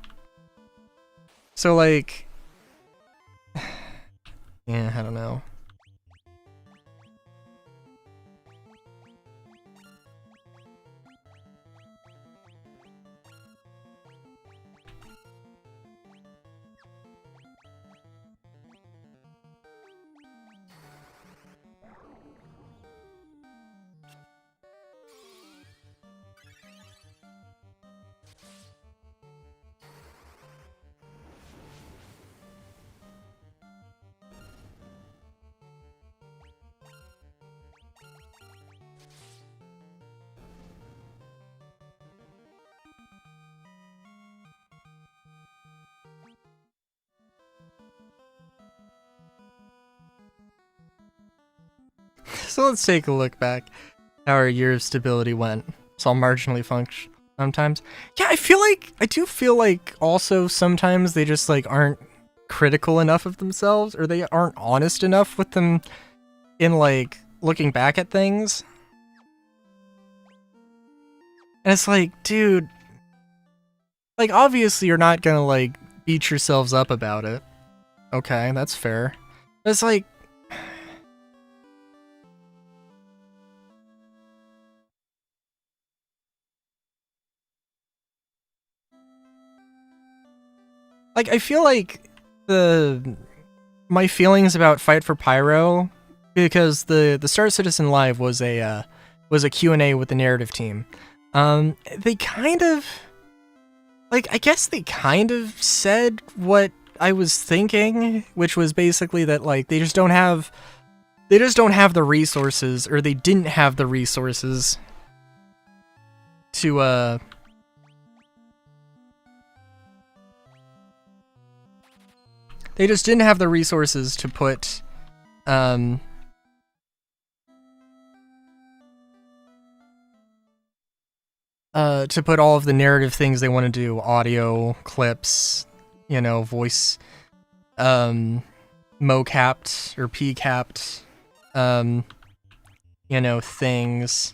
So, like, yeah, I don't know. So let's take a look back how our year of stability went. It's all marginally functional sometimes. Yeah, I do feel like also sometimes they just like aren't critical enough of themselves, or they aren't honest enough with them in like looking back at things. And it's like, dude, like obviously you're not gonna like beat yourselves up about it. Okay, that's fair. But it's like, I feel like my feelings about Fight for Pyro, because the Star Citizen Live was a Q&A with the narrative team. They kind of, like, I guess they kind of said what I was thinking, which was basically that like they just don't have the resources, or they didn't have the resources to they just didn't have the resources to put To put all of the narrative things they want to do, audio, clips, you know, voice, mo-capped or p-capped, you know, things.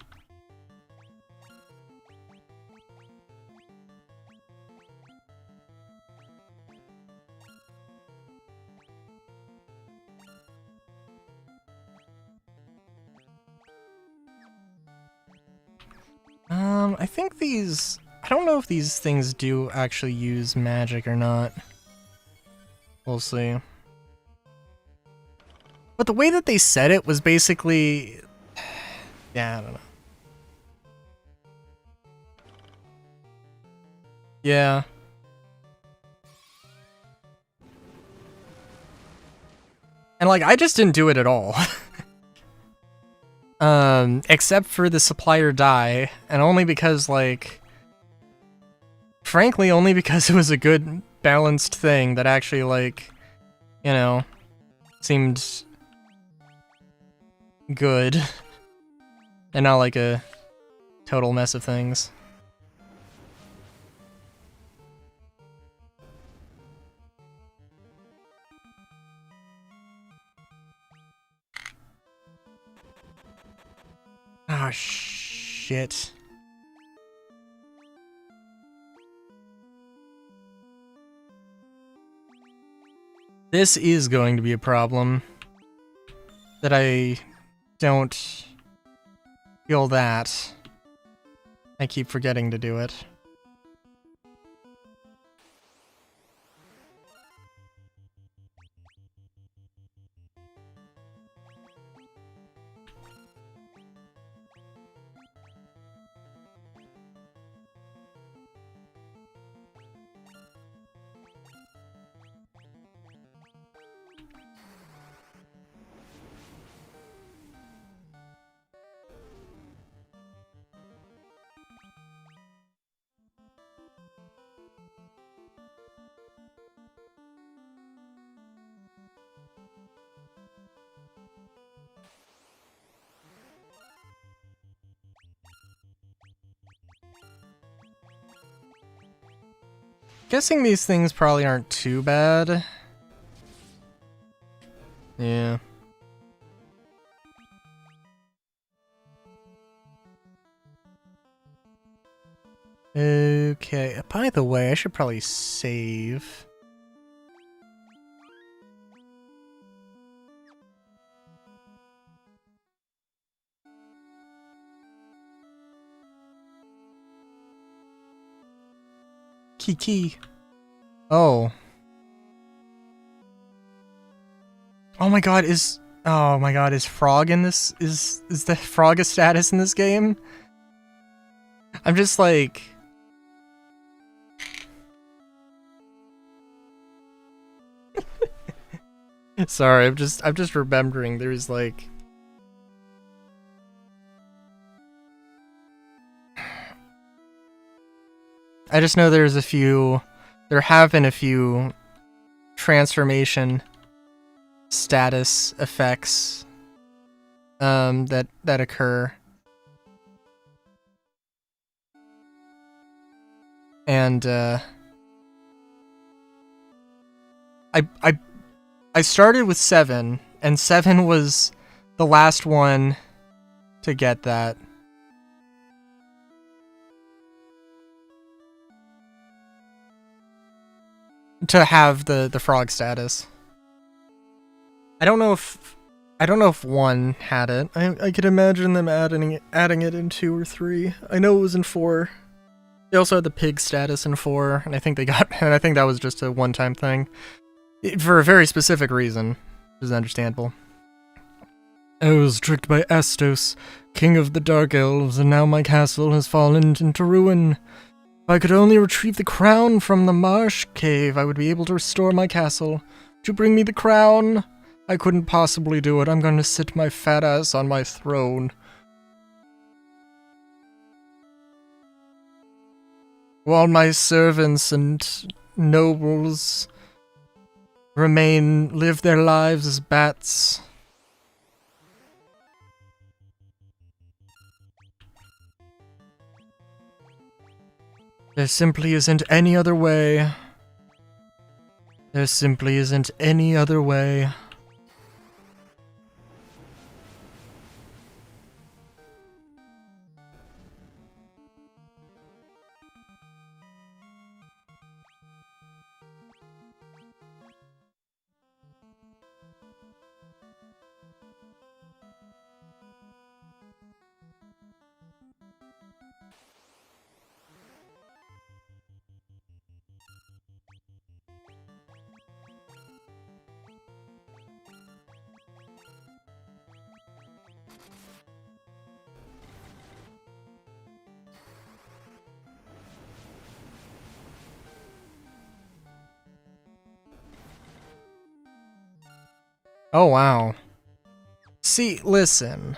I think these... I don't know if these things do actually use magic or not. We'll see. But the way that they said it was basically... Yeah, I don't know. Yeah. And like, I just didn't do it at all. Except for the supplier die, and only because, like... Frankly, only because it was a good, balanced thing that actually, like, you know, seemed good. And not like a total mess of things. Ah, shit. This is going to be a problem. That I don't feel that. I keep forgetting to do it. Guessing these things probably aren't too bad. Yeah. Okay, by the way, I should probably save. Kiki. Oh. Oh my god, is Frog in this? Is the Frog a status in this game? I'm just like... Sorry, I'm just remembering there's like... I just know there have been a few transformation status effects that occur. And I started with 7, and 7 was the last one to get that. To have the frog status. I don't know if 1 had it. I could imagine them adding it in 2 or 3. I know it was in 4. They also had the pig status in 4, and I think that was just a one-time thing. For a very specific reason, which is understandable. I was tricked by Astos, king of the Dark Elves, and now my castle has fallen into ruin. If I could only retrieve the crown from the marsh cave, I would be able to restore my castle. Would you bring me the crown? I couldn't possibly do it. I'm going to sit my fat ass on my throne. While my servants and nobles live their lives as bats There simply isn't any other way. There simply isn't any other way. Oh, wow. See, listen.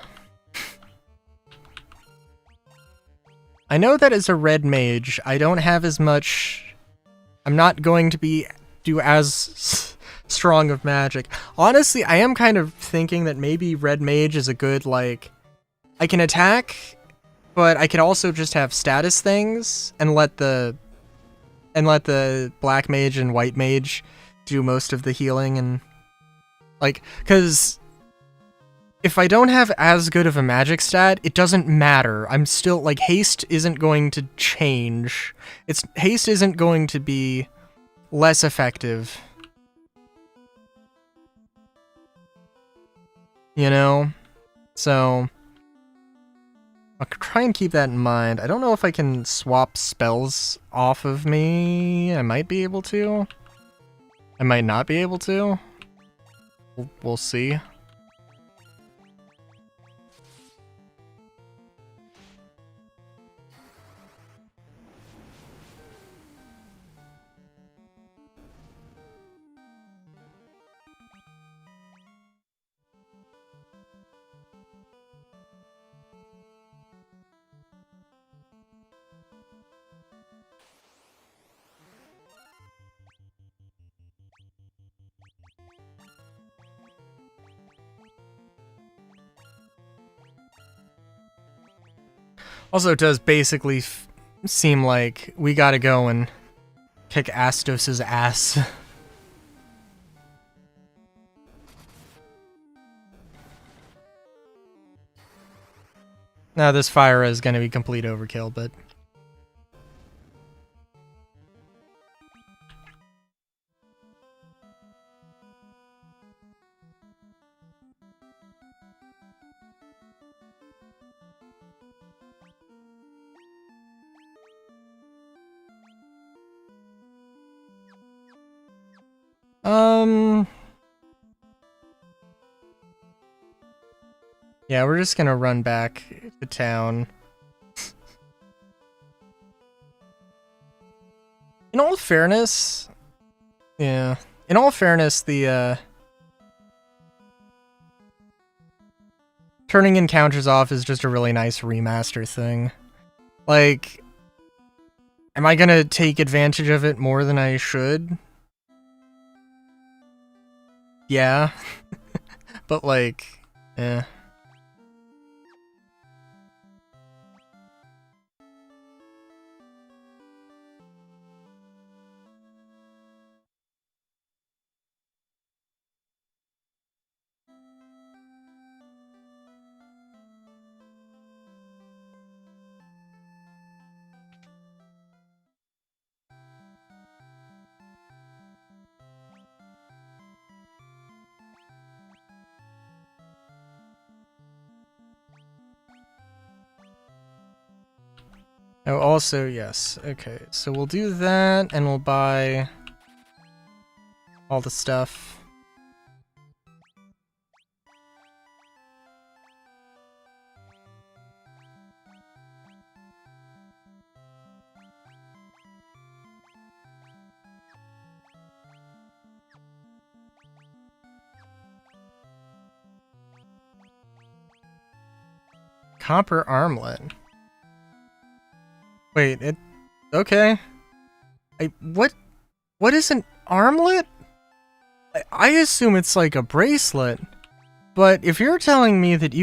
I know that as a red mage, I don't have as much... I'm not going to do as strong of magic. Honestly, I am kind of thinking that maybe red mage is a good, like... I can attack, but I could also just have status things and let the black mage and white mage do most of the healing and... Like, because if I don't have as good of a magic stat, it doesn't matter. I'm still, like, haste isn't going to change. Haste isn't going to be less effective. You know? So, I'll try and keep that in mind. I don't know if I can swap spells off of me. I might be able to. I might not be able to. We'll see. Also, it does basically seem like we gotta go and kick Astos' ass. Now, this fire is gonna be complete overkill, but... Yeah, we're just gonna run back to town. In all fairness... Yeah. In all fairness, the, turning encounters off is just a really nice remaster thing. Like... Am I gonna take advantage of it more than I should? Yeah. But, like... eh. Oh, also, yes. Okay, so we'll do that, and we'll buy all the stuff. Copper armlet. Wait, okay. What is an armlet? I assume it's like a bracelet. But if you're telling me that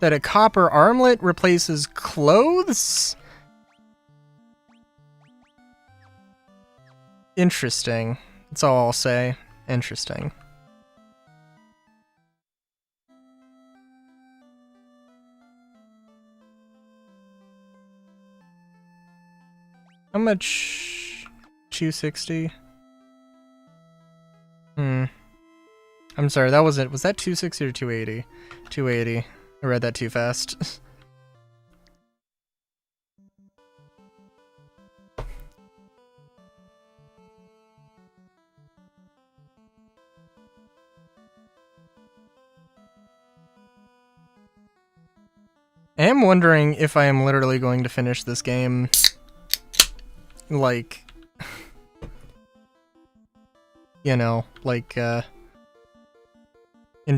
that a copper armlet replaces clothes? Interesting. That's all I'll say. Interesting. How much? 260? I'm sorry, that was it. Was that 260 or 280? 280. I read that too fast. I am wondering if I am literally going to finish this game, like, you know, like, in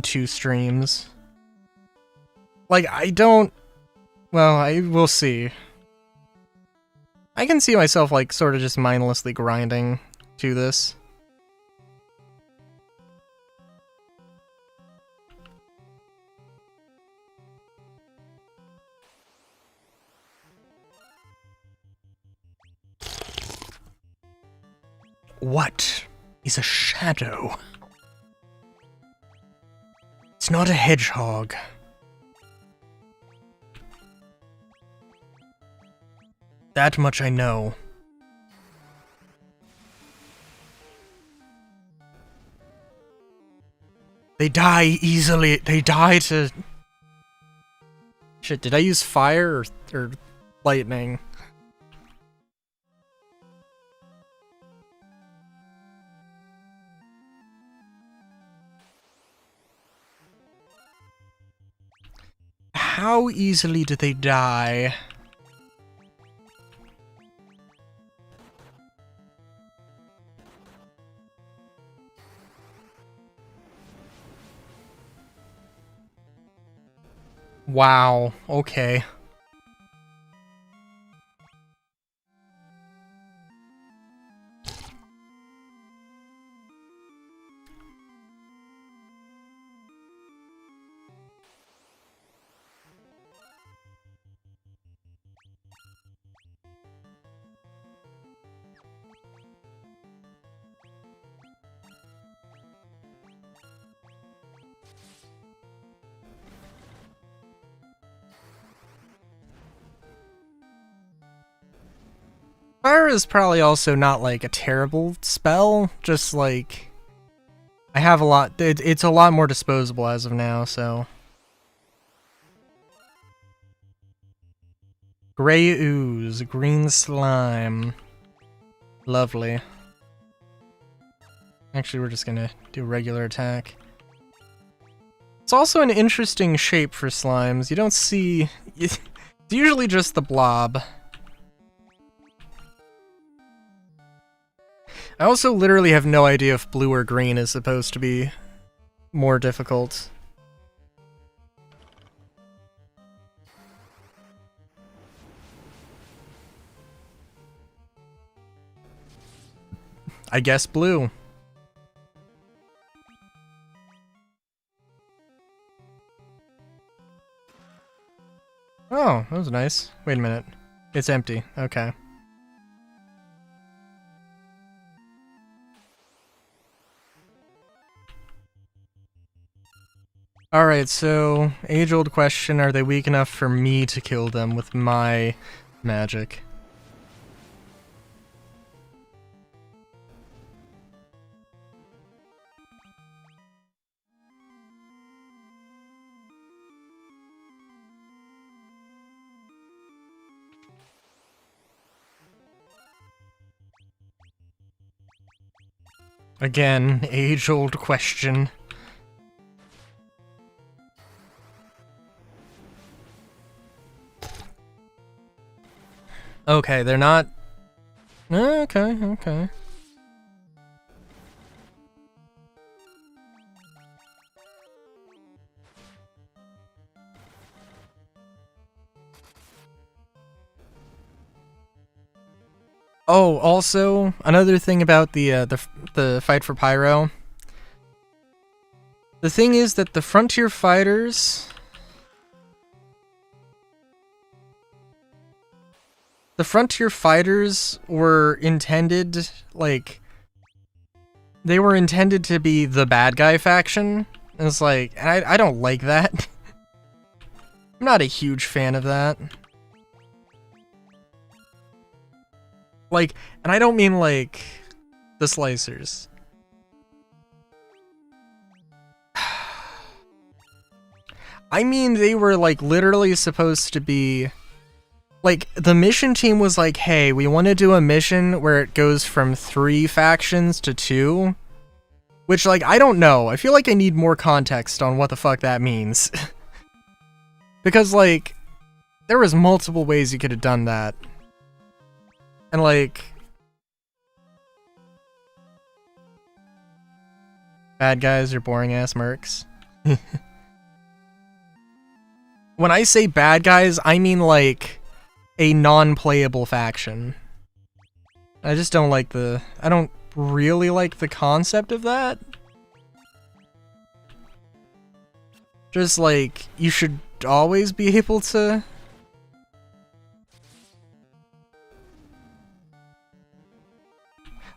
2 streams. Like, I don't... Well, I will see. I can see myself, like, sort of just mindlessly grinding to this. What is a shadow? It's not a hedgehog. That much I know. They die easily. They die to... Shit, did I use fire or lightning? How easily do they die? Wow, okay. Fire is probably also not, like, a terrible spell, just, like... I have a lot... It's a lot more disposable as of now, so... Gray ooze, green slime. Lovely. Actually, we're just gonna do regular attack. It's also an interesting shape for slimes. You don't see... It's usually just the blob. I also literally have no idea if blue or green is supposed to be more difficult. I guess blue. Oh, that was nice. Wait a minute. It's empty. Okay. Alright, so, age-old question, are they weak enough for me to kill them with my magic? Again, age-old question. Okay, they're not... Okay, okay. Oh, also, another thing about the fight for Pyro. The thing is that the Frontier Fighters... The Frontier Fighters were intended, like, they were intended to be the bad guy faction. And it's like, I don't like that. I'm not a huge fan of that. Like, and I don't mean like the slicers. I mean, they were like literally supposed to be like, the mission team was like, hey, we want to do a mission where it goes from 3 factions to 2. Which, like, I don't know. I feel like I need more context on what the fuck that means. Because, like, there was multiple ways you could have done that. And, like, bad guys are boring-ass mercs. When I say bad guys, I mean, like, a non-playable faction. I just don't like I don't really like the concept of that. Just like, you should always be able to...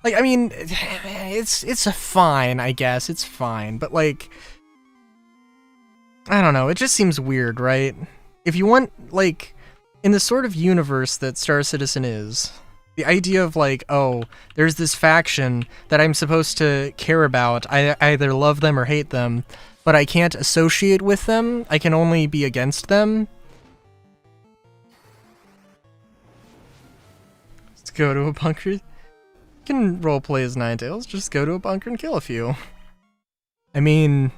Like, I mean, it's a fine, I guess, it's fine, but like... I don't know, it just seems weird, right? If you want, like, in the sort of universe that Star Citizen is, the idea of like, oh, there's this faction that I'm supposed to care about, I either love them or hate them, but I can't associate with them, I can only be against them. Let's go to a bunker. You can roleplay as Ninetales, just go to a bunker and kill a few. I mean,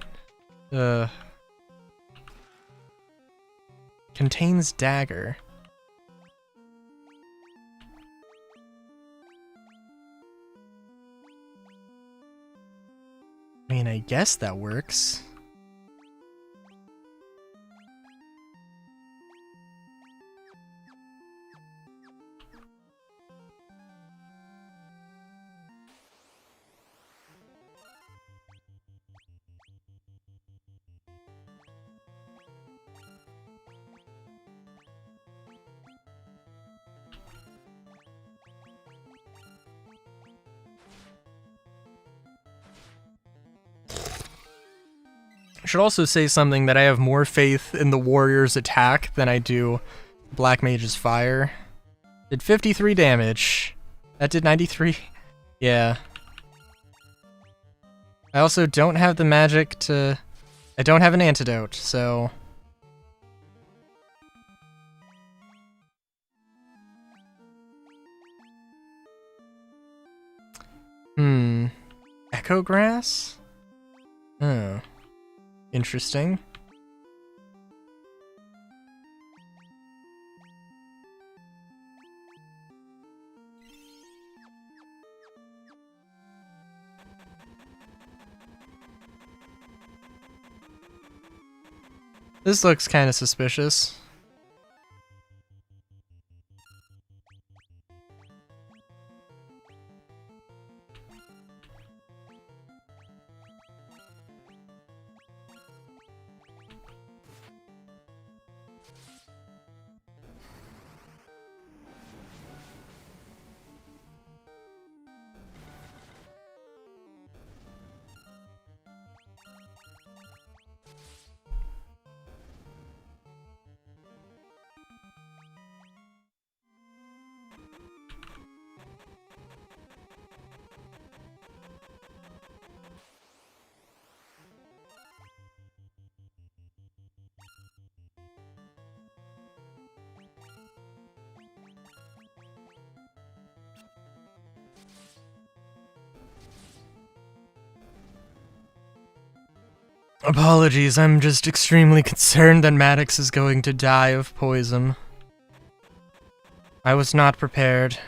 contains dagger. I mean, I guess that works. I should also say something that I have more faith in the warrior's attack than I do Black Mage's fire. Did 53 damage. That did 93. Yeah. I also don't have the magic to... I don't have an antidote, so... Echo Grass? Oh. Interesting. This looks kind of suspicious. Apologies, I'm just extremely concerned that Maddox is going to die of poison. I was not prepared.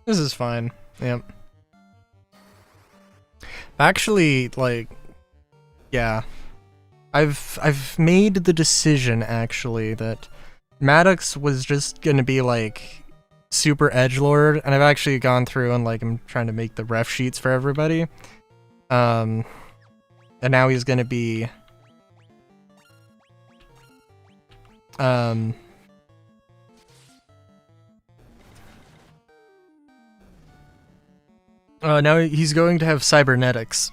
This is fine. Yep. Actually, like, yeah. I've made the decision, actually, that Maddox was just gonna be, like, super edgelord, and I've actually gone through and, like, I'm trying to make the ref sheets for everybody. And now he's gonna be... now he's going to have cybernetics.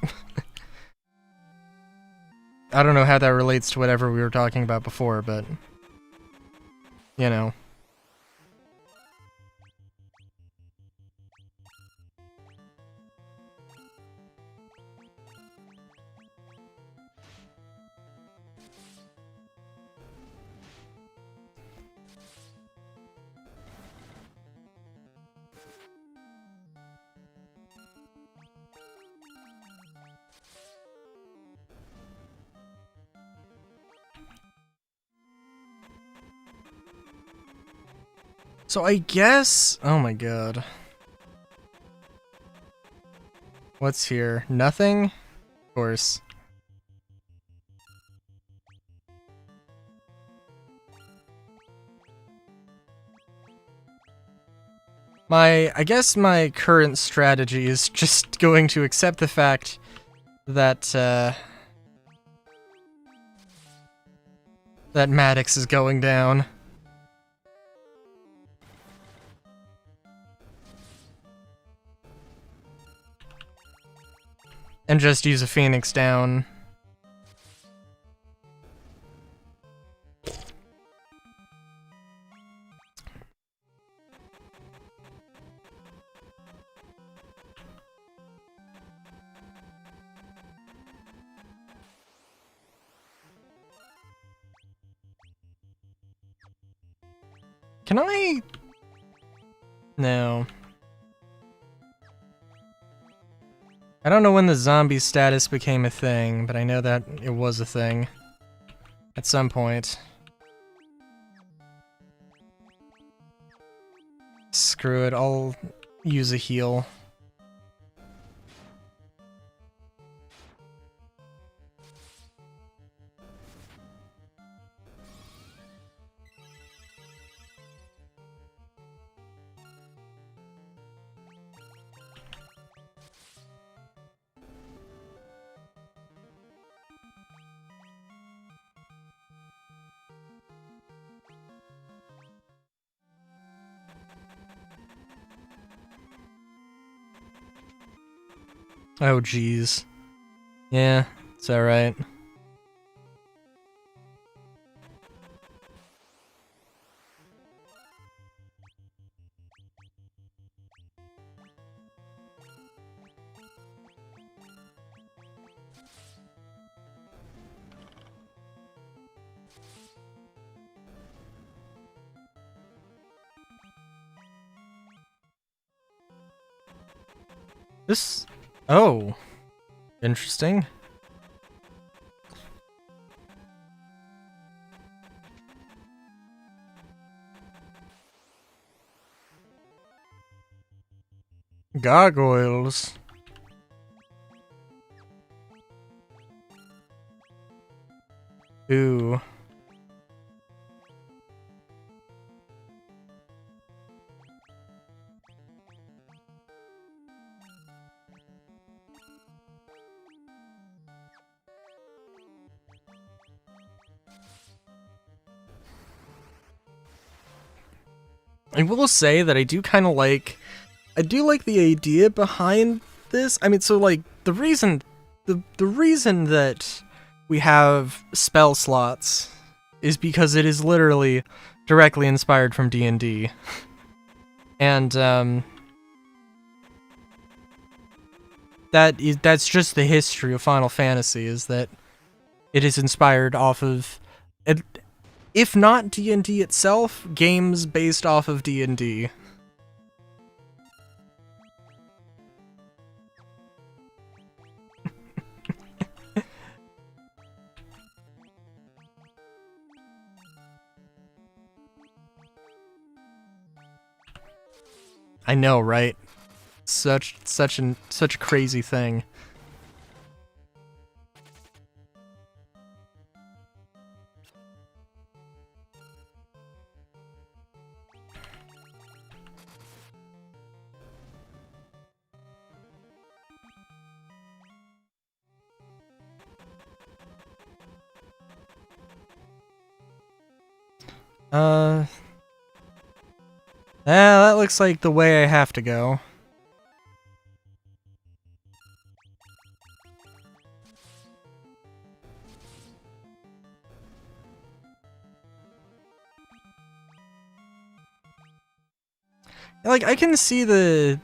I don't know how that relates to whatever we were talking about before, but... you know. So I guess... oh my god. What's here? Nothing? Of course. I guess my current strategy is just going to accept the fact that, that Maddox is going down. And just use a Phoenix down. Can I... no. I don't know when the zombie status became a thing, but I know that it was a thing. At some point. Screw it, I'll use a heal. Oh jeez. Yeah, it's alright. This... oh. Interesting. Gargoyles. Ooh. I will say that I do kind of like... I do like the idea behind this. I mean, so, like, the reason that we have spell slots is because it is literally directly inspired from D&D. And, that's just the history of Final Fantasy, is that it is inspired off of... if not D&D itself, games based off of D&D. I know, right? Such a crazy thing. Yeah, that looks like the way I have to go. Like, I can see the...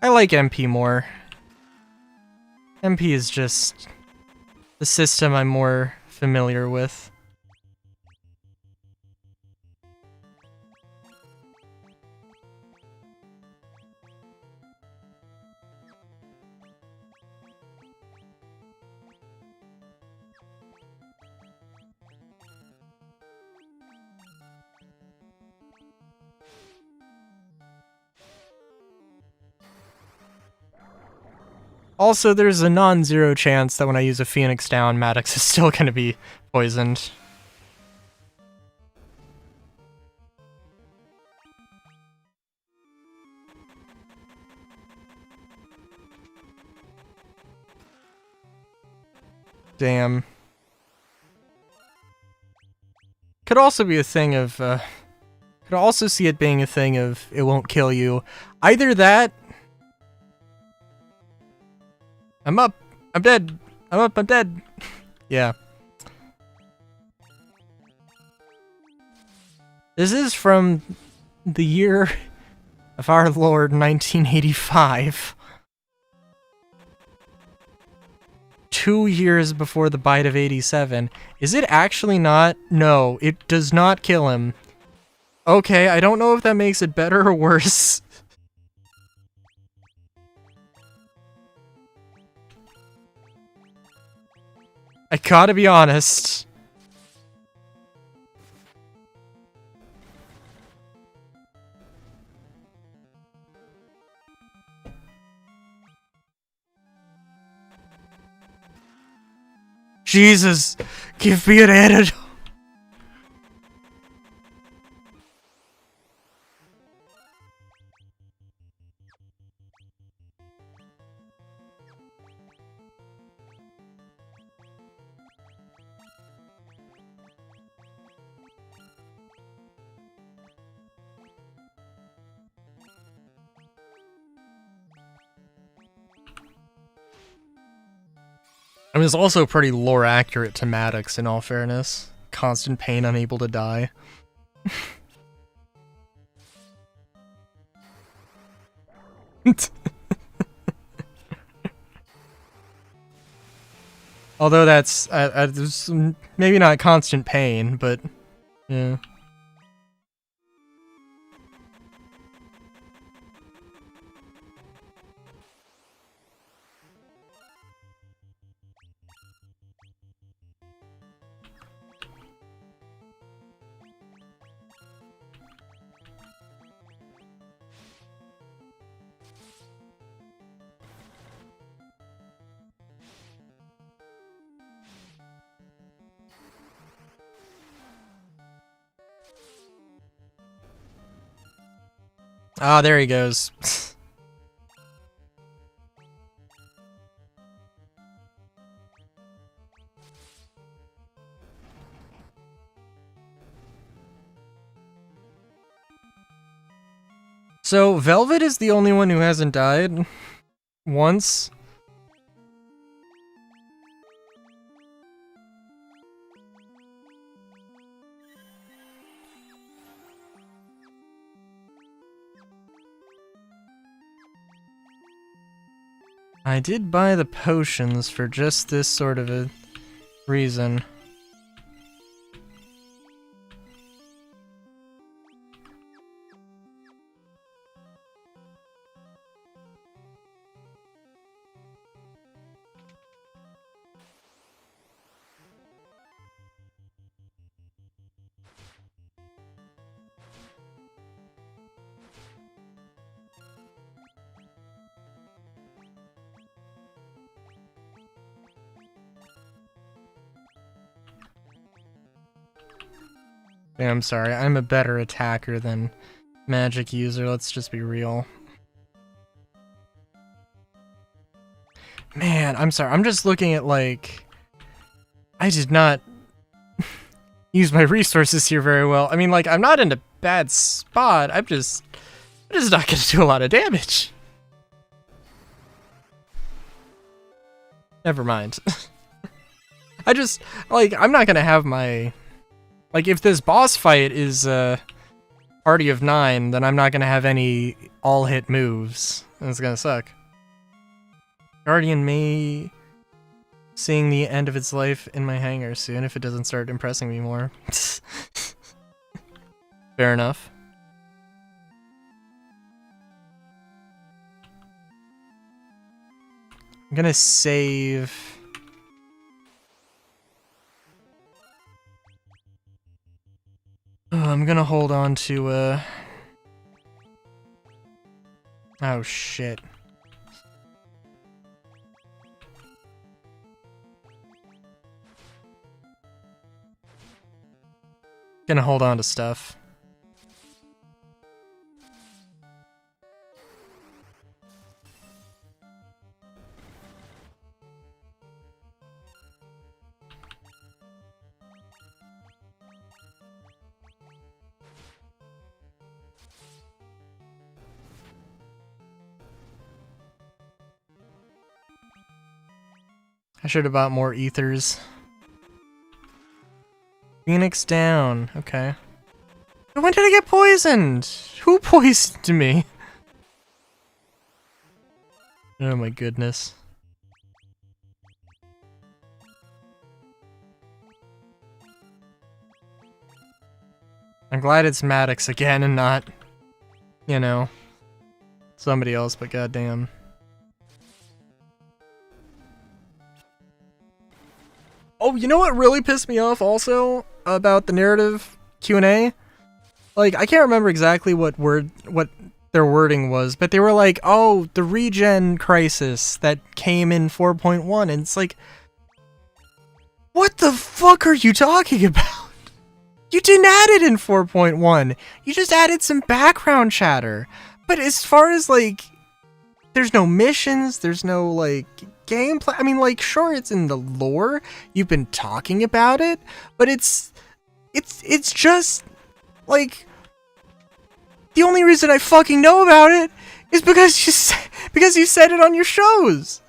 I like MP more. MP is just the system I'm more familiar with. Also, there's a non-zero chance that when I use a Phoenix down, Maddox is still gonna be poisoned. Damn. Could also be a thing of, could also see it being a thing of, it won't kill you. Either that... I'm up! I'm dead! I'm up, I'm dead! Yeah. This is from the year of our Lord, 1985. 2 years before the bite of 87. Is it actually not? No, it does not kill him. Okay, I don't know if that makes it better or worse. I gotta be honest. Jesus, give me an antidote. I mean, it's also pretty lore accurate to Maddox, in all fairness. Constant pain, unable to die. Although that's maybe not constant pain, but yeah. Ah, there he goes. So, Velvet is the only one who hasn't died once. I did buy the potions for just this sort of a reason. Yeah, I'm sorry, I'm a better attacker than magic user, let's just be real. Man, I'm sorry, I'm just looking at, like... I did not use my resources here very well. I mean, like, I'm not in a bad spot, I'm just not gonna do a lot of damage. Never mind. I just, like, I'm not gonna have my... Like, if this boss fight is, Party of 9, then I'm not gonna have any all-hit moves. And it's gonna suck. Guardian may... seeing the end of its life in my hangar soon if it doesn't start impressing me more. Fair enough. I'm gonna save... I'm gonna hold on to, oh, shit. Gonna hold on to stuff. I should have bought more ethers. Phoenix down. Okay. When did I get poisoned? Who poisoned me? Oh my goodness. I'm glad it's Maddox again and not, you know, somebody else, but goddamn. Oh, you know what really pissed me off also about the narrative Q&A? Like, I can't remember exactly what their wording was, but they were like, oh, the regen crisis that came in 4.1, and it's like, what the fuck are you talking about? You didn't add it in 4.1. You just added some background chatter. But as far as, like, there's no missions, there's no, like, gameplay. I mean, like, sure, it's in the lore. You've been talking about it, but it's just, like, the only reason I fucking know about it is because you said it on your shows.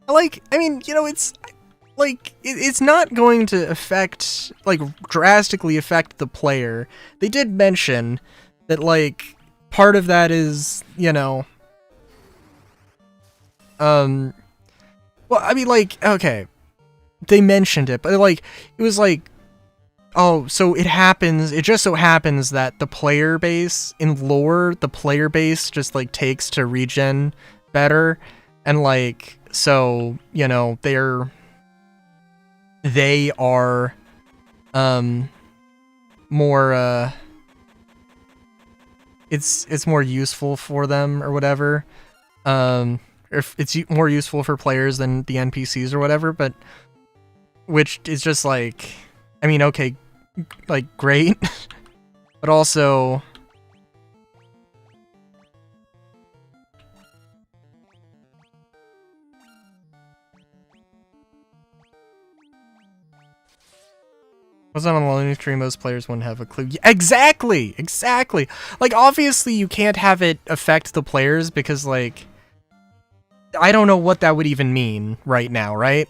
Like, I mean, you know, it's like, it's not going to affect, like, drastically affect the player. They did mention that, like, part of that is, you know, well, I mean, like, okay, they mentioned it, but, like, it was like, oh, so it just so happens that the player base, in lore, the player base just, like, takes to regen better, and, like, so, you know, they are, more, it's more useful for them, or whatever, if it's more useful for players than the NPCs or whatever, but, which is just, like, I mean, okay, like, great, but also... Wasn't on the loading screen, most players wouldn't have a clue. Yeah, exactly! Exactly! Like, obviously you can't have it affect the players because, like, I don't know what that would even mean right now, right?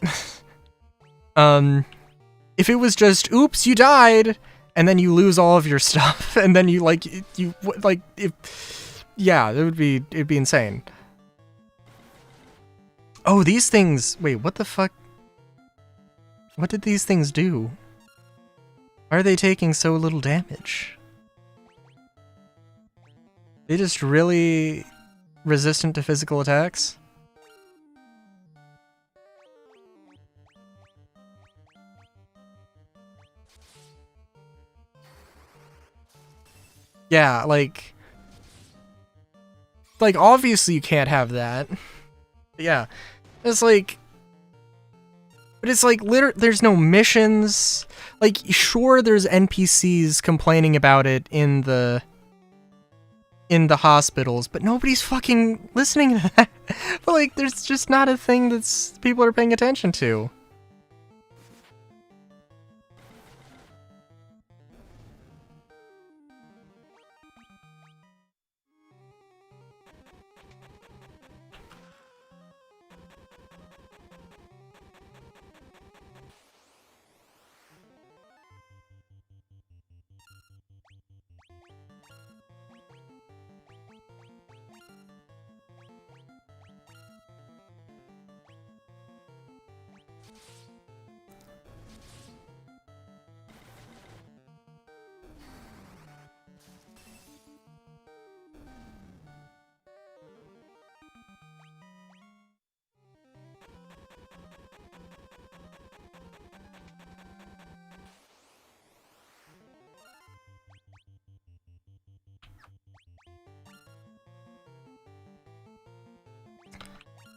If it was just, oops, you died, and then you lose all of your stuff, and then you, like, yeah, it'd be insane. Oh, these things, wait, what the fuck? What did these things do? Why are they taking so little damage? They just really resistant to physical attacks? Yeah, like... like, obviously you can't have that. But yeah. It's like... But it's like, there's no missions. Like, sure, there's NPCs complaining about it in the hospitals, but nobody's fucking listening to that. But like, there's just not a thing that's people are paying attention to.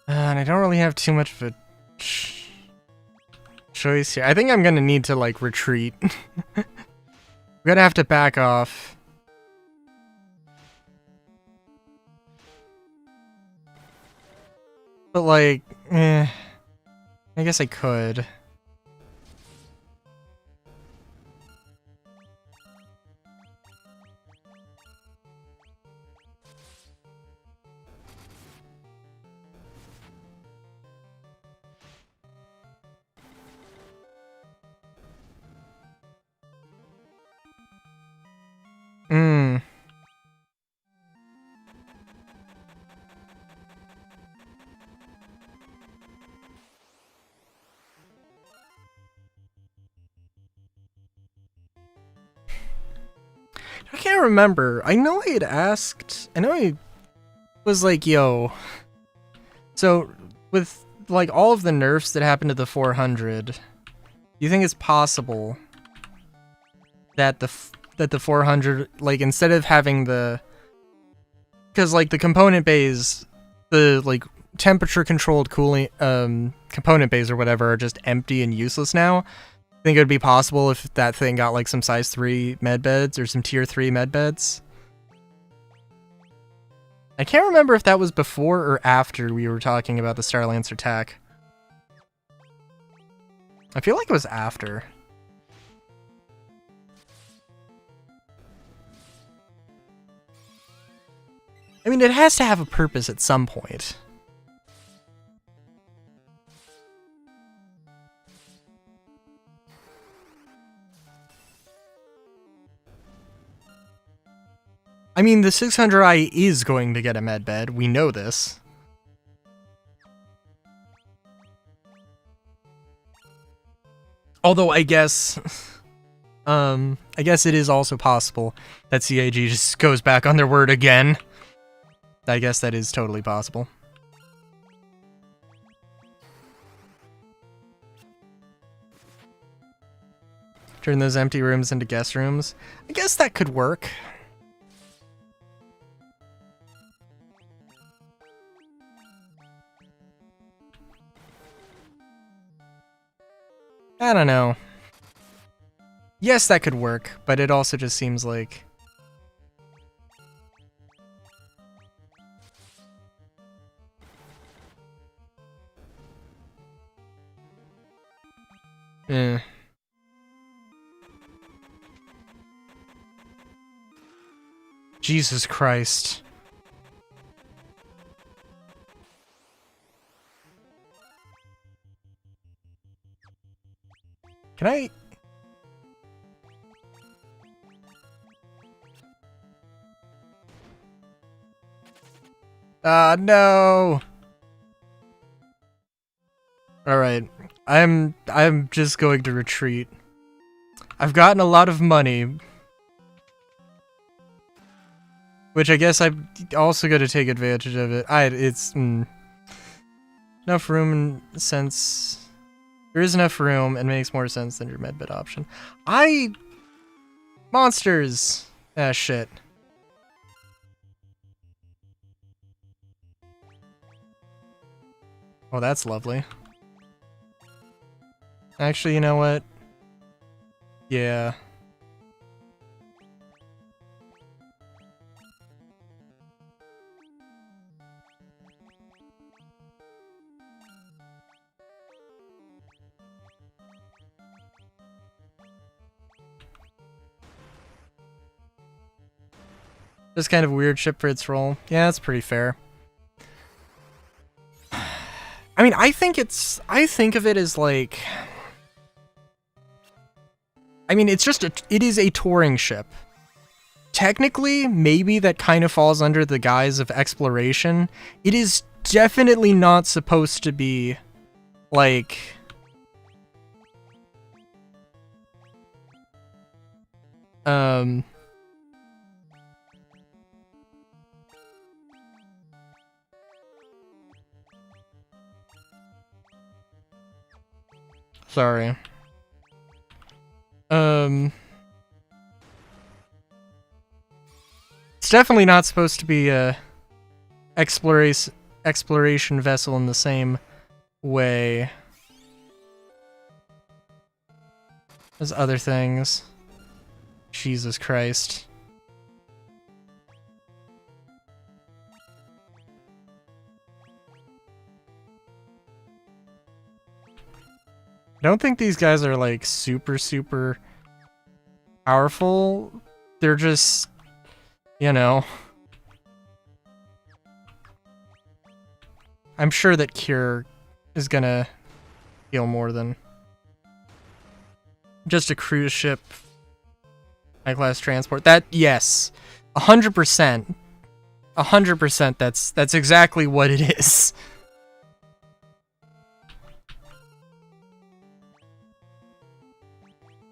And I don't really have too much of a choice here. I think I'm gonna need to, like, retreat. I'm gonna have to back off. But, like, I guess I could. I can't remember. I know I had asked. I know I was like, yo. So, with, like, all of the nerfs that happened to the 400, you think it's possible that the 400, like, instead of having the... Because, like, the component bays, the, like, temperature-controlled cooling, component bays or whatever are just empty and useless now. I think it would be possible if that thing got, like, some size 3 medbeds or some tier 3 medbeds. I can't remember if that was before or after we were talking about the Starlancer attack. I feel like it was after. I mean, it has to have a purpose at some point. I mean, the 600i is going to get a medbed. We know this. Although, I guess it is also possible that CIG just goes back on their word again. I guess that is totally possible. Turn those empty rooms into guest rooms. I guess that could work. I don't know. Yes, that could work, but it also just seems like... Jesus Christ. Can I... no! Alright. I'm just going to retreat. I've gotten a lot of money. Which I guess I'm also going to take advantage of it. It's... enough room in sense... There is enough room and makes more sense than your medbed option. Monsters! Ah, shit. Oh, that's lovely. Actually, you know what? Yeah. Just kind of weird ship for its role. Yeah, that's pretty fair. I mean, I think of it as like... I mean, it's just it is a touring ship. Technically, maybe that kind of falls under the guise of exploration. It is definitely not supposed to be, like... Sorry. It's definitely not supposed to be a exploration vessel in the same way as other things. Jesus Christ. I don't think these guys are like super powerful. They're just, you know. I'm sure that Cure is gonna heal more than just a cruise ship, high-class transport. That, yes, 100%. 100%, that's exactly what it is.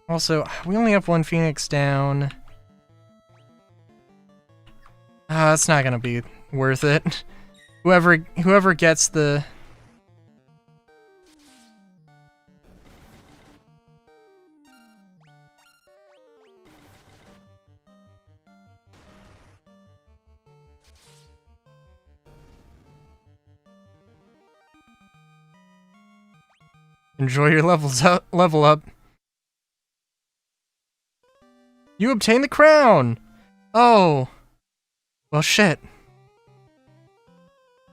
Also, we only have one Phoenix down. That's not gonna be worth it. Whoever gets the... Enjoy your level up. You obtain the crown! Oh. Well, shit.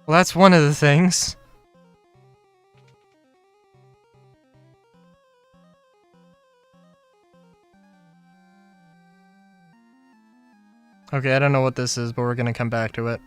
Well, that's one of the things. Okay, I don't know what this is, but we're gonna come back to it.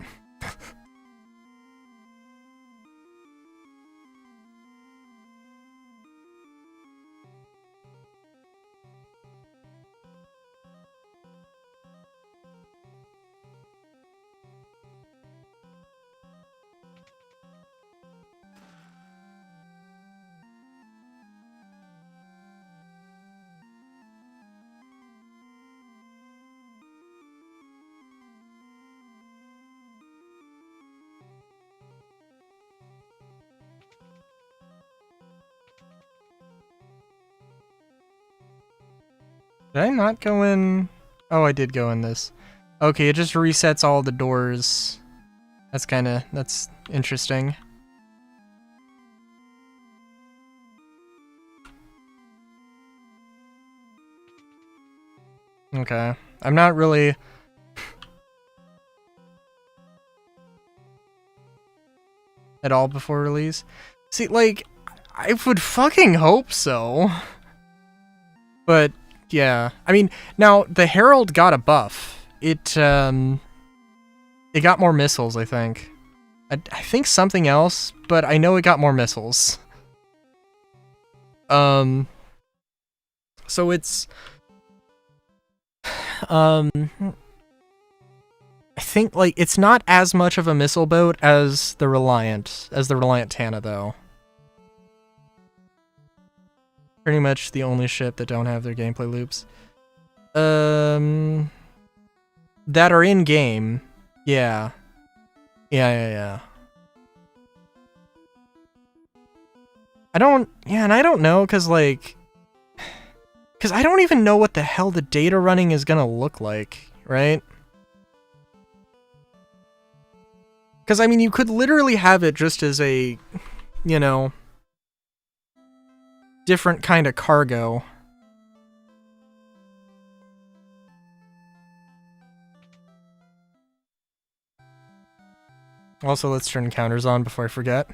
Did I not go in? Oh, I did go in this. Okay, it just resets all the doors. That's interesting. Okay. I'm not really... at all before release. See, like, I would fucking hope so. But... yeah, I mean, now, the Herald got a buff. It got more missiles, I think. I think something else, but I know it got more missiles. So it's... I think, like, it's not as much of a missile boat as the Reliant Tana, though. Pretty much the only ship that don't have their gameplay loops. That are in-game. Yeah. Yeah. And I don't know, because I don't even know what the hell the data running is gonna look like, right? Because, I mean, you could literally have it just as a you know, different kind of cargo. Also, let's turn counters on before I forget.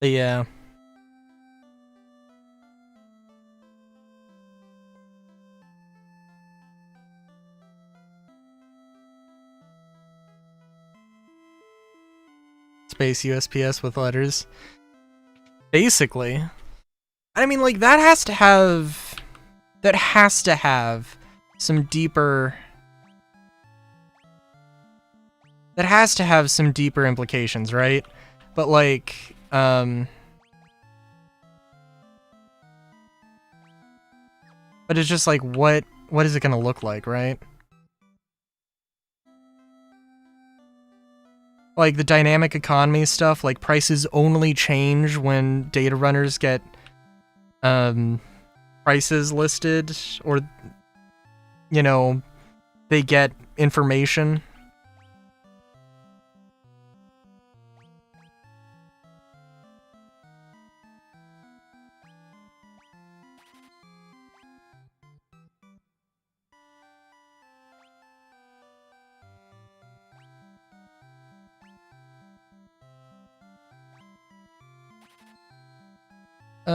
But yeah. Space USPS with letters. Basically. I mean, like, that has to have some deeper... That has to have some deeper implications, right? But, like, but it's just like, what is it gonna look like, right? Like, the dynamic economy stuff, like, prices only change when data runners get, prices listed, or, you know, they get information.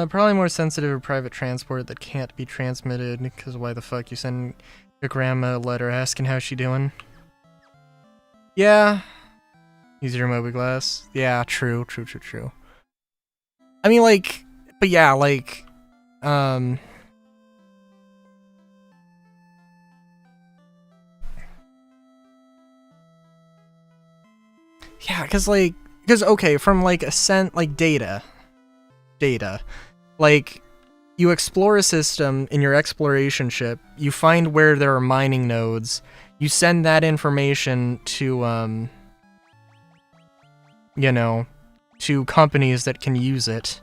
Probably more sensitive to private transport that can't be transmitted, because why the fuck you send your grandma a letter asking how she doing? Yeah. Use your mobiGlas. Yeah, true. I mean, like, but yeah, like, yeah, because, okay, from, like, like, data, like, you explore a system in your exploration ship, you find where there are mining nodes, you send that information to, you know, to companies that can use it.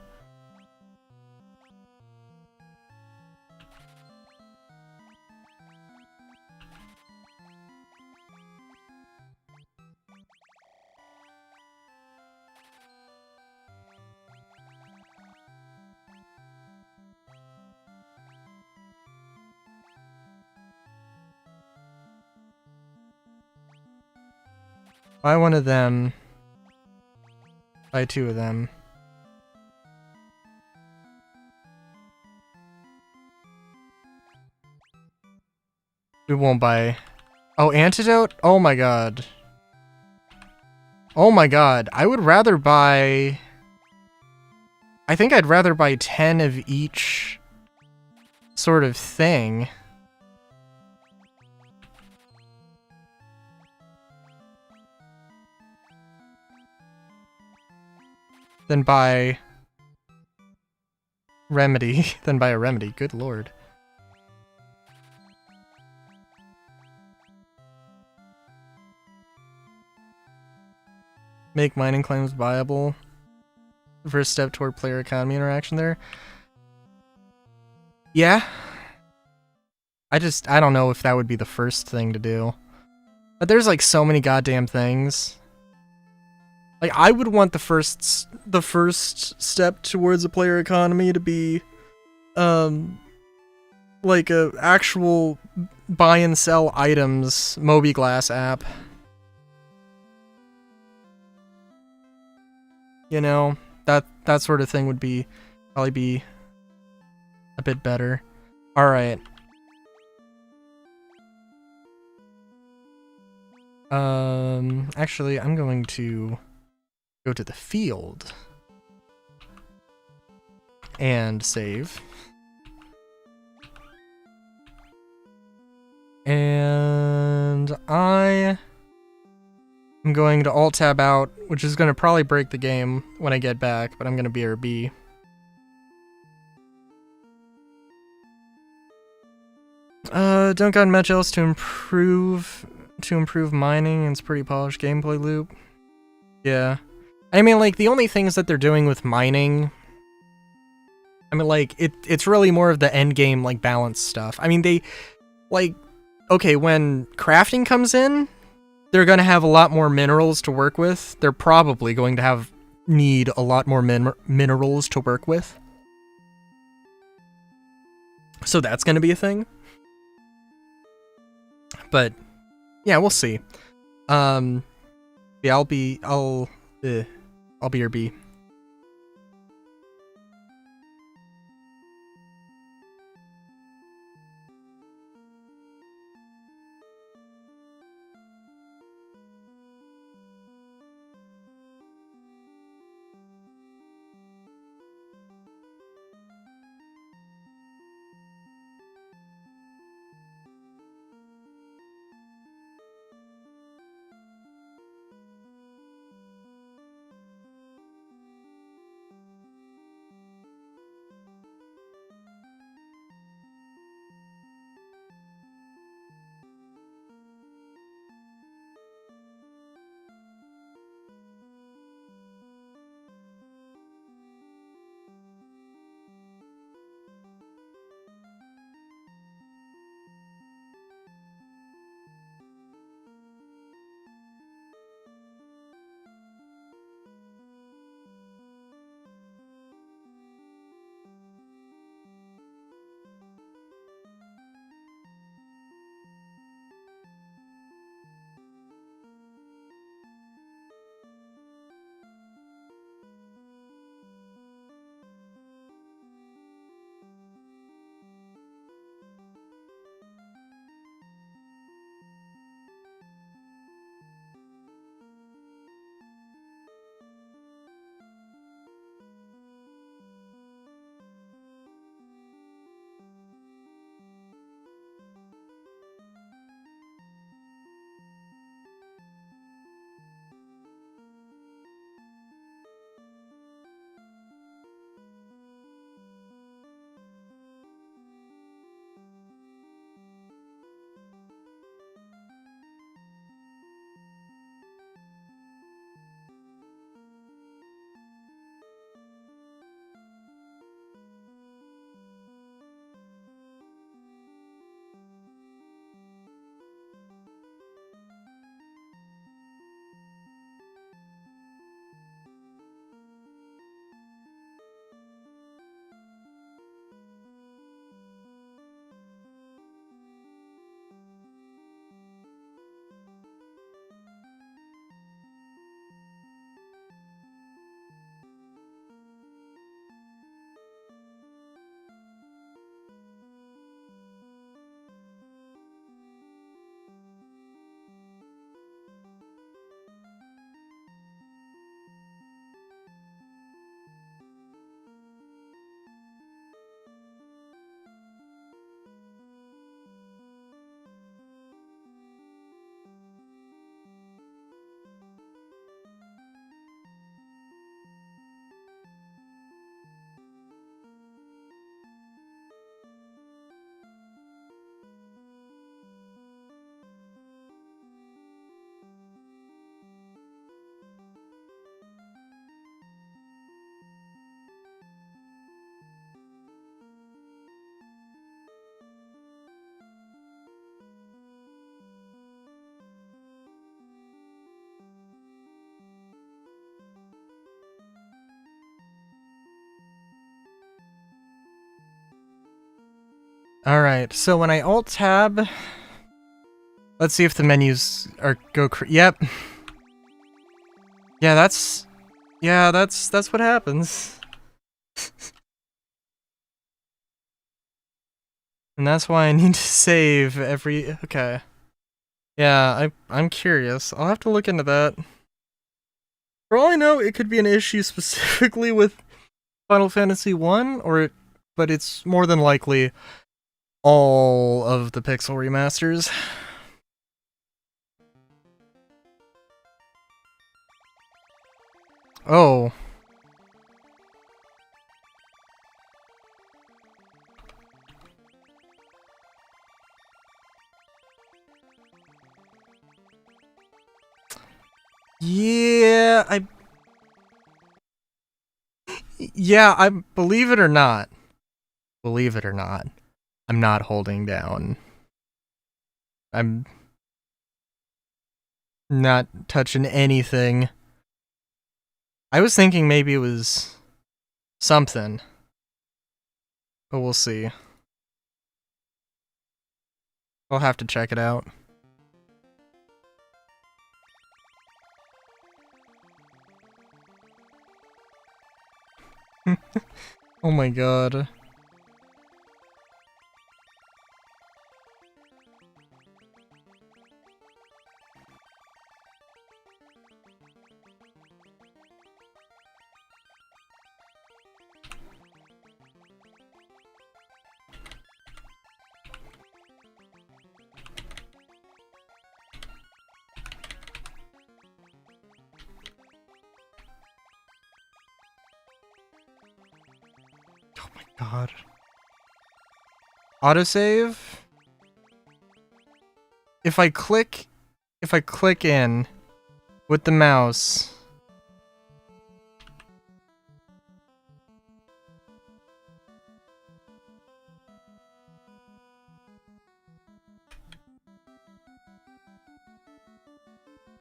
Buy one of them. Buy two of them. We won't buy... Oh, antidote? Oh my god. Oh my god. I would rather buy... I think I'd rather buy 10 of each sort of thing. Than buy... remedy. Than buy a remedy. Good lord. Make mining claims viable. First step toward player economy interaction there. Yeah. I don't know if that would be the first thing to do. But there's like so many goddamn things. Like, I would want the first step towards a player economy to be, like a actual buy and sell items mobiGlas app. You know, that sort of thing would probably be a bit better. Alright. Actually, I'm going to go to the field and save. And I I'm going to Alt-Tab out, which is going to probably break the game when I get back, but I'm going to BRB. Don't got much else to improve mining, and it's a pretty polished gameplay loop. Yeah. I mean, like, the only things that they're doing with mining, I mean, like, it's really more of the end game, like, balance stuff. I mean, they, like, okay, when crafting comes in, they're going to have a lot more minerals to work with. They're probably going to need a lot more minerals to work with. So that's going to be a thing. But yeah, we'll see. Yeah, I'll BRB. Alright, so when I Alt-Tab... Let's see if the menus are yep. Yeah, that's what happens. And that's why I need to save every... Okay. Yeah, I'm curious. I'll have to look into that. For all I know, it could be an issue specifically with Final Fantasy 1, but it's more than likely all of the Pixel remasters. Oh. Yeah, I believe it or not. Believe it or not, I'm not holding down. I'm not touching anything. I was thinking maybe it was something, but we'll see. I'll have to check it out. Oh my god. Oh my god. Autosave? If I click in with the mouse.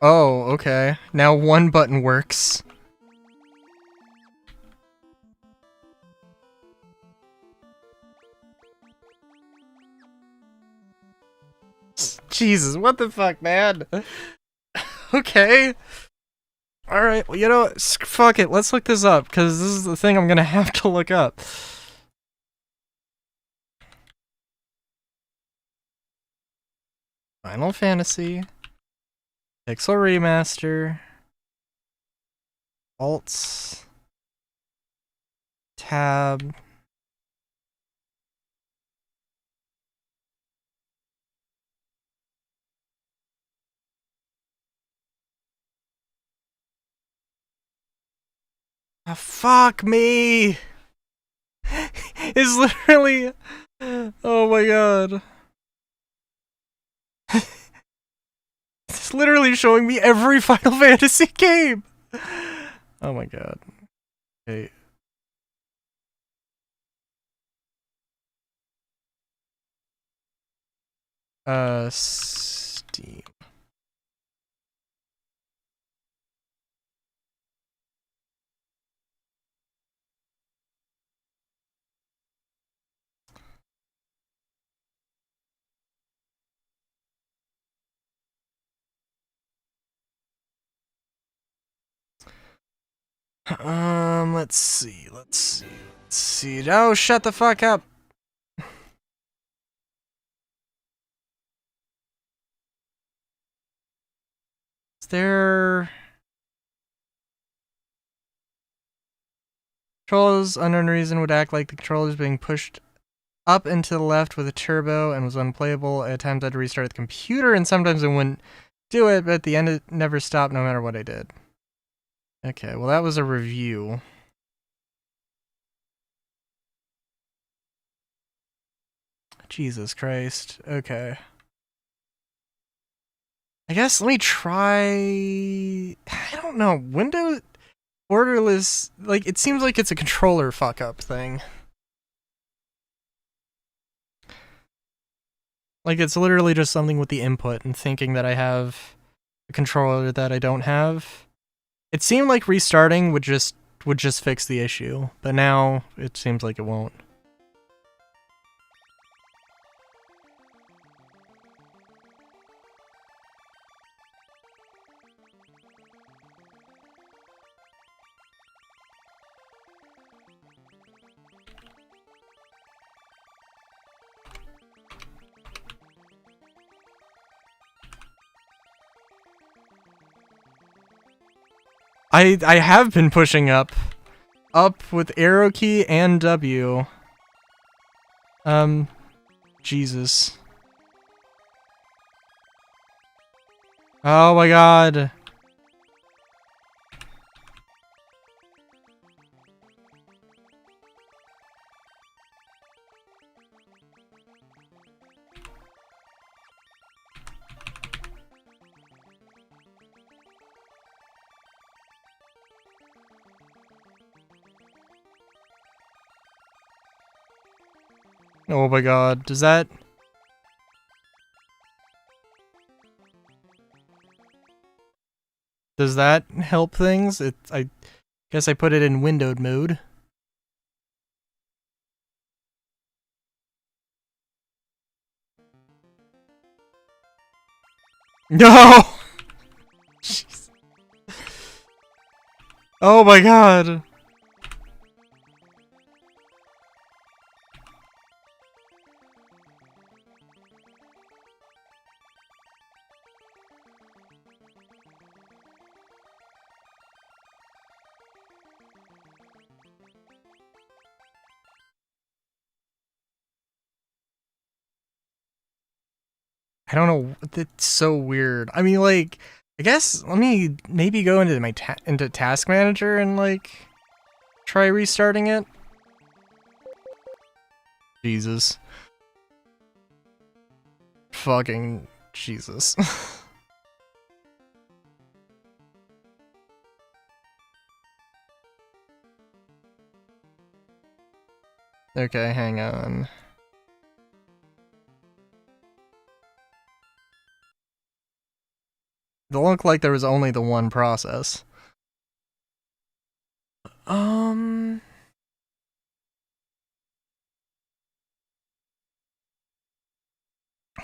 Oh, okay. Now one button works. Jesus, what the fuck, man? Okay. Alright, well, you know, fuck it, let's look this up, because this is the thing I'm gonna have to look up. Final Fantasy. Pixel Remaster. Alts. Tab. Oh, fuck me! It's literally... Oh my god. It's literally showing me every Final Fantasy game! Oh my god. Okay. Steam. Let's see. Oh, shut the fuck up! Is there... Controls, unknown reason, would act like the controller is being pushed up and to the left with a turbo and was unplayable. At times I had to restart the computer, and sometimes it wouldn't do it, but at the end it never stopped no matter what I did. Okay, well that was a review. Jesus Christ. Okay. I guess let me try... I don't know. Windows borderless... Like, it seems like it's a controller fuck-up thing. Like, it's literally just something with the input and thinking that I have a controller that I don't have. It seemed like restarting would just fix the issue, but now it seems like it won't. I have been pushing up with arrow key and W. Jesus. Oh my god. Oh my god, does that... Does that help things? I guess I put it in windowed mode. No! Jeez. Oh my god. I don't know. It's so weird. I mean, like, I guess let me maybe go into my into Task Manager and like try restarting it. Jesus. Fucking Jesus. Okay, hang on. It looked like there was only the one process. I'm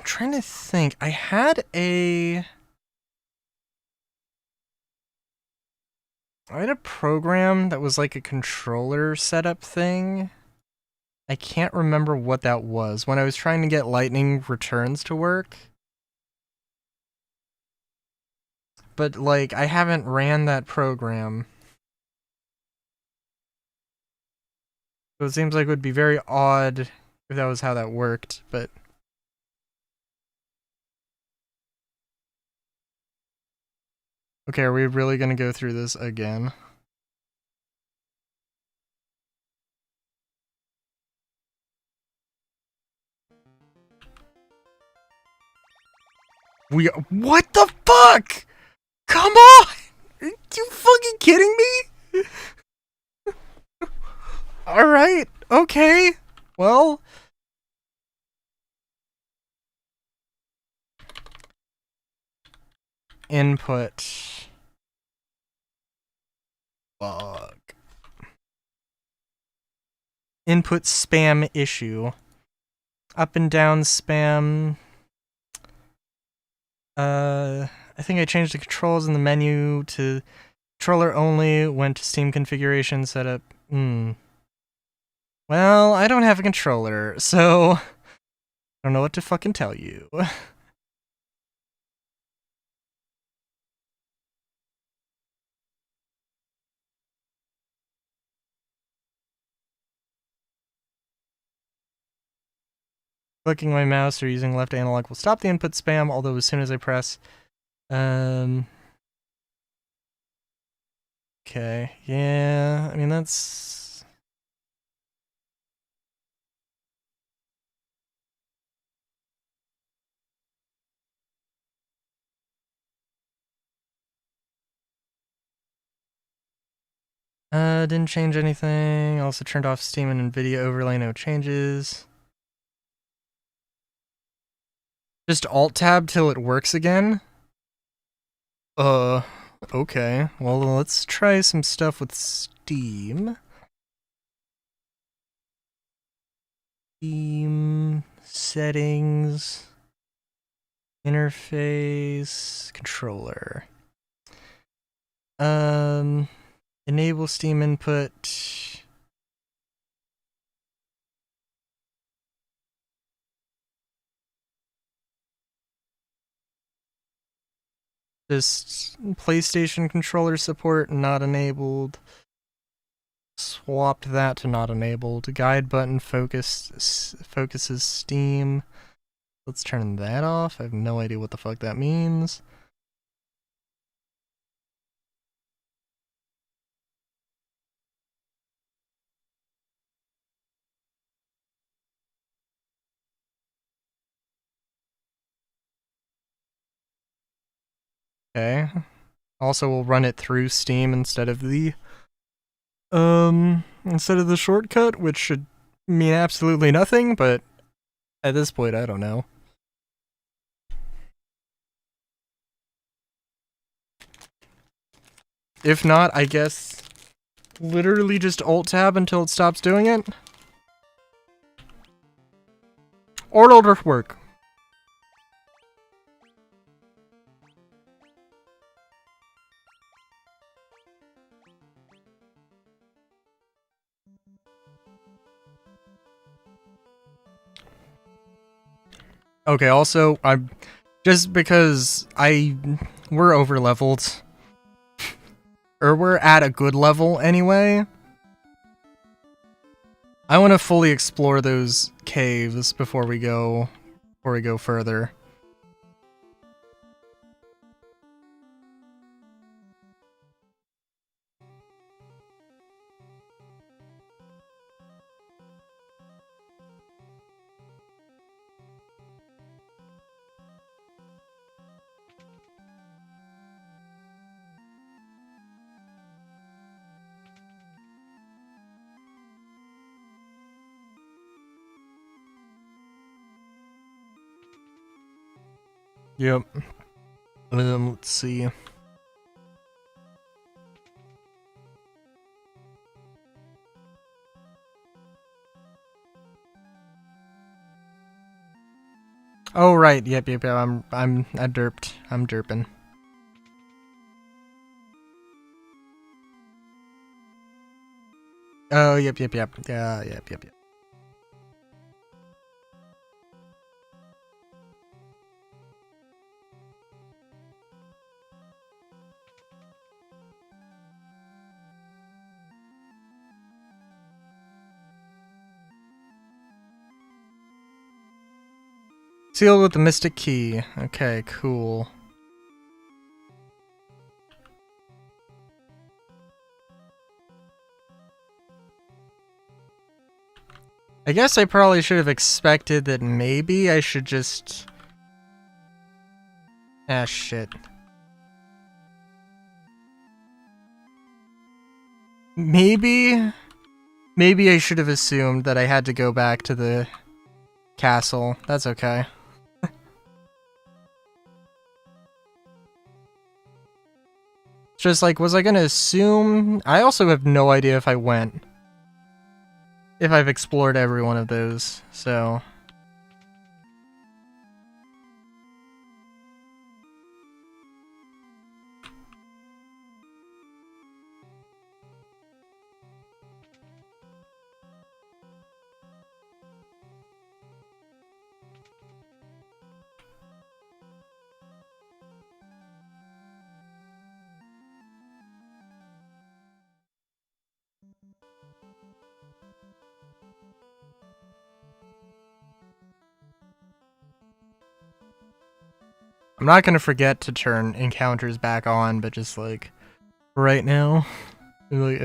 trying to think. I had a program that was like a controller setup thing. I can't remember what that was when I was trying to get Lightning Returns to work. But, like, I haven't ran that program. So it seems like it would be very odd if that was how that worked, but... Okay, are we really gonna go through this again? What the fuck?! Come on! Are you fucking kidding me? Alright, okay. Well... Input. Fuck. Input spam issue. Up and down spam. I think I changed the controls in the menu to controller only, went to Steam configuration setup. Well, I don't have a controller, so I don't know what to fucking tell you. Clicking my mouse or using left analog will stop the input spam, although as soon as I press... Okay, yeah, I mean that's... Didn't change anything. Also turned off Steam and NVIDIA overlay, no changes. Just Alt-Tab till it works again? Okay. Well, let's try some stuff with Steam. Steam... settings... interface... controller. Enable Steam input... Just PlayStation controller support not enabled. Swapped that to not enabled. Guide button focuses Steam. Let's turn that off. I have no idea what the fuck that means. Okay. Also, we'll run it through Steam instead of the shortcut, which should mean absolutely nothing, but At this point, I don't know. If not, I guess literally just Alt-Tab until it stops doing it. Or it'll work. Okay, also, I'm just because we're over leveled. Or we're at a good level anyway. I want to fully explore those caves before we go further. Yep. Let's see. Oh right, yep. I derped. I'm derping. Oh yep. Yeah, yep. Sealed with the Mystic Key. Okay, cool. I guess I probably should have expected that maybe I should just... Ah, shit. Maybe I should have assumed that I had to go back to the castle. That's okay. Just like, was I gonna assume? I also have no idea if I went. If I've explored every one of those, so... I'm not gonna forget to turn encounters back on, but just like right now, like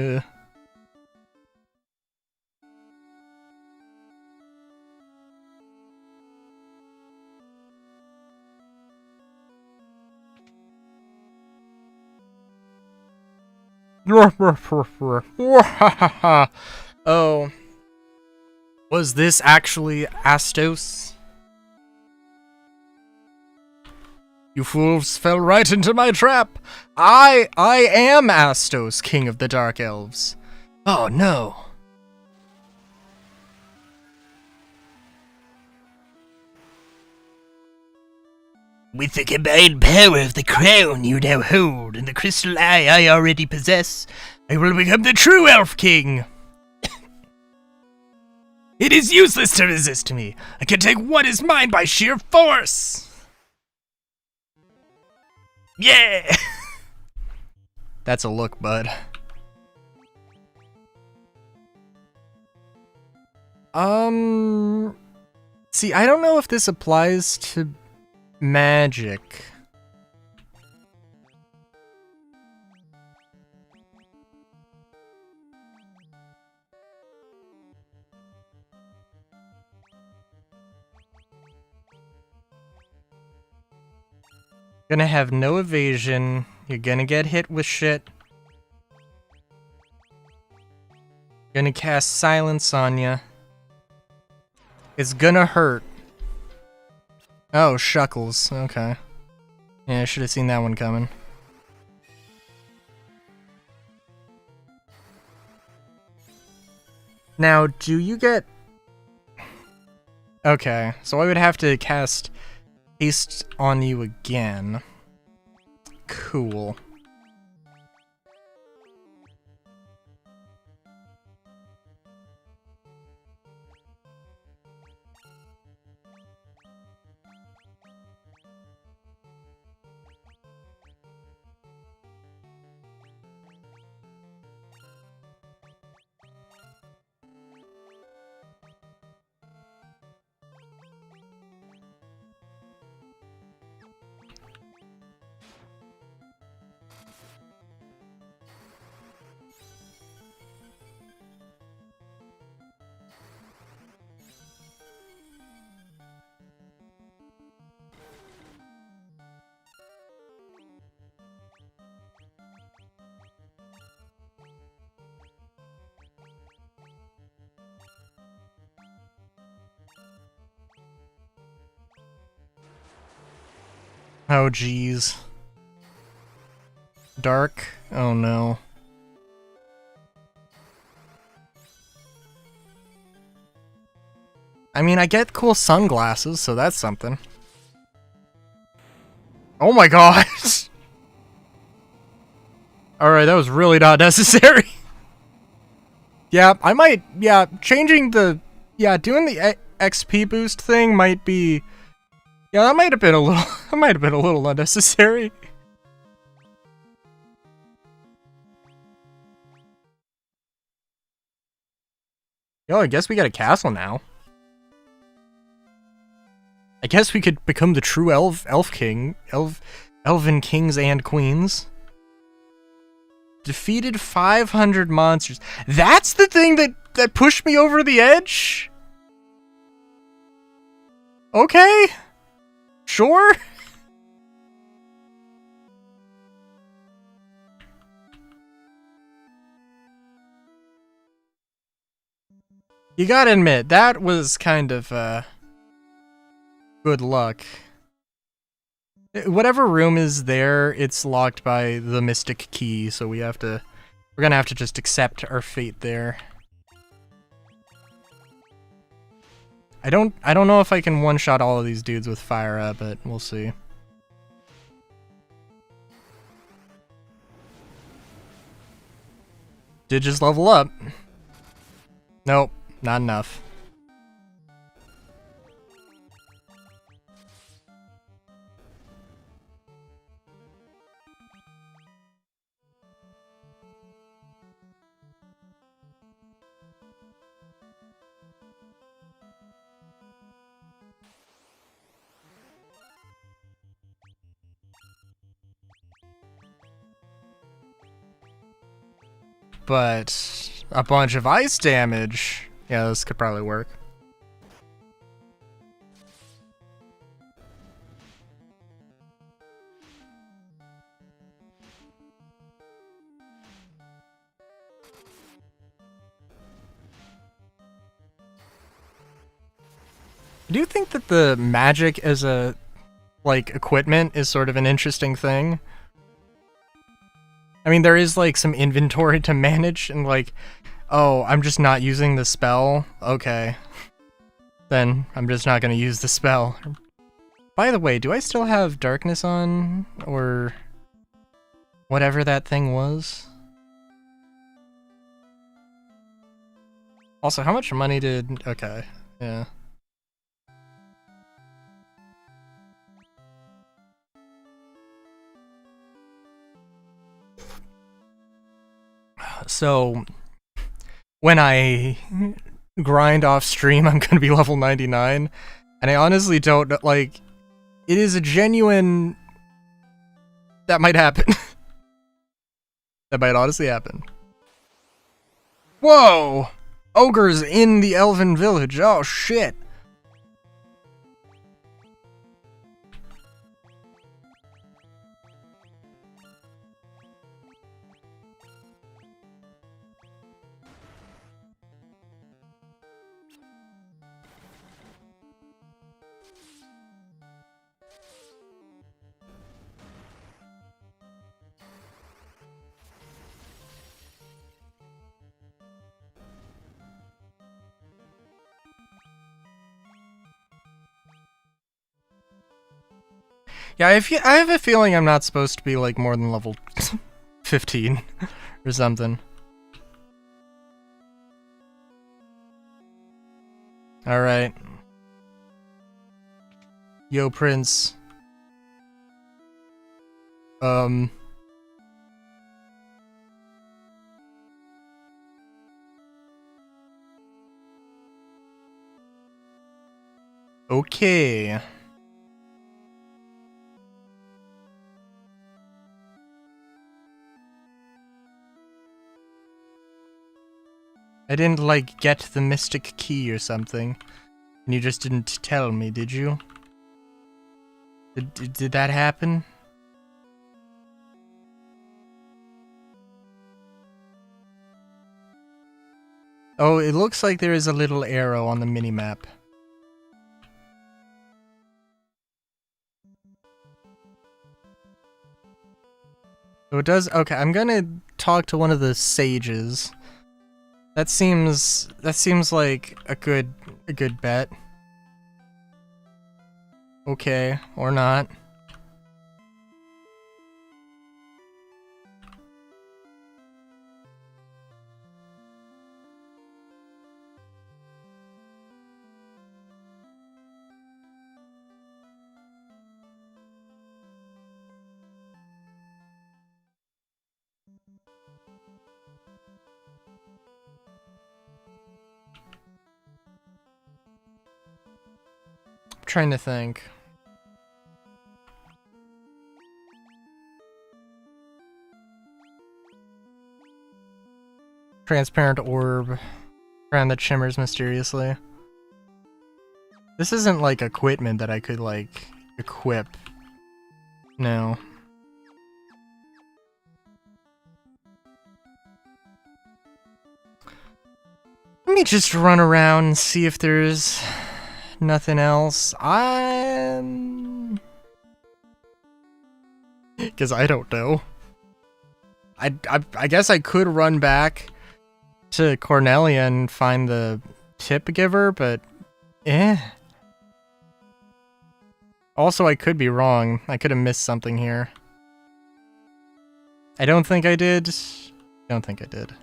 Oh, was this actually Astos? You fools fell right into my trap! I am Astos, King of the Dark Elves. Oh no. With the combined power of the crown you now hold and the crystal eye I already possess, I will become the true Elf King! It is useless to resist me. I can take what is mine by sheer force! Yeah! That's a look, bud. See, I don't know if this applies to magic. Gonna have no evasion. You're gonna get hit with shit. Gonna cast silence on ya. It's gonna hurt. Oh, Shuckles. Okay. Yeah, I should have seen that one coming. Now, do you get... Okay, so I would have to cast Haste on you again. Cool. Oh, jeez. Dark? Oh, no. I mean, I get cool sunglasses, so that's something. Oh my god! Alright, that was really not necessary. Yeah, I might... Yeah, changing the... Yeah, doing the XP boost thing might be... Yeah, that might have been a little... That might have been a little unnecessary. Yo, I guess we got a castle now. I guess we could become the true elven kings and queens. Defeated 500 monsters. That's the thing that pushed me over the edge? Okay. Sure. You gotta admit, that was kind of, good luck. Whatever room is there, it's locked by the Mystic Key, so we're gonna have to just accept our fate there. I don't know if I can one-shot all of these dudes with Fire Up, but we'll see. Did just level up. Nope, not enough. But a bunch of ice damage. Yeah, this could probably work. I do think that the magic as a, like, equipment is sort of an interesting thing. I mean, there is, like, some inventory to manage, and, like, oh, I'm just not using the spell? Okay. Then I'm just not gonna use the spell. By the way, do I still have darkness on? Or whatever that thing was? Also, how much money did... Okay, yeah. So, when I grind off stream, I'm gonna be level 99, and I honestly don't, like, it is a genuine... That might happen. That might honestly happen. Whoa! Ogres in the elven village, oh shit! Yeah, I have a feeling I'm not supposed to be like more than level 15 or something. Alright. Yo, Prince. Okay. I didn't, like, get the mystic key or something. And you just didn't tell me, did you? Did that happen? Oh, it looks like there is a little arrow on the minimap. So it does. Okay, I'm gonna talk to one of the sages. That seems like a good bet. Okay, or not. I'm trying to think. Transparent orb. Around that shimmers mysteriously. This isn't like equipment that I could like equip. No. Let me just run around and see if there's nothing else. Because I don't know. I guess I could run back to Cornelia and find the tip giver, but Also, I could be wrong. I could have missed something here. I don't think I did. Don't think I did.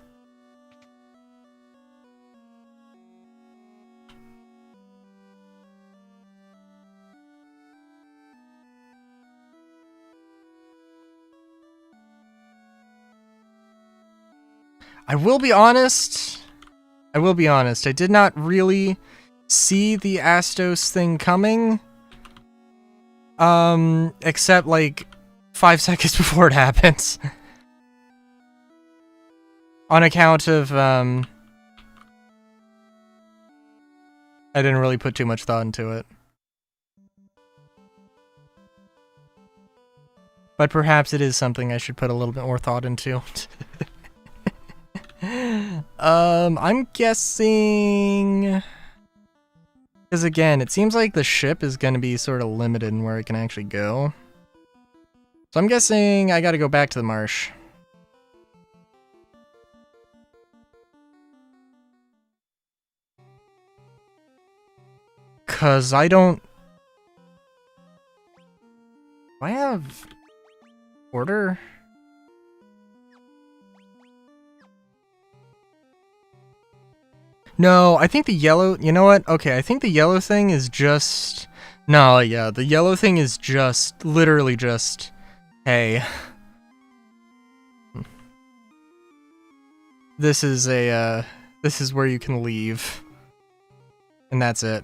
I will be honest. I did not really see the Astos thing coming. Except like 5 seconds before it happens. On account of, I didn't really put too much thought into it. But perhaps it is something I should put a little bit more thought into. I'm guessing... Because again, it seems like the ship is going to be sort of limited in where it can actually go. So I'm guessing I gotta go back to the marsh. Cause I don't... Do I have... order? No, I think the yellow... You know what? Okay, I think the yellow thing is just... No, yeah, the yellow thing is just... Literally just... Hey. This is a, This is where you can leave. And that's it.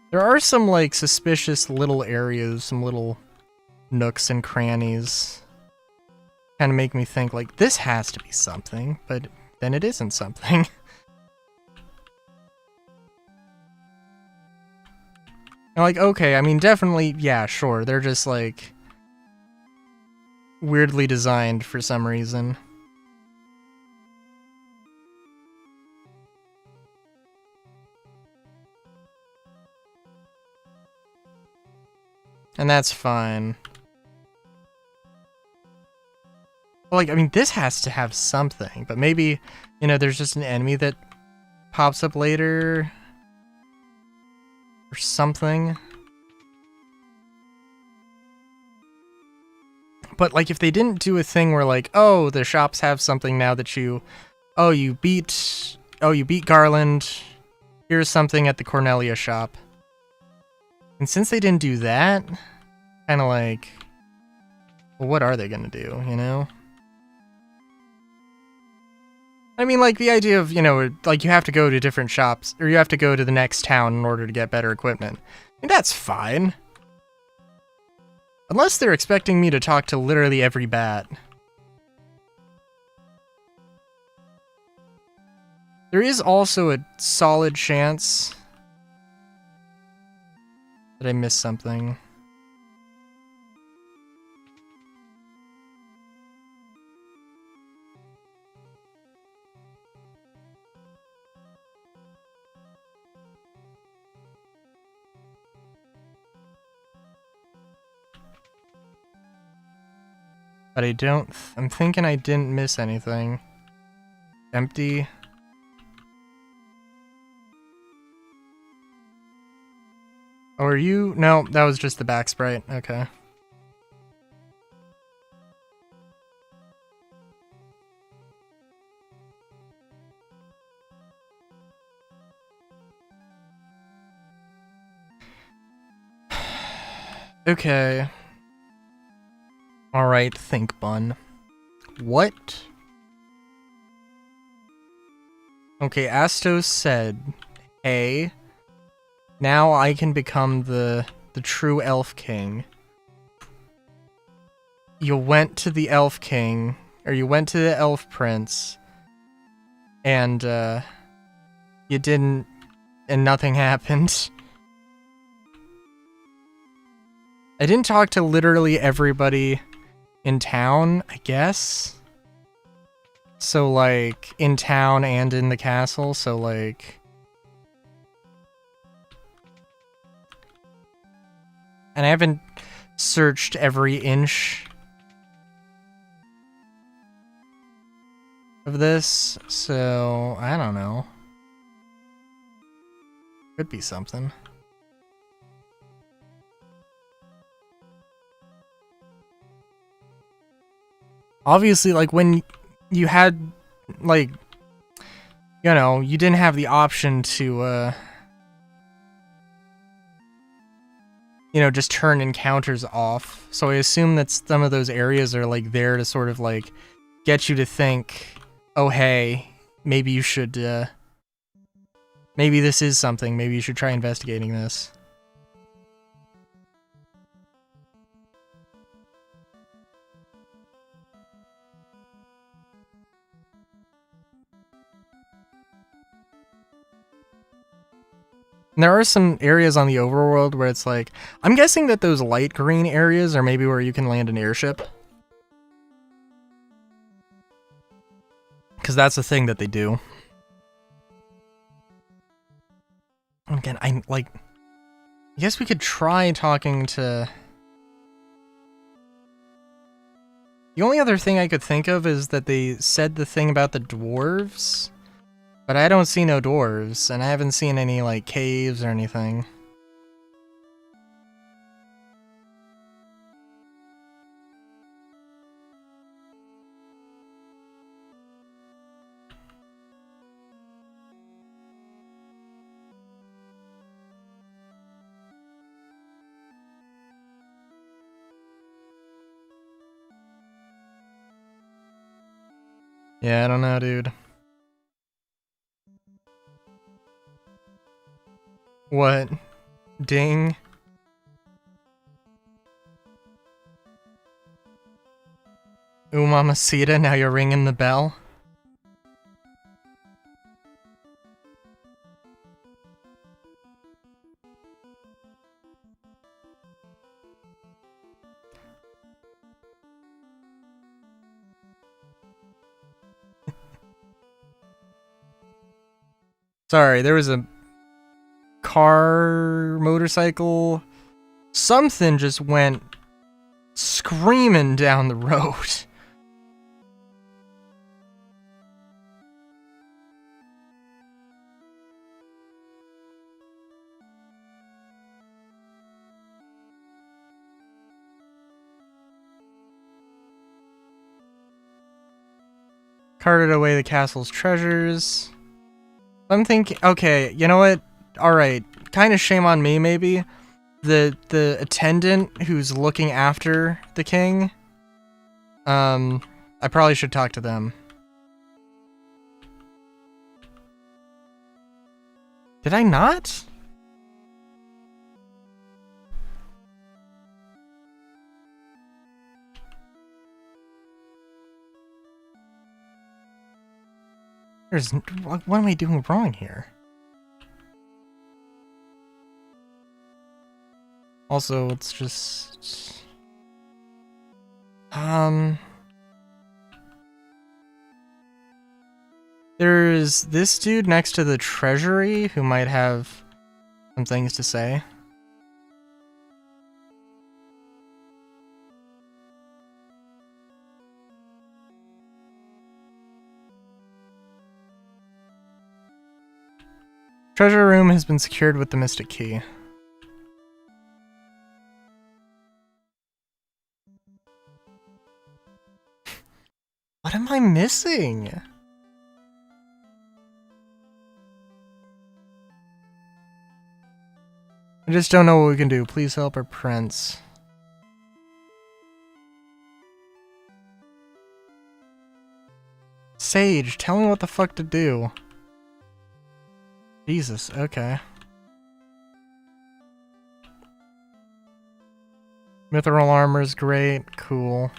There are some, like, suspicious little areas, some little nooks and crannies. Kind of make me think, like, this has to be something, but then it isn't something. Like, okay, I mean, definitely, yeah, sure, they're just, like, weirdly designed for some reason. And that's fine. Well, like, I mean, this has to have something, but maybe, you know, there's just an enemy that pops up later or something. But, like, if they didn't do a thing where, like, oh, the shops have something now that you beat Garland, here's something at the Cornelia shop. And since they didn't do that, kind of like, well, what are they gonna do, you know? I mean, like, the idea of, you know, like, you have to go to different shops, or you have to go to the next town in order to get better equipment. I mean, that's fine. Unless they're expecting me to talk to literally every bat. There is also a solid chance that I missed something. But I'm thinking I didn't miss anything. Empty. Oh, are you? No, that was just the back sprite. Okay. Okay. Alright, think bun. What? Okay, Astos said, hey, now I can become the true Elf King. You went to the Elf King, or you went to the Elf Prince, and, you didn't, and nothing happened. I didn't talk to literally everybody in town, I guess. So, like, in town and in the castle, so, like... And I haven't searched every inch of this, so I don't know. Could be something. Obviously, like, when you had, like, you know, you didn't have the option to, you know, just turn encounters off. So I assume that some of those areas are, like, there to sort of, like, get you to think, oh, hey, maybe you should, maybe this is something. Maybe you should try investigating this. And there are some areas on the overworld where it's like, I'm guessing that those light green areas are maybe where you can land an airship. Because that's a thing that they do. Again, I guess we could try talking to... The only other thing I could think of is that they said the thing about the dwarves. But I don't see no dwarves, and I haven't seen any, like, caves or anything. Yeah, I don't know, dude. What? Ding? Ooh, mamacita, now you're ringing the bell? Sorry, there was a car, motorcycle, Something just went screaming down the road. Carted away the castle's treasures. I'm thinking, okay, you know what? Alright, kind of shame on me, maybe. The attendant who's looking after the king. I probably should talk to them. Did I not? What am I doing wrong here? Also, it's just... There's this dude next to the treasury who might have some things to say. Treasure room has been secured with the mystic key. What am I missing? I just don't know what we can do. Please help our prince. Sage, tell me what the fuck to do. Jesus, okay. Mithril armor's great, cool.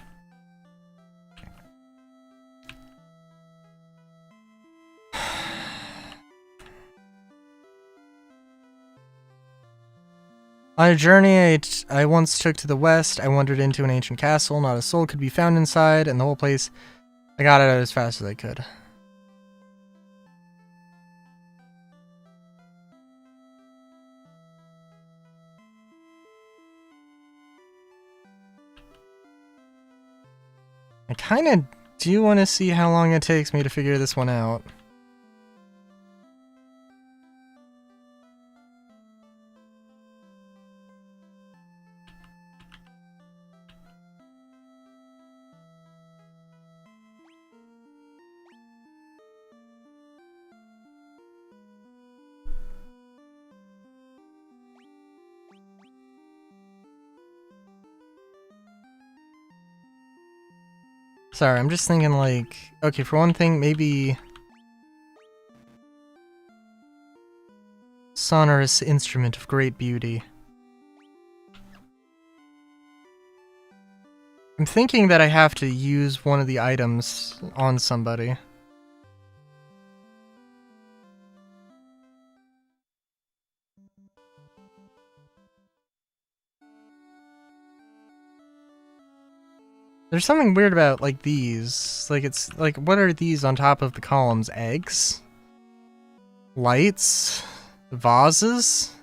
On a journey I once took to the west, I wandered into an ancient castle. Not a soul could be found inside, and the whole place, I got out as fast as I could. I kind of do want to see how long it takes me to figure this one out. Sorry, I'm just thinking like, okay, for one thing, maybe sonorous instrument of great beauty. I'm thinking that I have to use one of the items on somebody. There's something weird about, like, these. Like, it's, like, what are these on top of the columns? Eggs? Lights? Vases?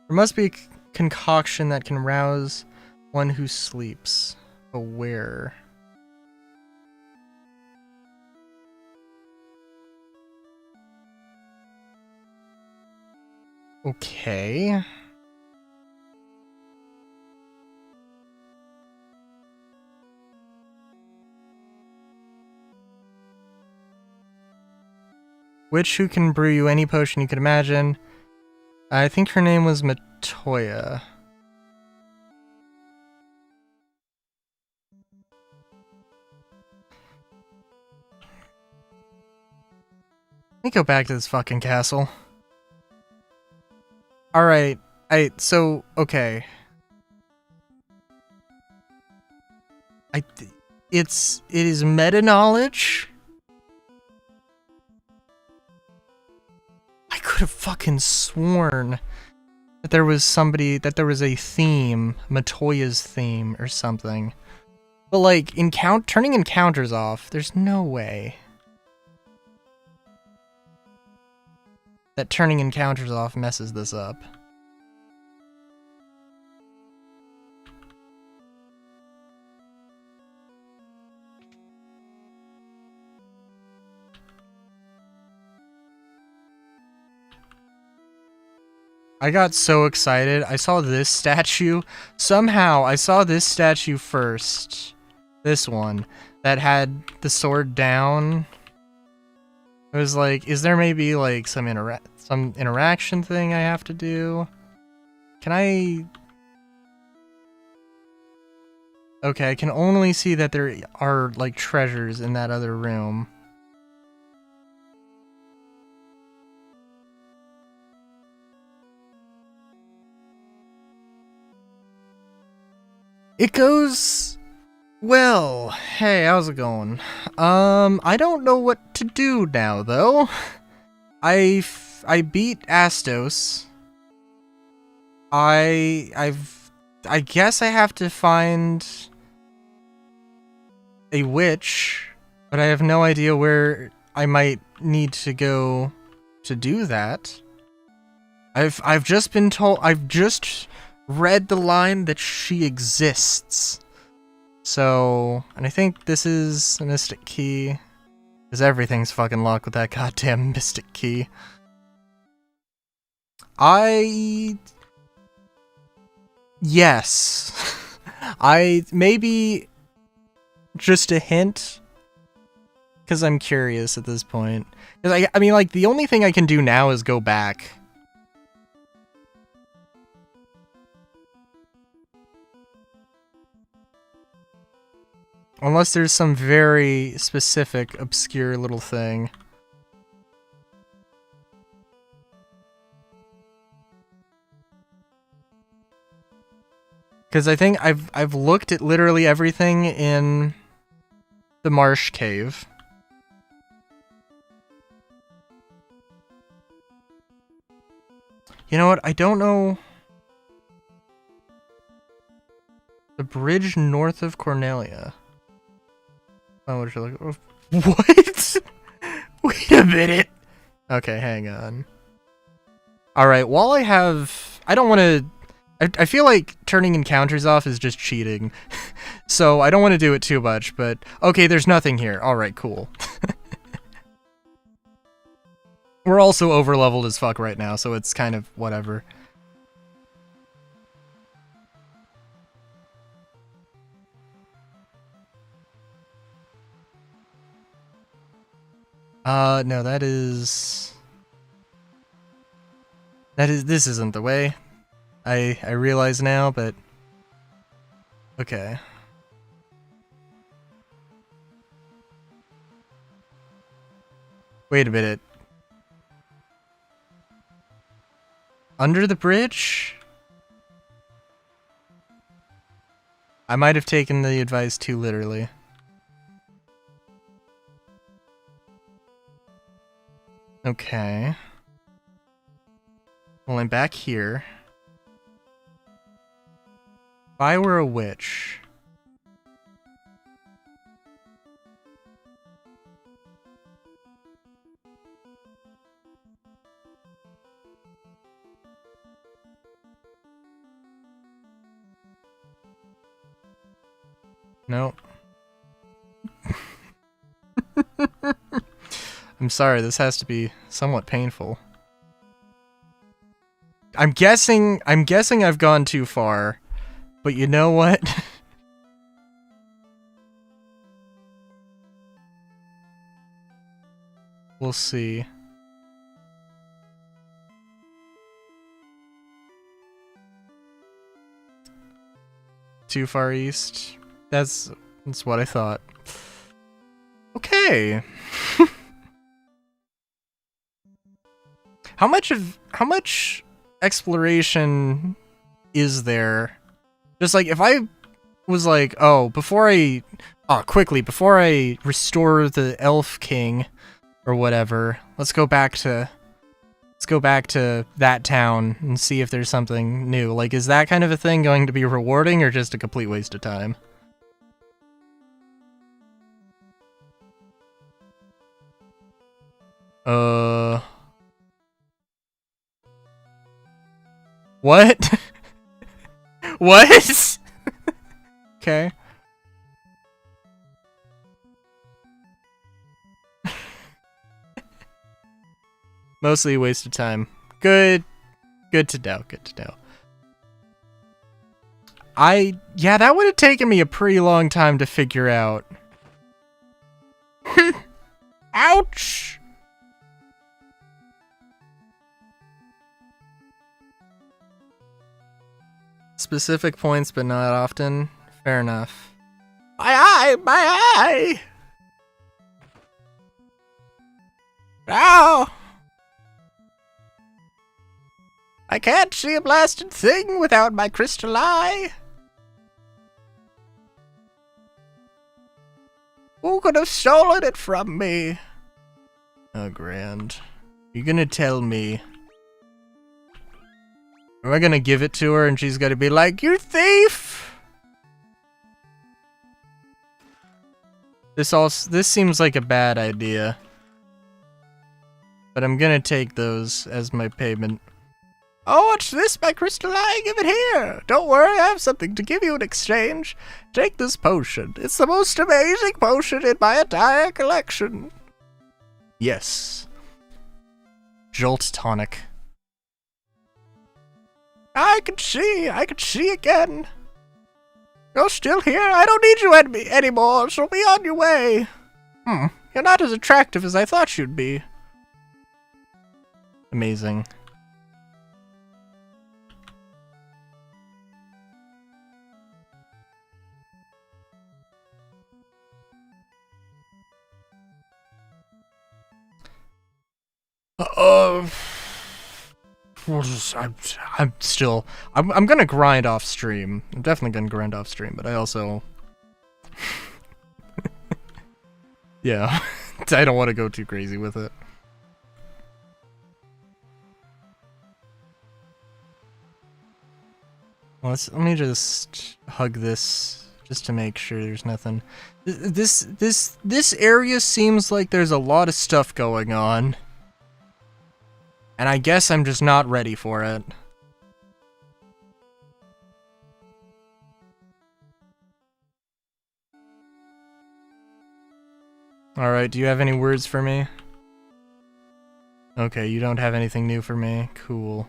There must be a concoction that can rouse one who sleeps. Aware. Okay. Witch who can brew you any potion you could imagine. I think her name was Matoya. Let me go back to this fucking castle. Alright, so, okay. It is meta-knowledge? I could have fucking sworn that there was somebody, that there was a theme, Matoya's theme or something. But like, turning encounters off, there's no way that turning encounters off messes this up. I got so excited. I saw this statue. Somehow, I saw this statue first. This one. That had the sword down. I was like, is there maybe like some interaction thing I have to do? Can I... Okay, I can only see that there are like treasures in that other room. It goes... Well, hey, how's it going? I don't know what to do now, though. I beat Astos. I guess I have to find a witch, but I have no idea where I might need to go to do that. I've just been told, I've just read the line that she exists. So, and I think this is a mystic key, because everything's fucking locked with that goddamn mystic key. Yes. Maybe just a hint, because I'm curious at this point. Because I mean, like, the only thing I can do now is go back. Unless there's some very specific, obscure little thing. Because I think I've looked at literally everything in the Marsh Cave. You know what? I don't know. The bridge north of Cornelia. Oh, what you're looking for? What? Wait a minute. Okay, hang on. Alright, while I don't want to... I feel like turning encounters off is just cheating. So I don't want to do it too much, but... Okay, there's nothing here. Alright, cool. We're also over-leveled as fuck right now, so it's kind of whatever. No, this isn't the way. I realize now, but... Okay. Wait a minute. Under the bridge? I might have taken the advice too literally. Okay. Well, I'm back here. If I were a witch... No. I'm sorry, this has to be somewhat painful. I'm guessing I've gone too far, but you know what? We'll see. Too far east? That's what I thought. Okay. How much exploration is there? Just like, if I was like, before I restore the Elf King or whatever, let's go back to Let's go back to that town and see if there's something new. Like, is that kind of a thing going to be rewarding or just a complete waste of time? What? What? Okay. Mostly a waste of time. Good to know, good to know. Yeah, that would have taken me a pretty long time to figure out. Ouch! Specific points, but not often. Fair enough. My eye! My eye! Ow! I can't see a blasted thing without my crystal eye. Who could have stolen it from me? Oh, grand. You gonna tell me? Am I gonna give it to her and she's gonna be like, "You thief!" This seems like a bad idea. But I'm gonna take those as my payment. Oh, what's this, my crystal eye? Give it here! Don't worry, I have something to give you in exchange. Take this potion. It's the most amazing potion in my entire collection. Yes. Jolt tonic. I can see again. You're still here? I don't need you anymore, so be on your way. You're not as attractive as I thought you'd be. Amazing. I'm gonna grind off stream. I'm definitely gonna grind off stream, but I also... yeah, I don't want to go too crazy with it. Well, let me just hug this just to make sure there's nothing. This area seems like there's a lot of stuff going on. And I guess I'm just not ready for it. Alright, do you have any words for me? Okay, you don't have anything new for me. Cool.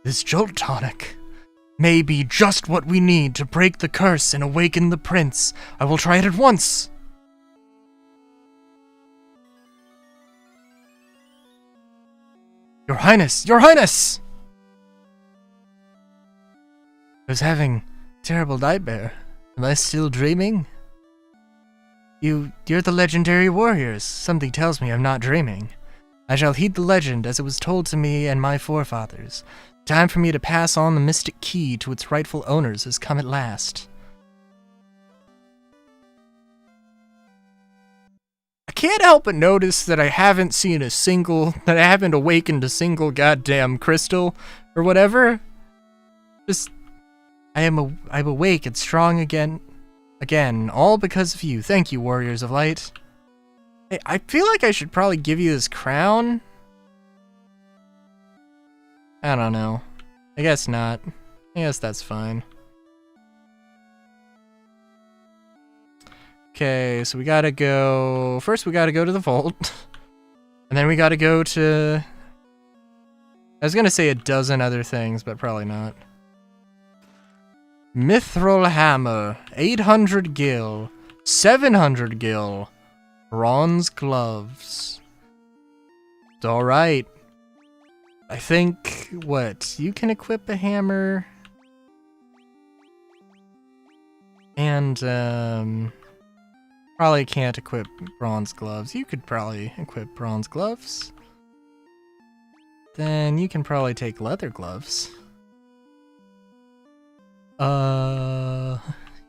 This Jolt tonic may be just what we need to break the curse and awaken the prince. I will try it at once. Your Highness! Your Highness! I was having a terrible nightmare. Am I still dreaming? You're the legendary warriors. Something tells me I'm not dreaming. I shall heed the legend as it was told to me and my forefathers. Time for me to pass on the mystic key to its rightful owners has come at last. I can't help but notice that I haven't awakened a single goddamn crystal or whatever. I'm awake and strong again, all because of you. Thank you, Warriors of Light. I feel like I should probably give you this crown. I don't know. I guess not. I guess that's fine. Okay, so we gotta go... First we gotta go to the vault. And then we gotta go to... I was gonna say a dozen other things, but probably not. Mithril hammer, 800 gil, 700 gil, bronze gloves. Alright. I think, what, you can equip a hammer... And, probably can't equip bronze gloves. You could probably equip bronze gloves. Then you can probably take leather gloves. Yeah,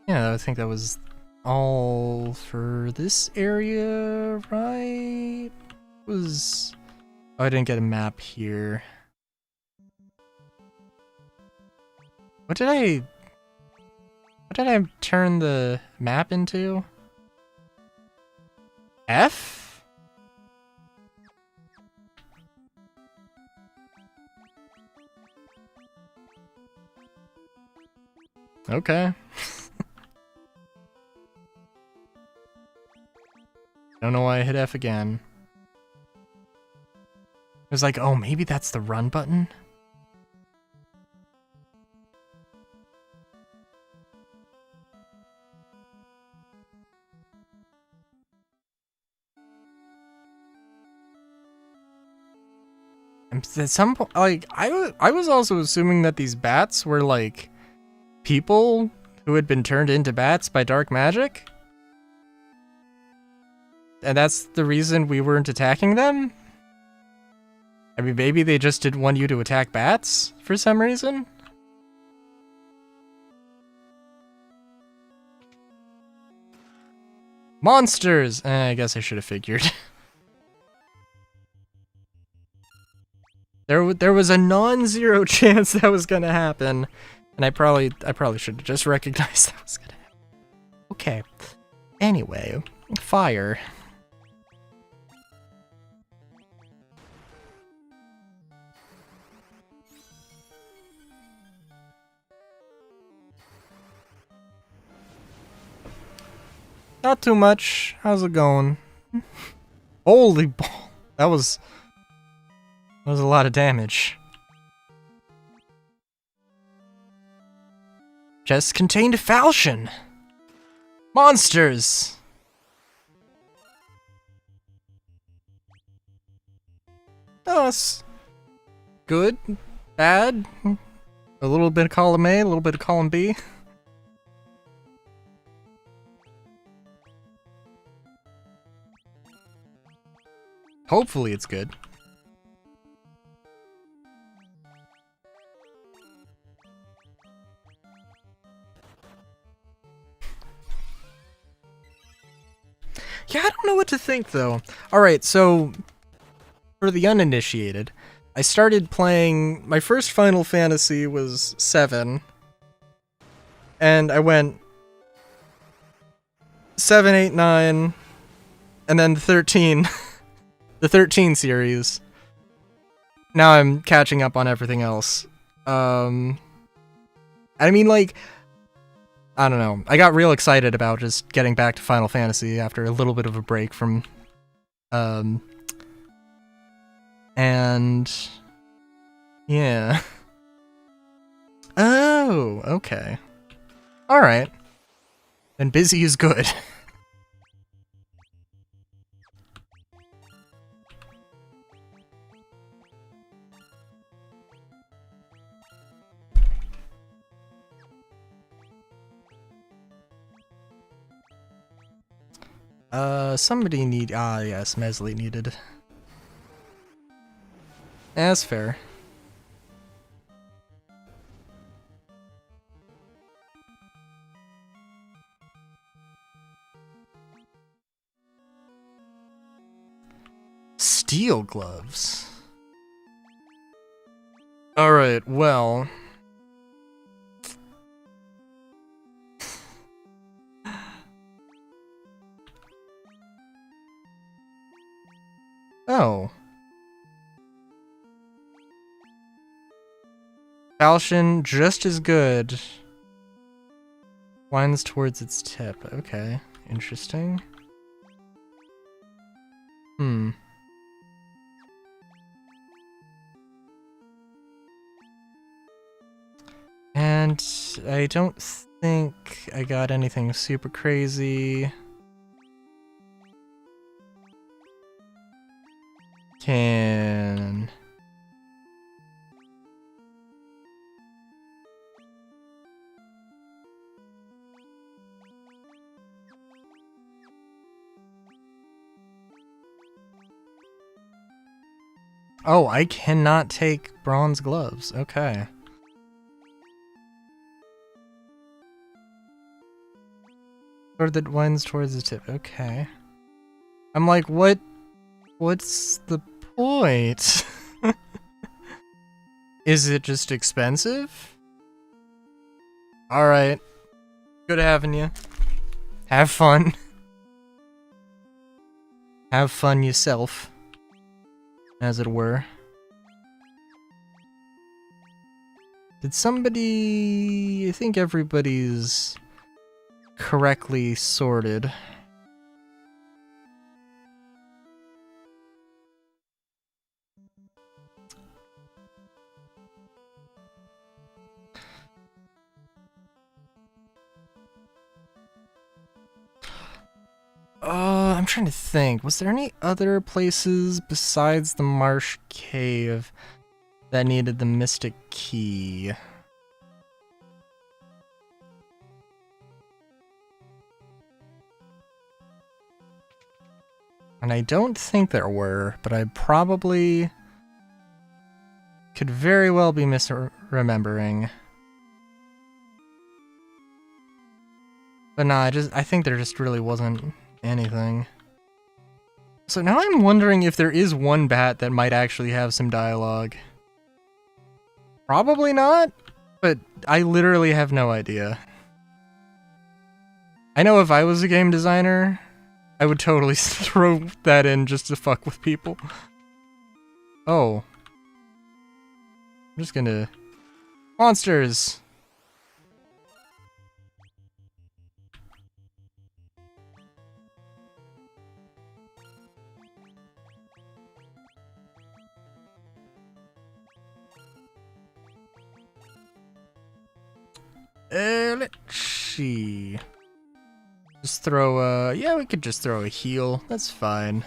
I think that was all for this area, right? Was... Oh, I didn't get a map here. What did I turn the map into? F? Okay. Don't know why I hit F again. It was like, oh, maybe that's the run button? And at some point, like, I was also assuming that these bats were, like, people who had been turned into bats by dark magic? And that's the reason we weren't attacking them? I mean, maybe they just didn't want you to attack bats for some reason? Monsters! I guess I should have figured. There was a non-zero chance that was gonna happen, and I probably should have just recognized that was gonna happen. Okay. Anyway, fire. Not too much. How's it going? Holy ball. That was a lot of damage. Chest contained a falchion. Monsters. Oh, that's good, bad, a little bit of column A, a little bit of column B. Hopefully it's good. Yeah, I don't know what to think, though. Alright, so, for the uninitiated, I started playing... My first Final Fantasy was 7. And I went... 7, 8, 9... And then 13. The 13 series. Now I'm catching up on everything else. I mean, like... I don't know. I got real excited about just getting back to Final Fantasy after a little bit of a break from... And... Yeah. Oh, okay. Alright. Then busy is good. Somebody need... Ah, yes, Mesley needed. That's fair. Steel gloves. Alright, well... Oh. Falchion, just as good. Winds towards its tip. Okay, interesting. Hmm. And I don't think I got anything super crazy. Can... Oh, I cannot take bronze gloves. Okay. Sword that winds towards the tip. Okay. I'm like, what's the point? Is it just expensive? Alright. Good having you. Have fun. Have fun yourself, as it were. Did somebody... I think everybody's correctly sorted. I'm trying to think. Was there any other places besides the Marsh Cave that needed the Mystic Key? And I don't think there were, but I probably could very well be misremembering. But nah, I think there just really wasn't anything. So now I'm wondering if there is one bat that might actually have some dialogue. Probably not, but I literally have no idea. I know if I was a game designer, I would totally throw that in just to fuck with people. Oh. I'm just gonna... Monsters! Let's see. Just throw yeah, we could just throw a heal. That's fine.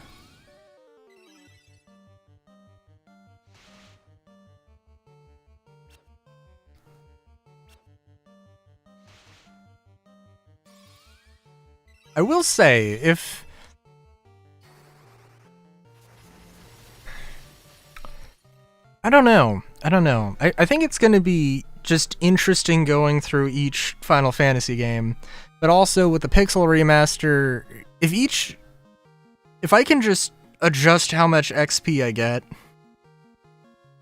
I will say, if... I don't know. I think it's gonna be just interesting going through each Final Fantasy game, but also with the Pixel Remaster, if I can just adjust how much XP I get,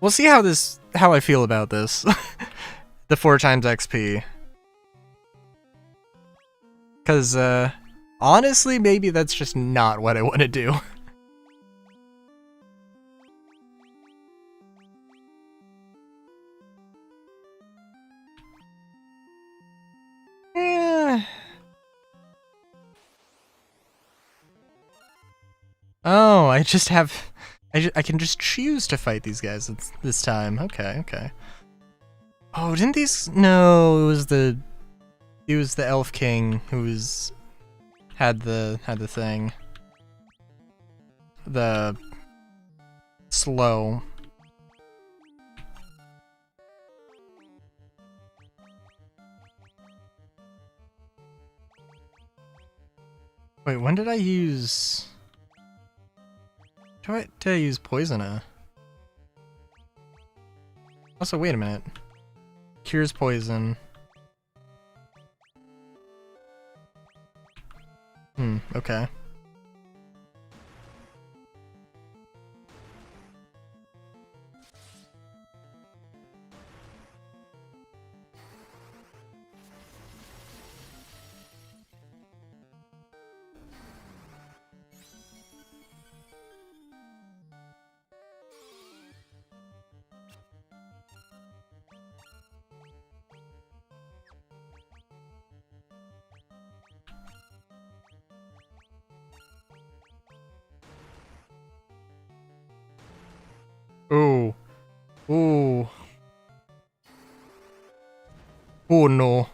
we'll see how I feel about this. The 4 times XP. Cause, honestly, maybe that's just not what I want to do. Oh, I can just choose to fight these guys this time. Okay. Oh, didn't these... No, it was the Elf King who had the thing. The slow. Wait, when did I use... Did I use Poisona? Also, wait a minute. Cures poison. Okay. Oh. Oh. Oh no.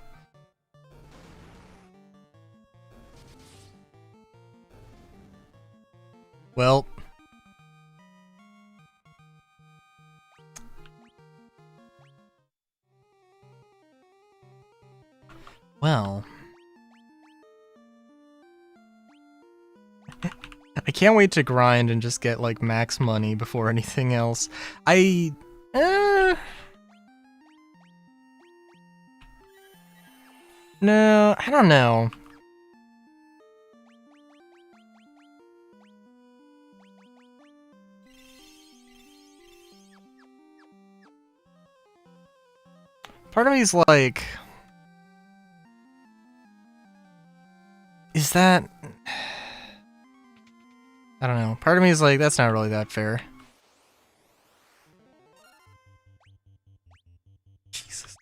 Well. Well. I can't wait to grind and just get, like, max money before anything else. No, I don't know. Part of me's like, is that... I don't know. Part of me is like, that's not really that fair. Jesus.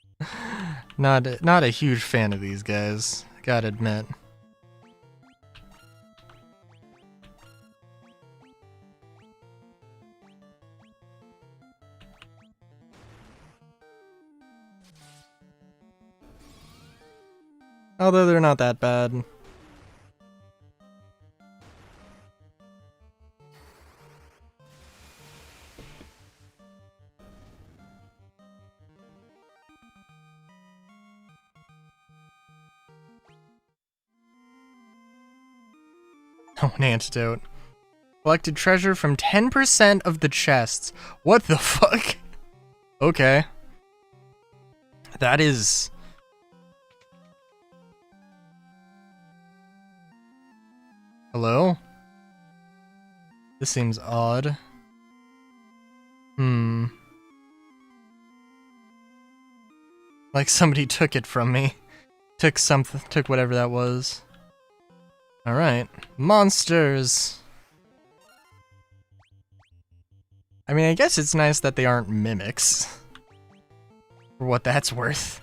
Not a huge fan of these guys, gotta admit. Although they're not that bad. Oh, an antidote. Collected treasure from 10% of the chests. What the fuck? Okay. That is... Hello? This seems odd. Like somebody took it from me. Took whatever that was. Alright. Monsters! I mean, I guess it's nice that they aren't mimics. For what that's worth.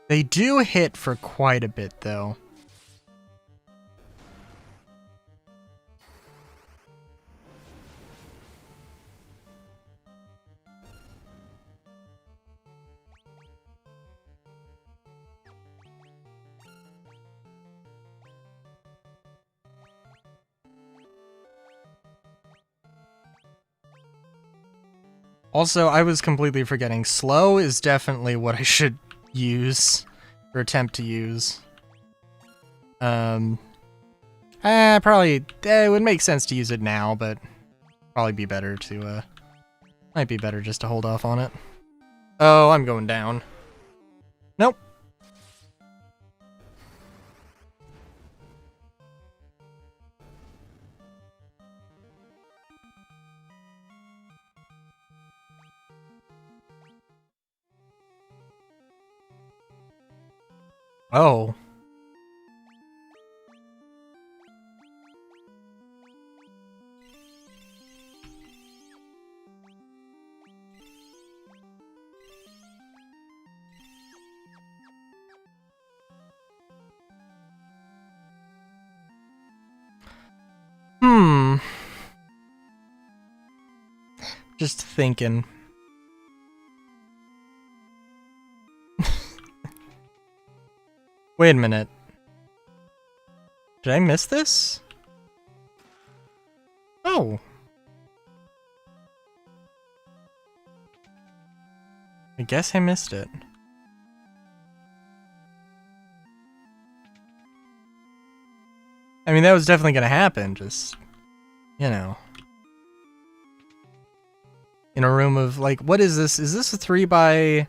They do hit for quite a bit, though. Also, I was completely forgetting. Slow is definitely what I should use, or attempt to use. Probably, it would make sense to use it now, but probably be better to, might be better just to hold off on it. Oh, I'm going down. Nope. Oh. Just thinking. Wait a minute. Did I miss this? Oh. I guess I missed it. I mean, that was definitely gonna happen, just, you know. In a room of, like, what is this? Is this a 3x...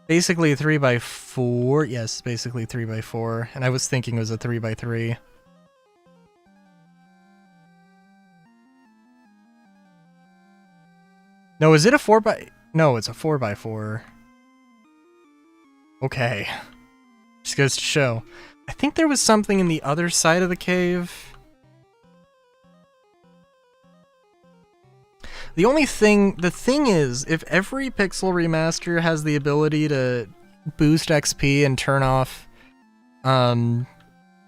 Basically a 3x4? Yes, basically 3x4. And I was thinking it was a 3x3. No, is it a 4x... No, it's a 4x4. Okay. Just goes to show. I think there was something in the other side of the cave. The thing is, if every Pixel remaster has the ability to boost XP and turn off,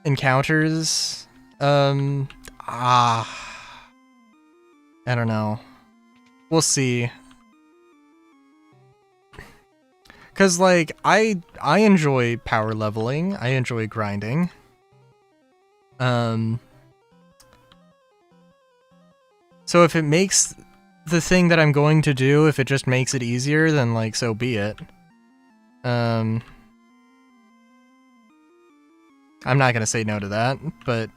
encounters, I don't know. We'll see. Cause like, I enjoy power leveling, I enjoy grinding. So if it makes the thing that I'm going to do, if it just makes it easier, then like, so be it. I'm not gonna say no to that, but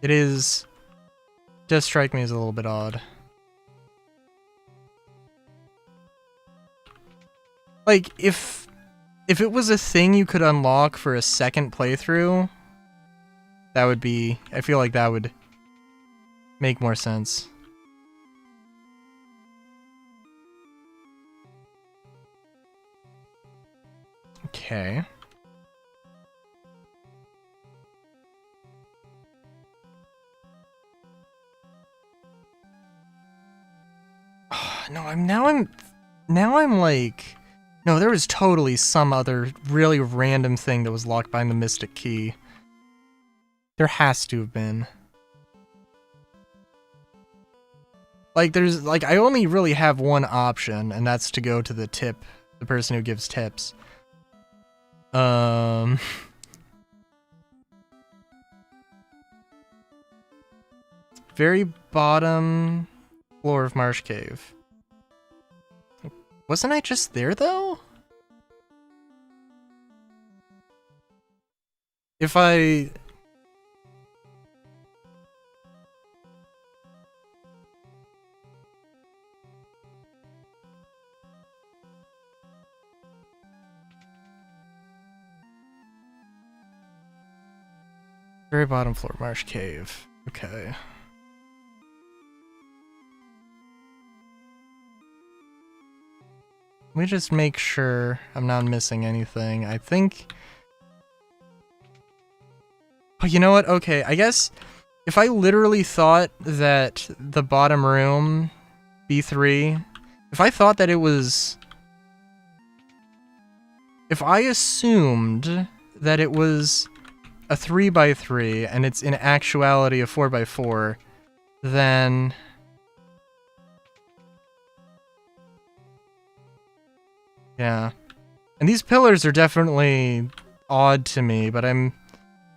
does strike me as a little bit odd. Like, if it was a thing you could unlock for a second playthrough, that would be... I feel like that would make more sense. Okay. No, now I'm like... No, there was totally some other really random thing that was locked behind the Mystic Key. There has to have been. Like, there's... Like, I only really have one option, and that's to go to the person who gives tips. Very bottom floor of Marsh Cave. Wasn't I just there, though? If I... Very bottom floor, Marsh Cave. Okay. Let me just make sure I'm not missing anything. I think... Oh, you know what? Okay, I guess if I literally thought that the bottom room, B3, if I thought that it was... If I assumed that it was a 3x3 and it's in actuality a 4x4, then... Yeah. And these pillars are definitely odd to me, but I'm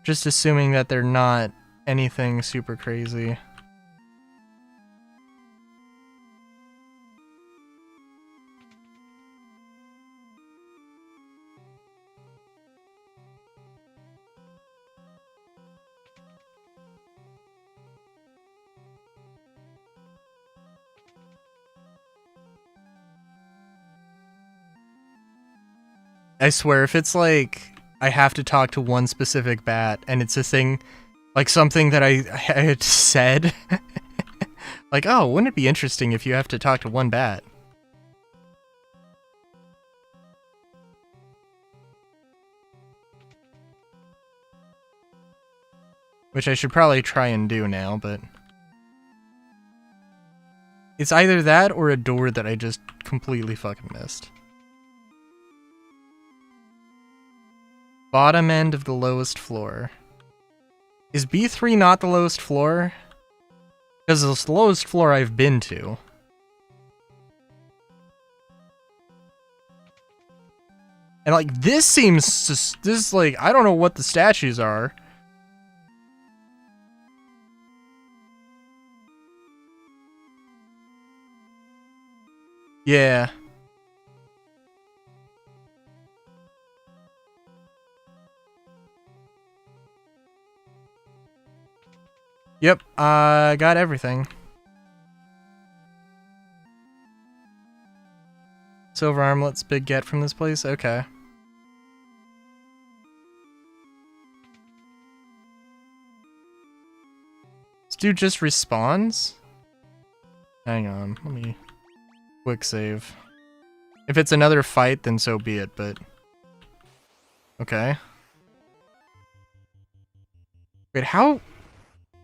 just assuming that they're not anything super crazy. I swear, if it's like, I have to talk to one specific bat, and it's a thing, like something that I had said, like, oh, wouldn't it be interesting if you have to talk to one bat? Which I should probably try and do now, but... It's either that or a door that I just completely fucking missed. Bottom end of the lowest floor. Is B3 not the lowest floor? Because it's the lowest floor I've been to. And like, this seems... This is like, I don't know what the statues are. Yeah. Yep, I got everything. Silver armlets, big get from this place? Okay. This dude just respawns? Hang on, let me quick save. If it's another fight, then so be it, but... Okay. Wait, how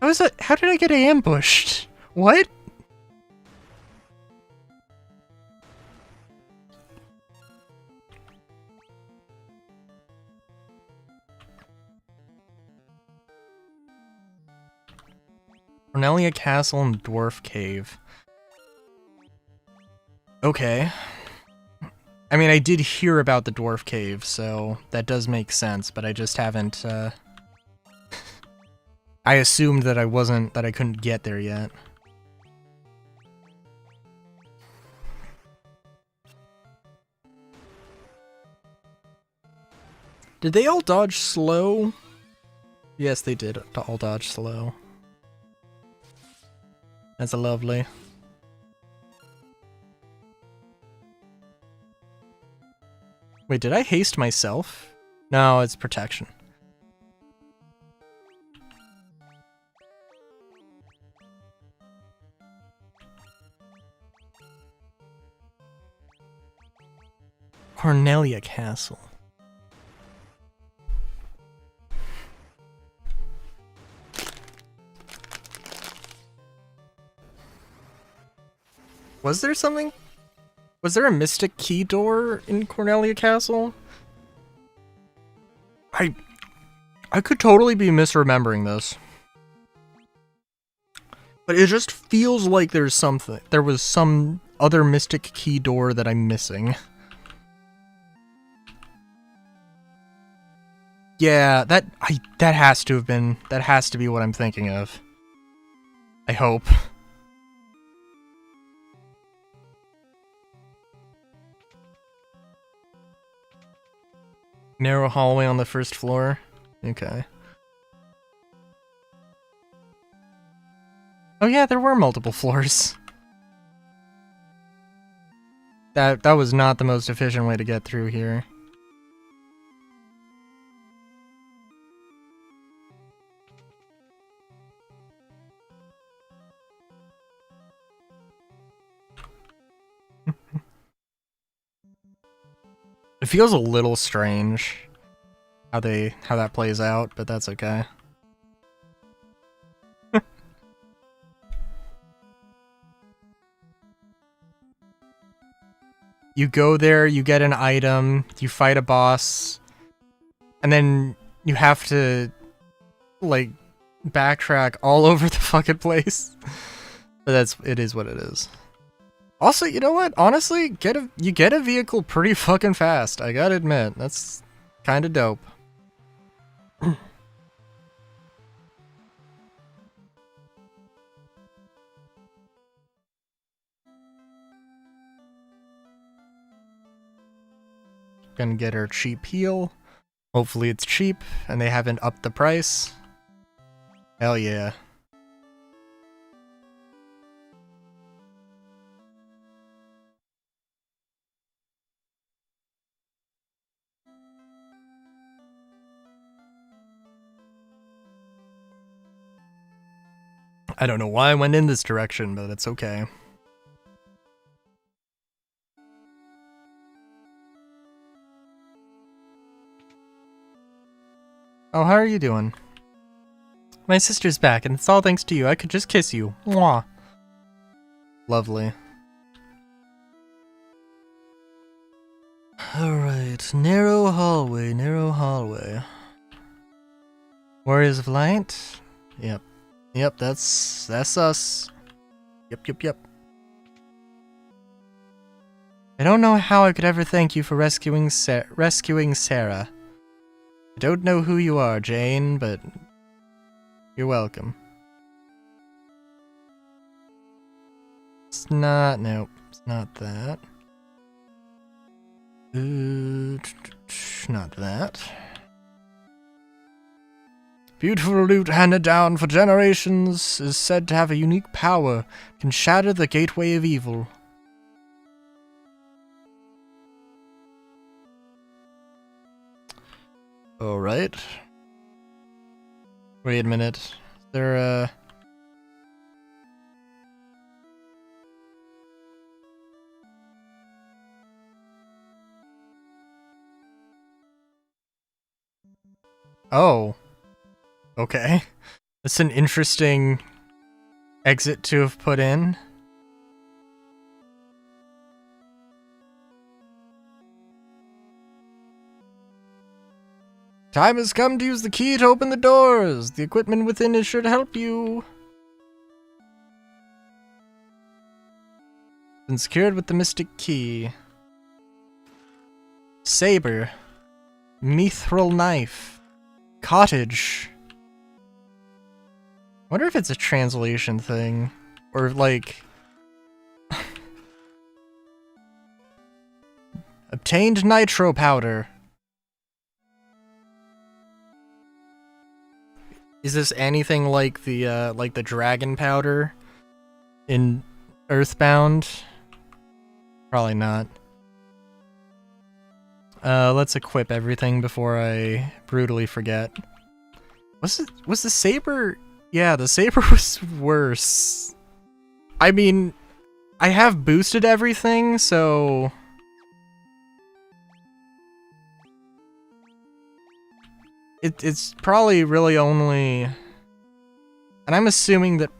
is that? How did I get ambushed? What? Cornelia Castle and Dwarf Cave. Okay. I mean, I did hear about the Dwarf Cave, so that does make sense, but I just haven't, I assumed that I couldn't get there yet. Did they all dodge slow? Yes, they did all dodge slow. That's lovely. Wait, did I haste myself? No, it's protection. Cornelia Castle. Was there something? Was there a mystic key door in Cornelia Castle? I could totally be misremembering this. But it just feels like there's something. There was some other mystic key door that I'm missing. Yeah, that has to have been, that has to be what I'm thinking of. I hope. Narrow hallway on the first floor. Okay. Oh yeah, there were multiple floors. That was not the most efficient way to get through here. It feels a little strange how that plays out, but that's okay. You go there, you get an item, you fight a boss, and then you have to, like, backtrack all over the fucking place. But it is what it is. Also, you know what? Honestly, you get a vehicle pretty fucking fast. I gotta admit, that's kind of dope. Gonna get her cheap heal. Hopefully it's cheap and they haven't upped the price. Hell yeah. I don't know why I went in this direction, but it's okay. Oh, how are you doing? My sister's back, and it's all thanks to you. I could just kiss you. Mwah. Lovely. Alright, narrow hallway, narrow hallway. Warriors of Light? Yep. Yep, that's us. Yep. I don't know how I could ever thank you for rescuing Sarah. I don't know who you are, Jane, but you're welcome. Nope, it's not that. Not that. Beautiful loot handed down for generations is said to have a unique power, can shatter the gateway of evil. Alright. Wait a minute. Is there Oh. Okay. That's an interesting exit to have put in. Time has come to use the key to open the doors. The equipment within it should help you. Been secured with the mystic key. Saber. Mithril knife. Cottage. Wonder if it's a translation thing. Or like... Obtained nitro powder. Is this anything like the dragon powder in Earthbound? Probably not. Let's equip everything before I brutally forget. Was the saber? Yeah, the saber was worse. I mean, I have boosted everything, so it's probably really only, and I'm assuming that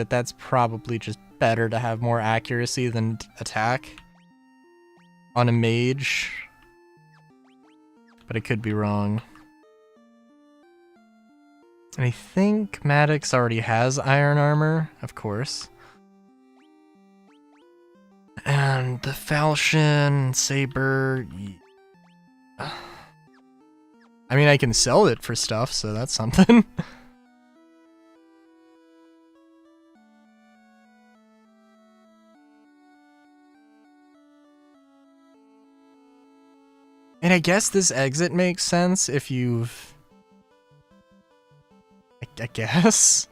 that's probably just better to have more accuracy than attack on a mage, but I could be wrong. And I think Maddox already has iron armor, of course. And the falchion, saber. I mean, I can sell it for stuff, so that's something. And I guess this exit makes sense if you've... I guess?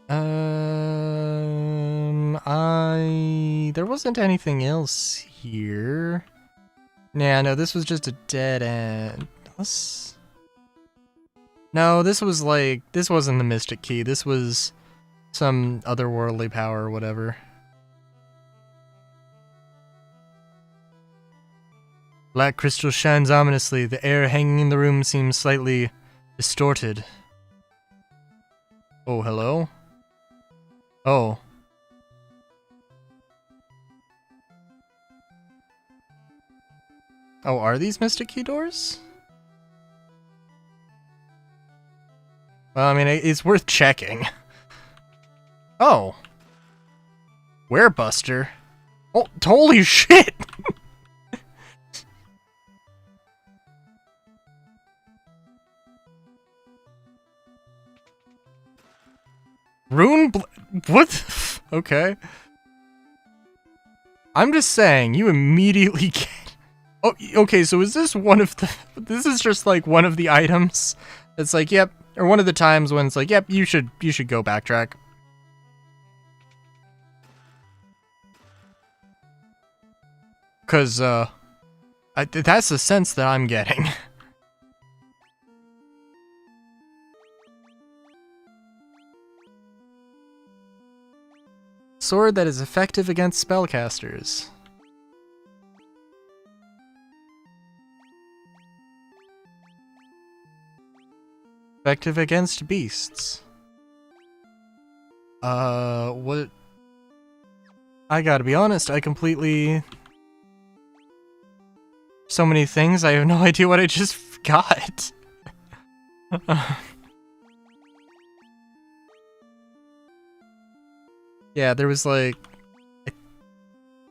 There wasn't anything else here. Nah, no, this was just a dead end. No, this was like... This wasn't the Mystic Key. This was some otherworldly power or whatever. Black crystal shines ominously. The air hanging in the room seems slightly distorted. Oh, hello? Oh. Oh, are these Mystic Key doors? Well, I mean, it's worth checking. Oh. Werebuster? Oh, holy shit! What? Okay. I'm just saying, you immediately get... Oh, okay, so is this one of the... This is just like one of the items. It's like, yep, or one of the times when it's like, yep, you should go backtrack. Cause, that's the sense that I'm getting. Sword that is effective against spellcasters. Effective against beasts. What? I gotta be honest, I completely... So many things, I have no idea what I just got. Yeah, there was like...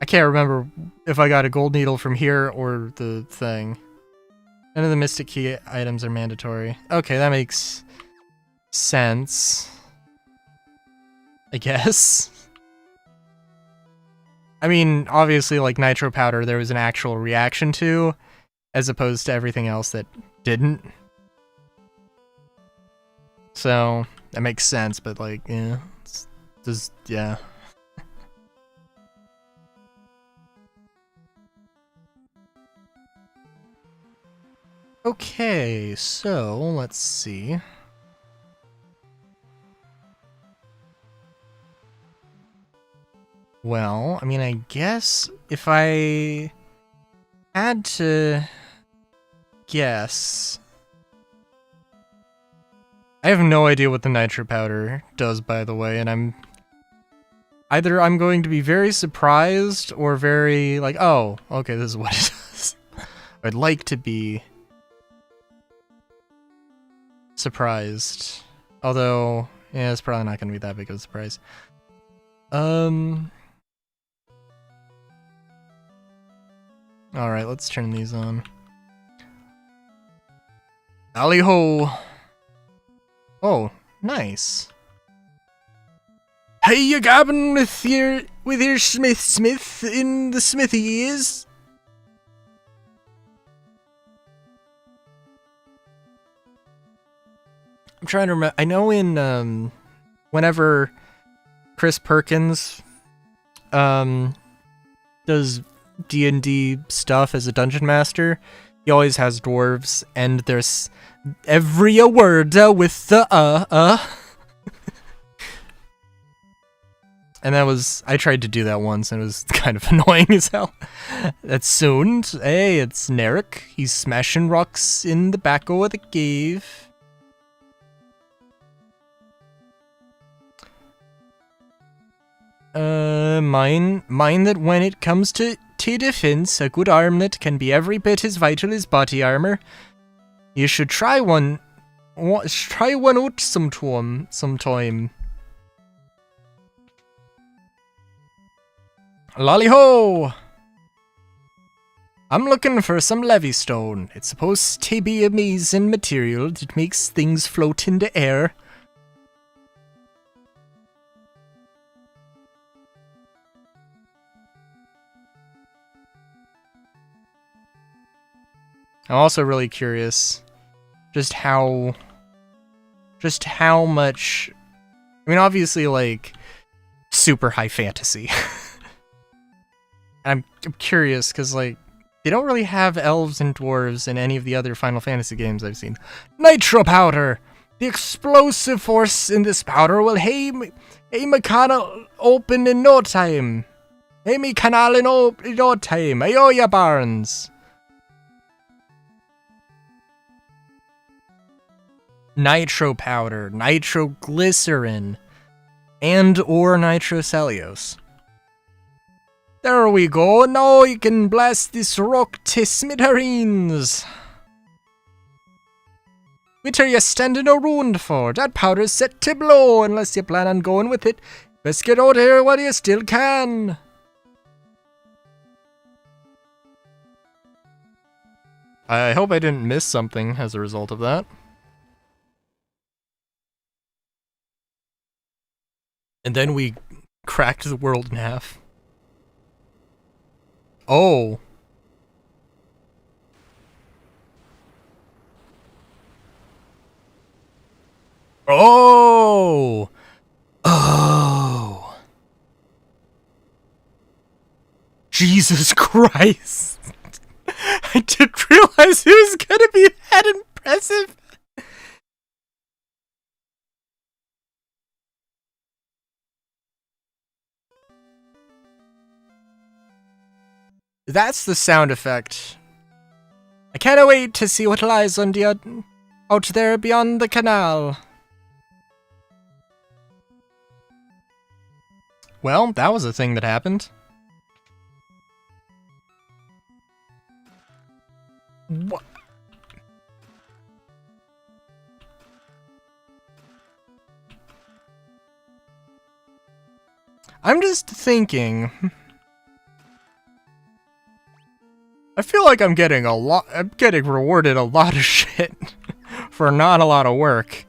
I can't remember if I got a gold needle from here or the thing. None of the Mystic Key items are mandatory. Okay, that makes sense. I guess. I mean, obviously, like Nitro Powder, there was an actual reaction to, as opposed to everything else that didn't. So, that makes sense, but like, yeah. It's just, yeah. Okay, so, let's see. Well, I mean, I guess if I had to guess... I have no idea what the Nitro Powder does, by the way, and I'm going to be very surprised or very, like, oh, okay, this is what it does. I'd like to be surprised. Although, yeah, it's probably not going to be that big of a surprise. Alright, let's turn these on. Tally ho! Oh, nice. Hey, you gabbing with your Smith in the smithy is? I'm trying to remember. I know in whenever Chris Perkins does D&D stuff as a dungeon master, he always has dwarves, and there's every word with the And that was, I tried to do that once, and it was kind of annoying as hell. That's Sund. Hey, it's Narek. He's smashing rocks in the back of the cave. Mind that when it comes to defense, a good armlet can be every bit as vital as body armor. You should try one out sometime. Lolly-ho! I'm looking for some levystone. It's supposed to be amazing material that makes things float in the air. I'm also really curious just how much, I mean, obviously, like, super high fantasy. I'm curious, because, like, they don't really have elves and dwarves in any of the other Final Fantasy games I've seen. Nitro powder! The explosive force in this powder will aim a canal open in no time. Aim a canal in no time. Ayoya Barnes! Nitro powder, nitroglycerin, and or nitrocellulose. There we go, now you can blast this rock to smithereens. What are you standing around for? That powder's set to blow unless you plan on going with it. Best get out here while you still can. I hope I didn't miss something as a result of that. And then we cracked the world in half. Oh. Oh. Oh. Jesus Christ. I didn't realize it was gonna be that impressive. That's the sound effect. I can't wait to see what lies on the out there beyond the canal. Well, that was a thing that happened. What? I'm just thinking. I feel like I'm getting rewarded a lot of shit for not a lot of work.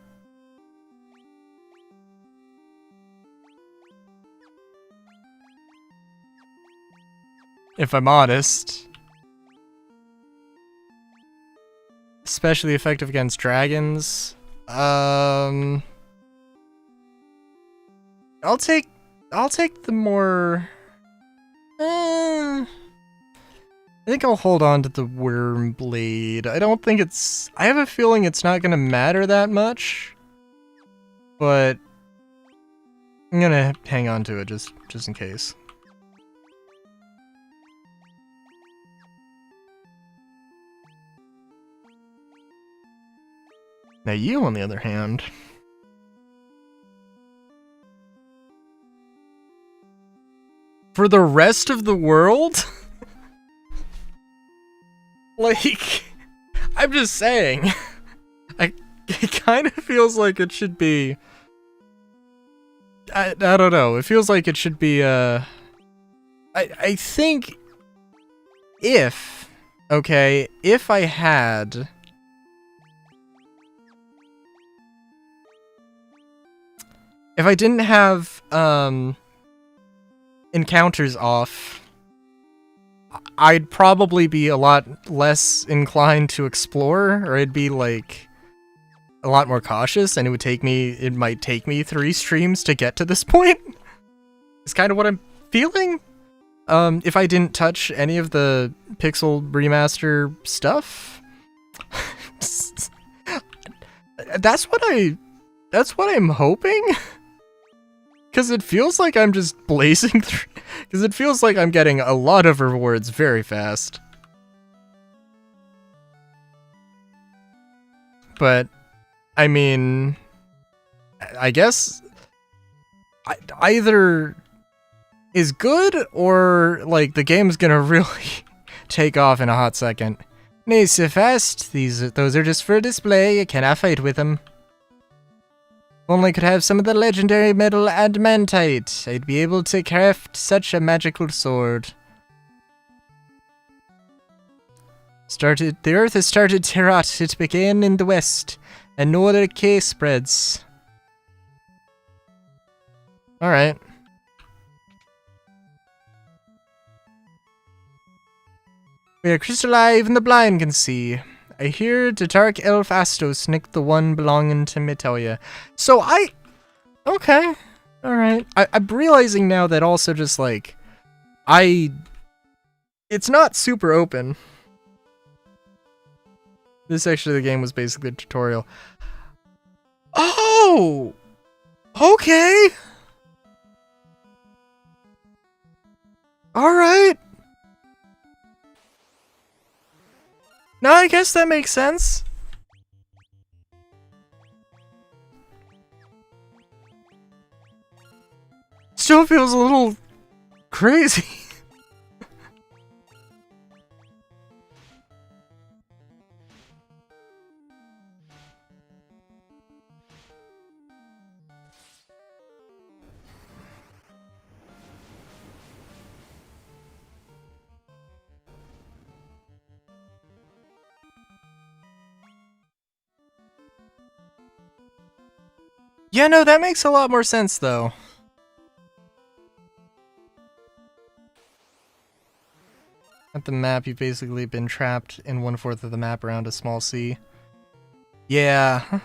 If I'm honest. Especially effective against dragons. I'll take the more I think I'll hold on to the Worm Blade. I have a feeling it's not gonna matter that much. But I'm gonna hang on to it just in case. Now you, on the other hand. For the rest of the world? Like, I'm just saying. It kind of feels like it should be... I don't know. It feels like it should be, I think if I had... If I didn't have, encounters off, I'd probably be a lot less inclined to explore, or I'd be, like, a lot more cautious, and it might take me 3 streams to get to this point. It's kind of what I'm feeling. if I didn't touch any of the Pixel Remaster stuff. That's what I'm hoping. Because it feels like I'm just blazing through. Because it feels like I'm getting a lot of rewards very fast. But, I mean, I guess either is good or, like, the game's gonna really take off in a hot second. Nay, so fast. Those are just for display. You cannot fight with them. Only could have some of the legendary metal adamantite. I'd be able to craft such a magical sword. The earth has started to rot. It began in the west, and no other decay spreads. Alright. We are crystallive and the blind can see. I hear the dark elf Astos nicked the one belonging to Metalia. So okay. Alright. I'm realizing now that also just like, it's not super open. This section of the game was basically a tutorial. Oh! Okay! Alright. No, I guess that makes sense. Still feels a little crazy. Yeah, no, that makes a lot more sense, though. At the map, you've basically been trapped in 1/4 of the map around a small sea. Yeah.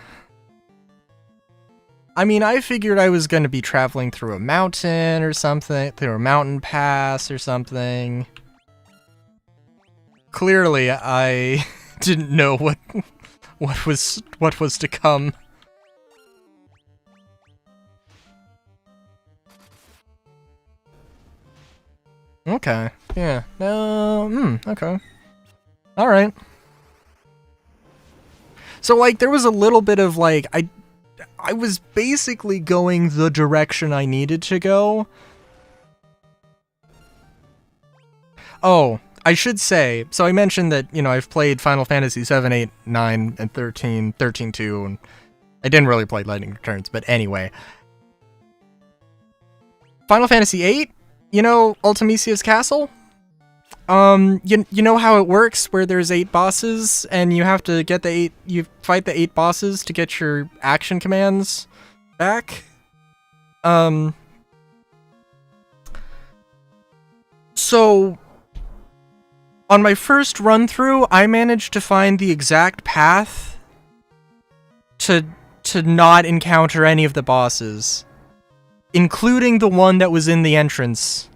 I mean, I figured I was going to be traveling through a mountain or something, through a mountain pass or something. Clearly, I didn't know what was to come. Okay. Yeah. No. Okay. All right. So like, there was a little bit of like, I was basically going the direction I needed to go. Oh, I should say, so I mentioned that, you know, I've played Final Fantasy 7, 8, 9, and 13, 13-2, and I didn't really play Lightning Returns, but anyway. Final Fantasy 8, you know, Ultimecia's Castle? You know how it works, where there's 8 bosses, and you have to get you fight the 8 bosses to get your action commands back? So, on my first run-through, I managed to find the exact path to not encounter any of the bosses, including the one that was in the entrance.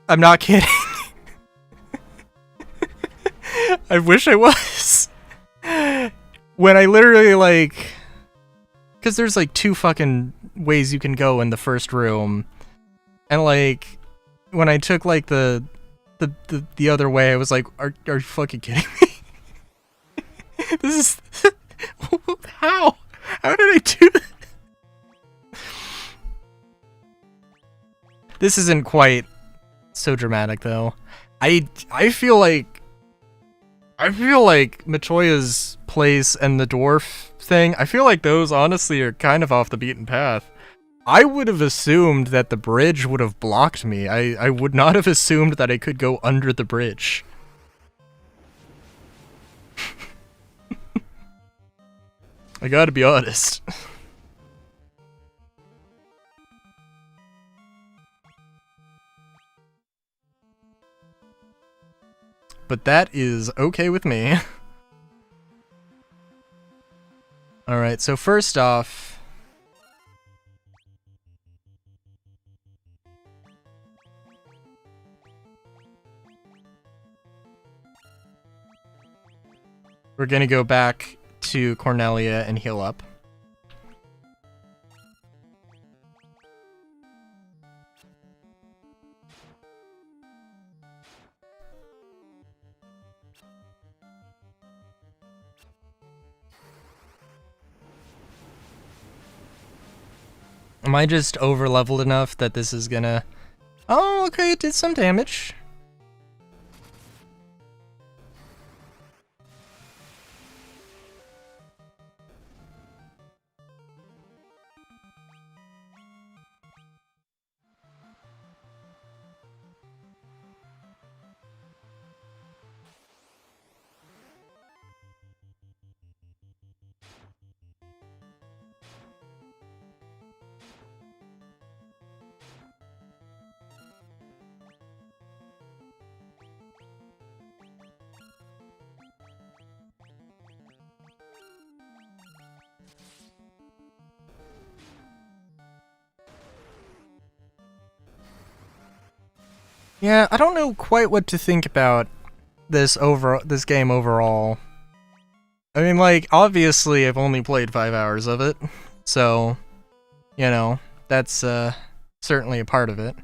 I'm not kidding. I wish I was. When I literally, like... Because there's, like, 2 fucking ways you can go in the first room. And, like, when I took, like, the other way, I was like, are you fucking kidding me? This is... How? How did I do that? This isn't quite so dramatic, though. I feel like Matoya's place and the dwarf thing, I feel like those honestly are kind of off the beaten path. I would have assumed that the bridge would have blocked me. I would not have assumed that I could go under the bridge. I gotta be honest. But that is okay with me. Alright, so first off... we're gonna go back to Cornelia and heal up. Am I just over-leveled enough that this is gonna... Oh, okay, it did some damage. Yeah, I don't know quite what to think about this game overall. I mean, like, obviously I've only played 5 hours of it, so, you know, that's certainly a part of it.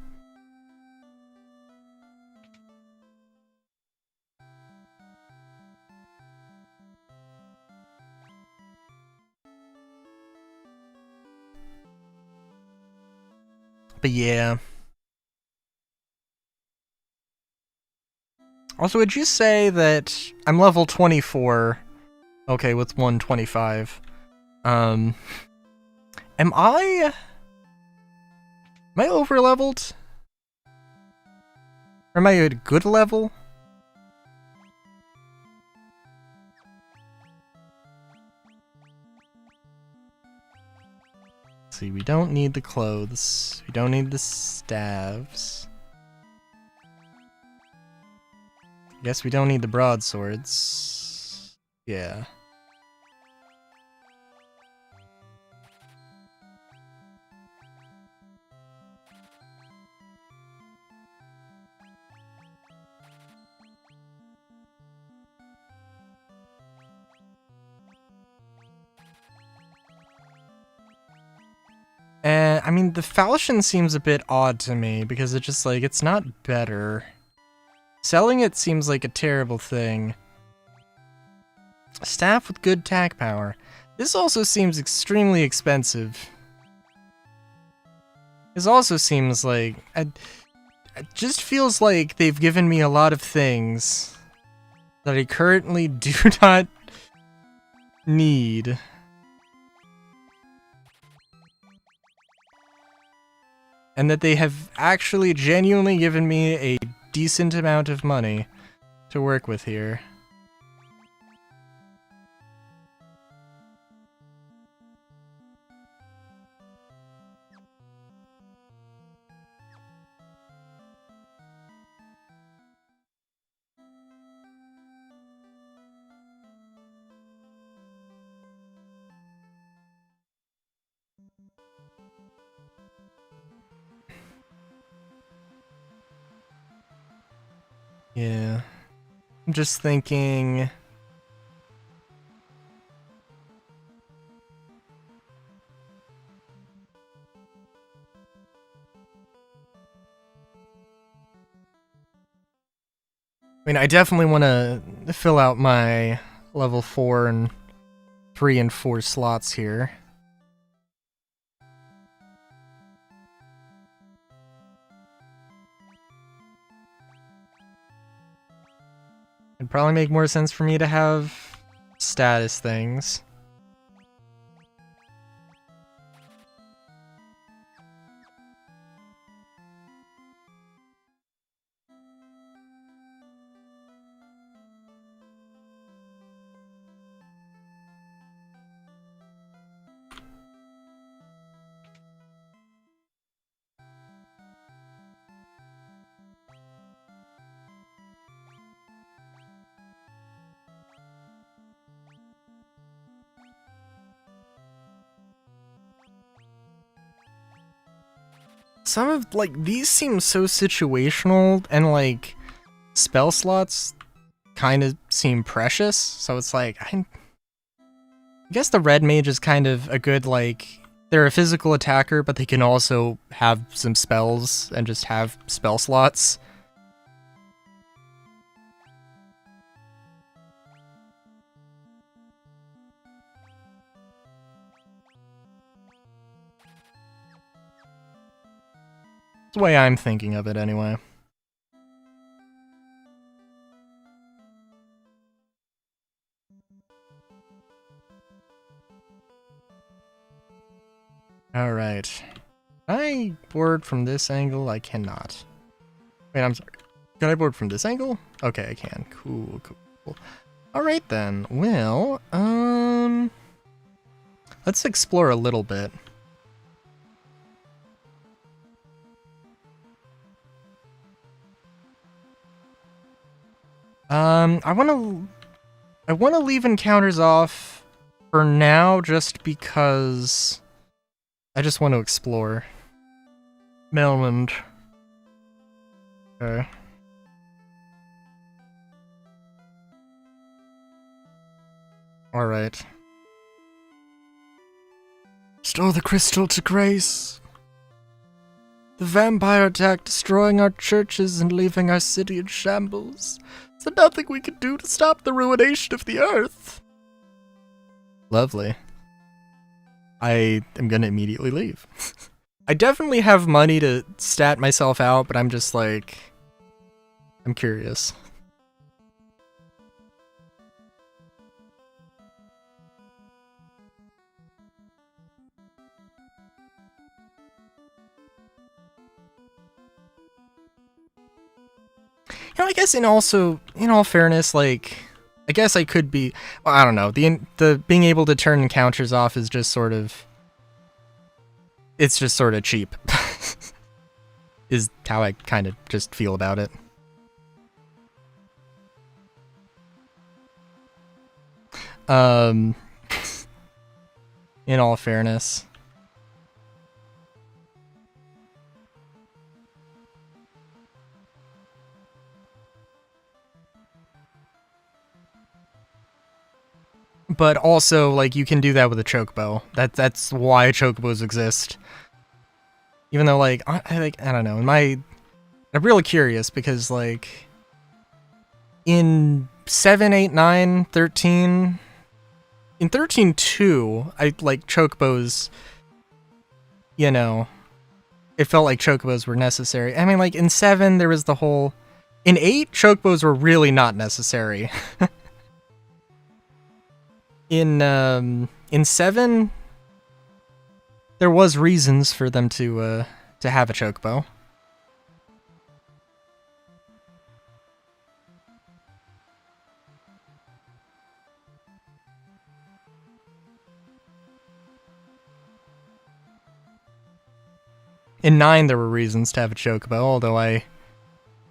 But yeah. Also, would you say that I'm level 24, okay, with 125. Am I over-leveled? Or am I at a good level? Let's see, we don't need the clothes. We don't need the staves. Guess we don't need the broadswords. Yeah. I mean, the falchion seems a bit odd to me, because it's just like, it's not better. Selling it seems like a terrible thing. Staff with good attack power. This also seems extremely expensive. This also seems like... it just feels like they've given me a lot of things that I currently do not need. And that they have actually genuinely given me a decent amount of money to work with here. Yeah. I'm just thinking... I mean, I definitely want to fill out my level 4 and 3 and 4 slots here. It'd probably make more sense for me to have status things. Some of, like, these seem so situational, and, like, spell slots kind of seem precious, so it's like, I guess the red mage is kind of a good, like, they're a physical attacker, but they can also have some spells and just have spell slots. That's the way I'm thinking of it, anyway. Alright. Can I board from this angle? I cannot. Wait, I'm sorry. Can I board from this angle? Okay, I can. Cool, cool, cool. Alright then. Well, let's explore a little bit. I wanna leave encounters off for now just because I just want to explore. Melmond. Okay. Alright. Restore the crystal to Grace. The vampire attack, destroying our churches and leaving our city in shambles. Is there nothing we can do to stop the ruination of the earth? Lovely. I am gonna immediately leave. I definitely have money to stat myself out, but I'm just like, I'm curious. You know, I guess in all fairness, like, I guess I could be, well, I don't know, the being able to turn encounters off is just sort of, it's just sort of cheap, is how I kind of just feel about it. In all fairness. But also, like, you can do that with a chocobo. That's why chocobos exist. Even though, like, I don't know. I'm really curious because, like, in 7, 8, 9, 13, in 13.2, I like chocobos. You know, it felt like chocobos were necessary. I mean, like in 7, there was the whole. In 8, chocobos were really not necessary. In 7, there was reasons for them to have a chocobo. In 9, there were reasons to have a chocobo, although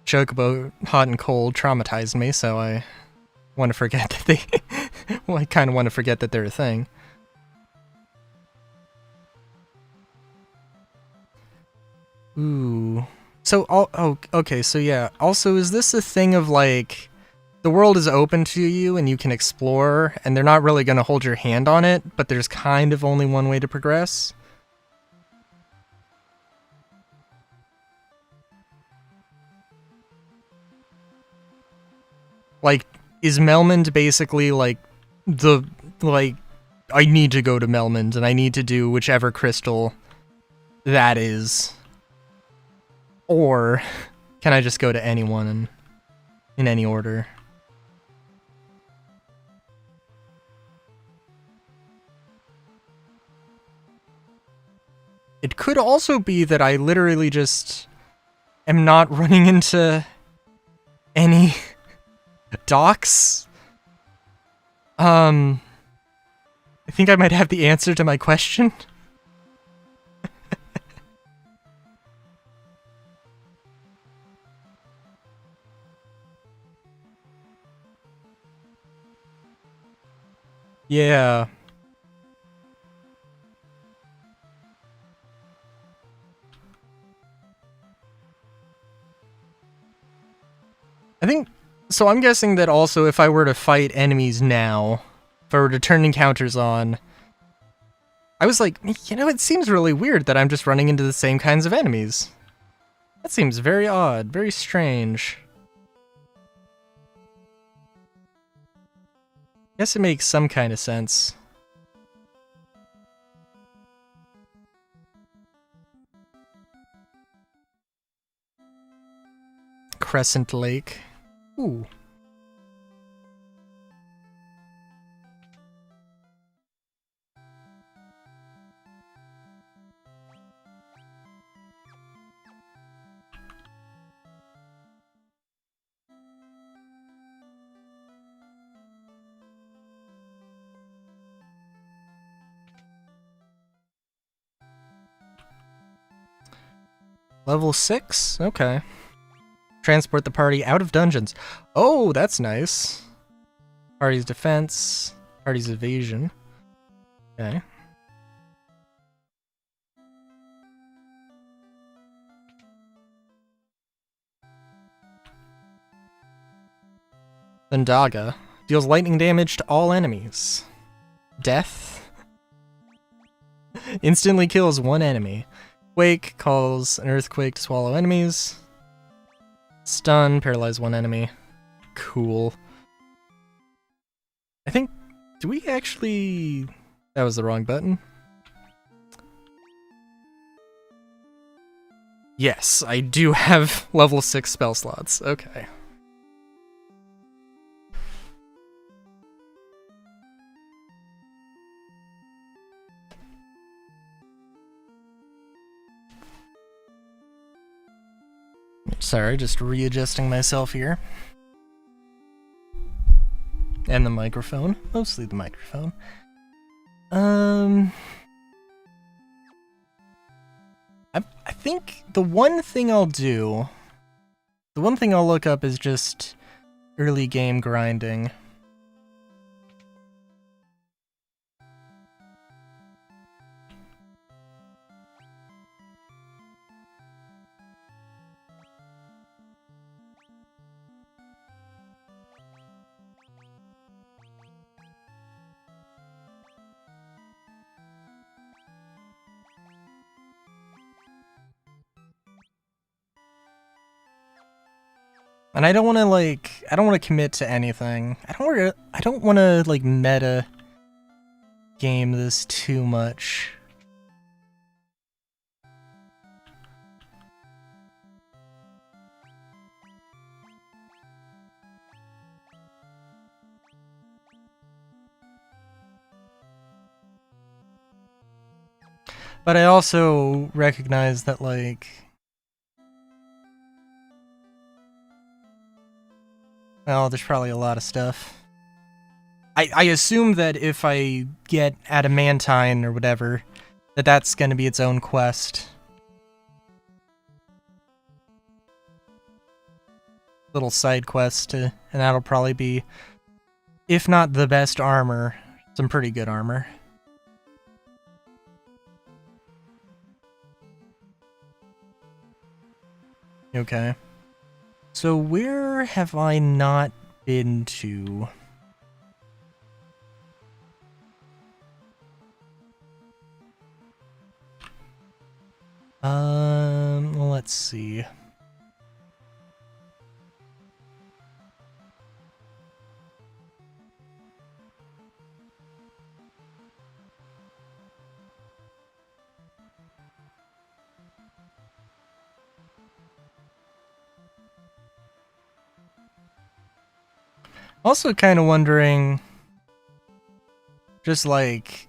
chocobo hot and cold traumatized me, so I want to forget that they. Well, I kind of want to forget that they're a thing. Ooh. So, oh, okay, so yeah. Also, is this a thing of, like, the world is open to you and you can explore, and they're not really going to hold your hand on it, but there's kind of only one way to progress? Like, is Melmond basically, like, I need to go to Melmond, and I need to do whichever crystal that is? Or can I just go to anyone in any order? It could also be that I literally just am not running into any docks. I think I might have the answer to my question. Yeah. I think So I'm guessing that also if I were to fight enemies now, if I were to turn encounters on, I was like, you know, it seems really weird that I'm just running into the same kinds of enemies. That seems very odd, very strange. Guess it makes some kind of sense. Crescent Lake. Ooh. Level 6? Okay. Transport the party out of dungeons. Oh, that's nice. Party's defense. Party's evasion. Okay. Thundaga. Deals lightning damage to all enemies. Death. Instantly kills one enemy. Quake calls an earthquake to swallow enemies. Stun, paralyze one enemy. Cool. I think... Do we actually... That was the wrong button. Yes, I do have level 6 spell slots. Okay. Sorry, just readjusting myself here. And the microphone. Mostly the microphone. I think the one thing I'll do... The one thing I'll look up is just early game grinding. And I don't want to I don't want to commit to anything. I don't want to like meta game this too much. But I also recognize that like well, there's probably a lot of stuff. I assume that if I get Adamantine or whatever, that's going to be its own quest. Little side quest, and that'll probably be, if not the best armor, some pretty good armor. Okay. So where have I not been to? Let's see. Also kind of wondering, just like,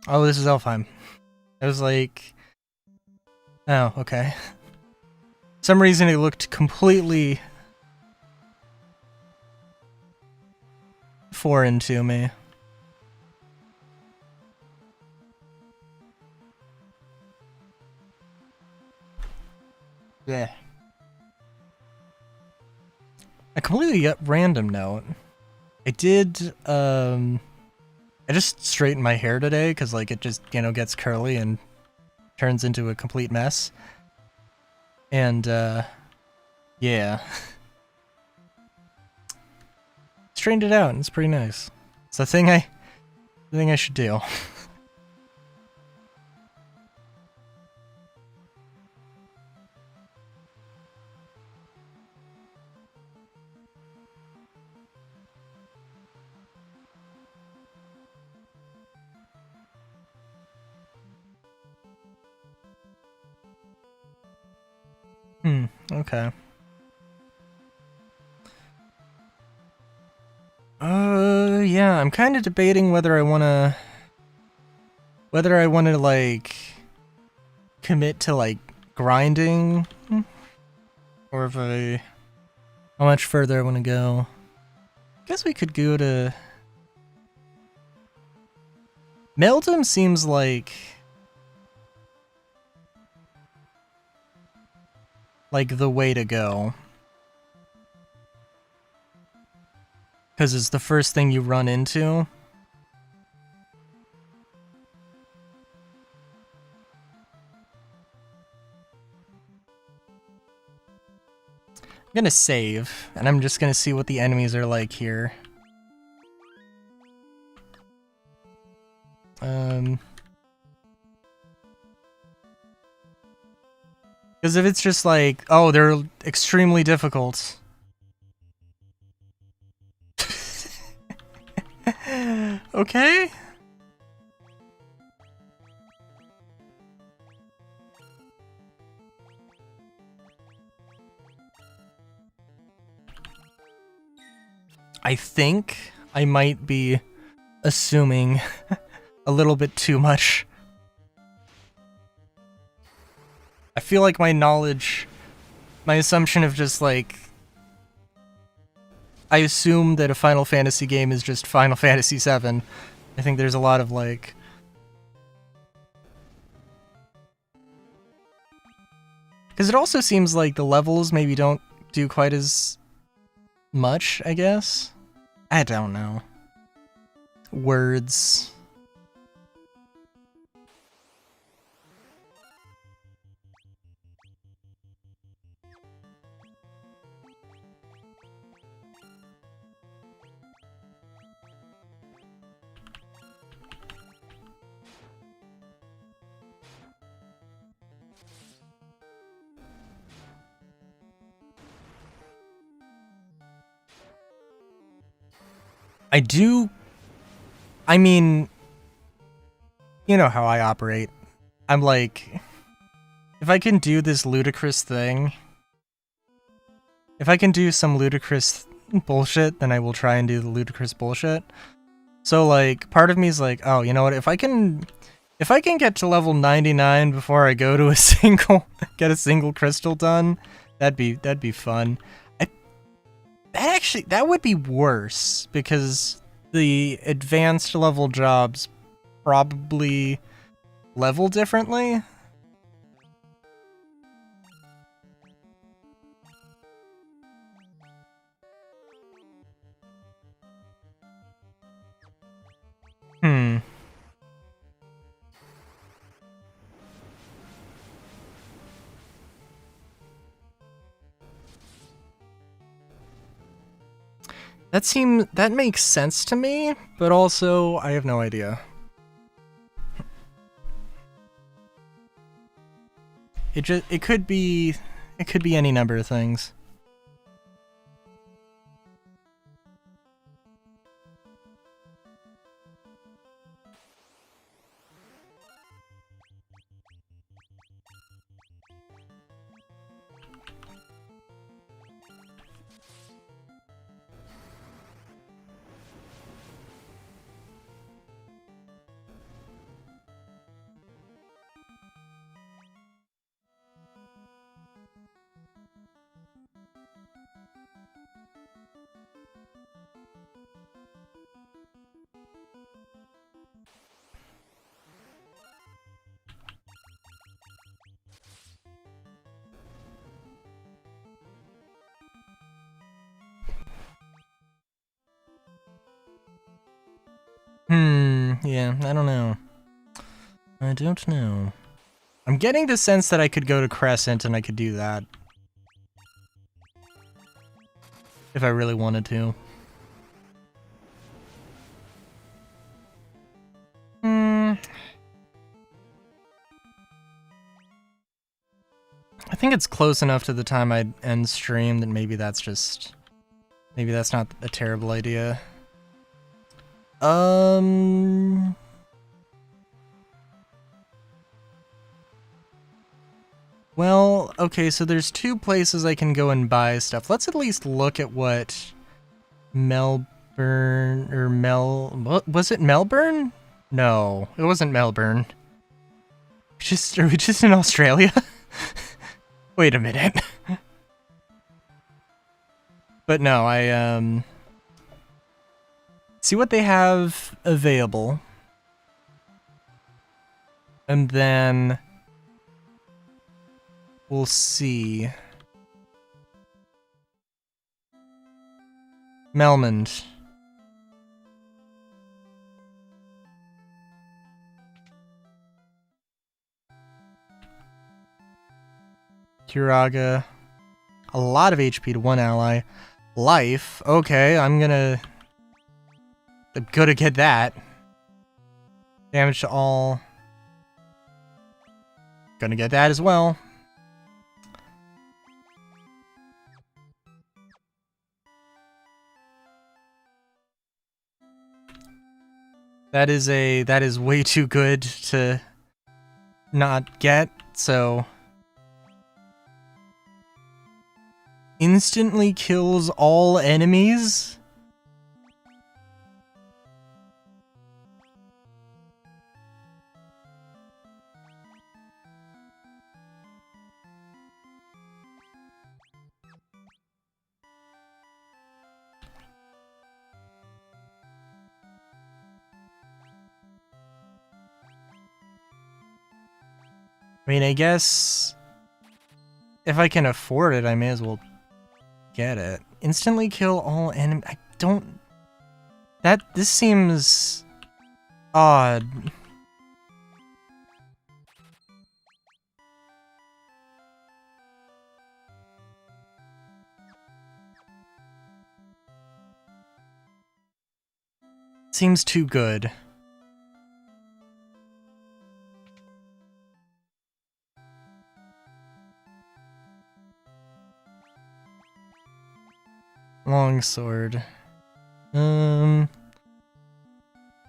oh, this is Elfheim. I was like, oh, okay. For some reason it looked completely foreign to me. Yeah. A completely random note. I did, I just straightened my hair today because, like, it just, you know, gets curly and turns into a complete mess. And, yeah. Strained it out, and it's pretty nice. It's the thing I should do. Okay. Yeah, I'm kind of debating whether I wanna, like, commit to, like, grinding, or if how much further I wanna go. Guess we could go to... Meldum seems like the way to go. Because it's the first thing you run into. I'm gonna save, and I'm just gonna see what the enemies are like here. Because if it's just like, oh, they're extremely difficult. Okay? I think I might be assuming a little bit too much. I feel like my assumption of just like... I assume that a Final Fantasy game is just Final Fantasy VII. I think there's a lot of like... Because it also seems like the levels maybe don't do quite as much, I guess? I don't know. Words. I mean, you know how I operate. I'm like, if I can do this ludicrous thing, if I can do some ludicrous bullshit, then I will try and do the ludicrous bullshit. So like, part of me is like, oh, you know what, if I can get to level 99 before I go to get a single crystal done, that'd be fun. That would be worse, because the advanced level jobs probably level differently. That makes sense to me, but also I have no idea. It could be any number of things. Yeah, I don't know. I don't know. I'm getting the sense that I could go to Crescent and I could do that. If I really wanted to. I think it's close enough to the time I'd end stream that maybe that's just... Maybe that's not a terrible idea. Well, okay, so there's 2 places I can go and buy stuff. Let's at least look at what Melbourne, or what, was it Melbourne? No, it wasn't Melbourne. Are we just in Australia? Wait a minute. But no, I, see what they have available. And then we'll see. Melmond. Curaga. A lot of HP to 1 ally. Life. Okay, I'm gonna get that. Damage to all. Gonna get that as well. That is way too good to not get, so... Instantly kills all enemies? I mean, I guess if I can afford it, I may as well get it. Instantly kill all enemies. I don't... This seems odd. Seems too good. Longsword.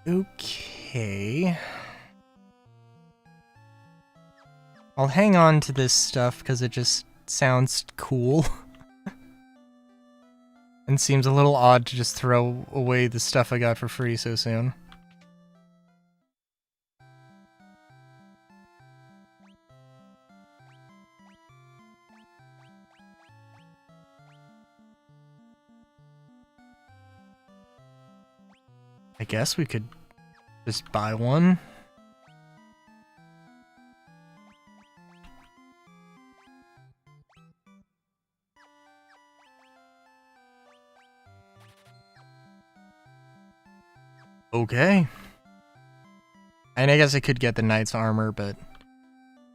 Okay. I'll hang on to this stuff because it just sounds cool. And seems a little odd to just throw away the stuff I got for free so soon. I guess we could just buy one. Okay. And I guess I could get the knight's armor, but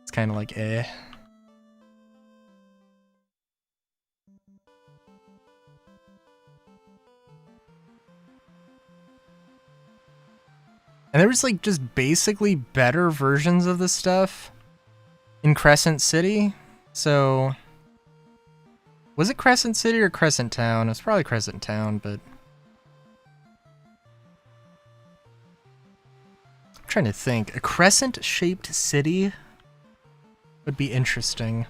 it's kind of like eh. And there was like just basically better versions of this stuff in Crescent City. So was it Crescent City or Crescent Town? It's probably Crescent Town, but I'm trying to think. A crescent-shaped city would be interesting.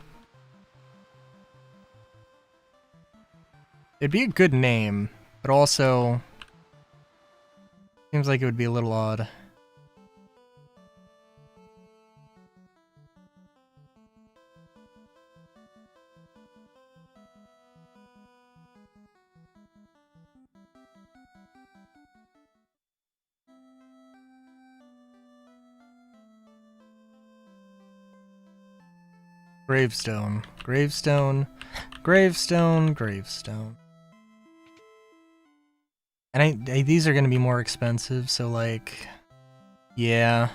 It'd be a good name, but also seems like it would be a little odd. Gravestone, gravestone, gravestone, gravestone. And these are gonna be more expensive, so like, yeah.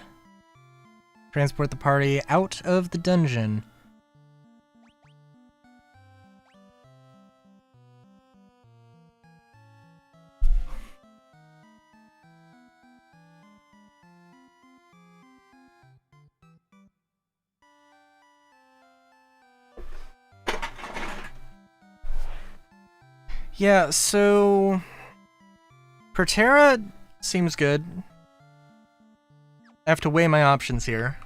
Transport the party out of the dungeon. Yeah, so Proterra seems good. I have to weigh my options here.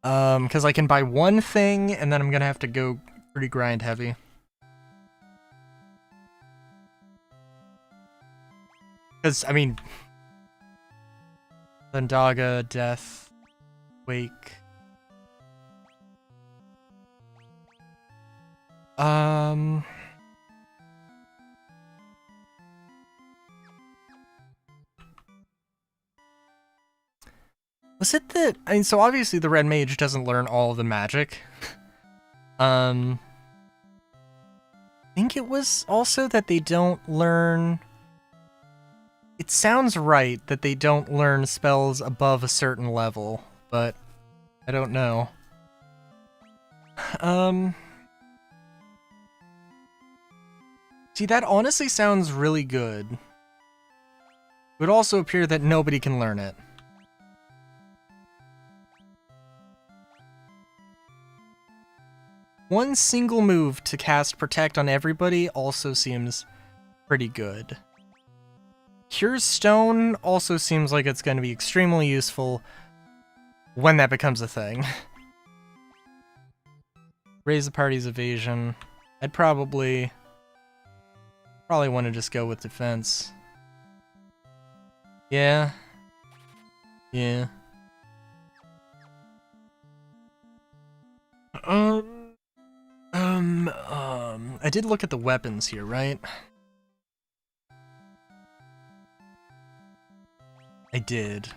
Because I can buy one thing, and then I'm gonna have to go pretty grind heavy. Because, I mean, Thundaga, Death, Wake. Was it that, I mean, so obviously the Red Mage doesn't learn all of the magic. I think it was also that they don't learn... It sounds right that they don't learn spells above a certain level, but I don't know. See, that honestly sounds really good. It would also appear that nobody can learn it. One single move to cast Protect on everybody also seems pretty good. Cure Stone also seems like it's going to be extremely useful when that becomes a thing. Raise the party's evasion. I'd probably want to just go with defense. Yeah. Yeah. I did look at the weapons here, right? I did.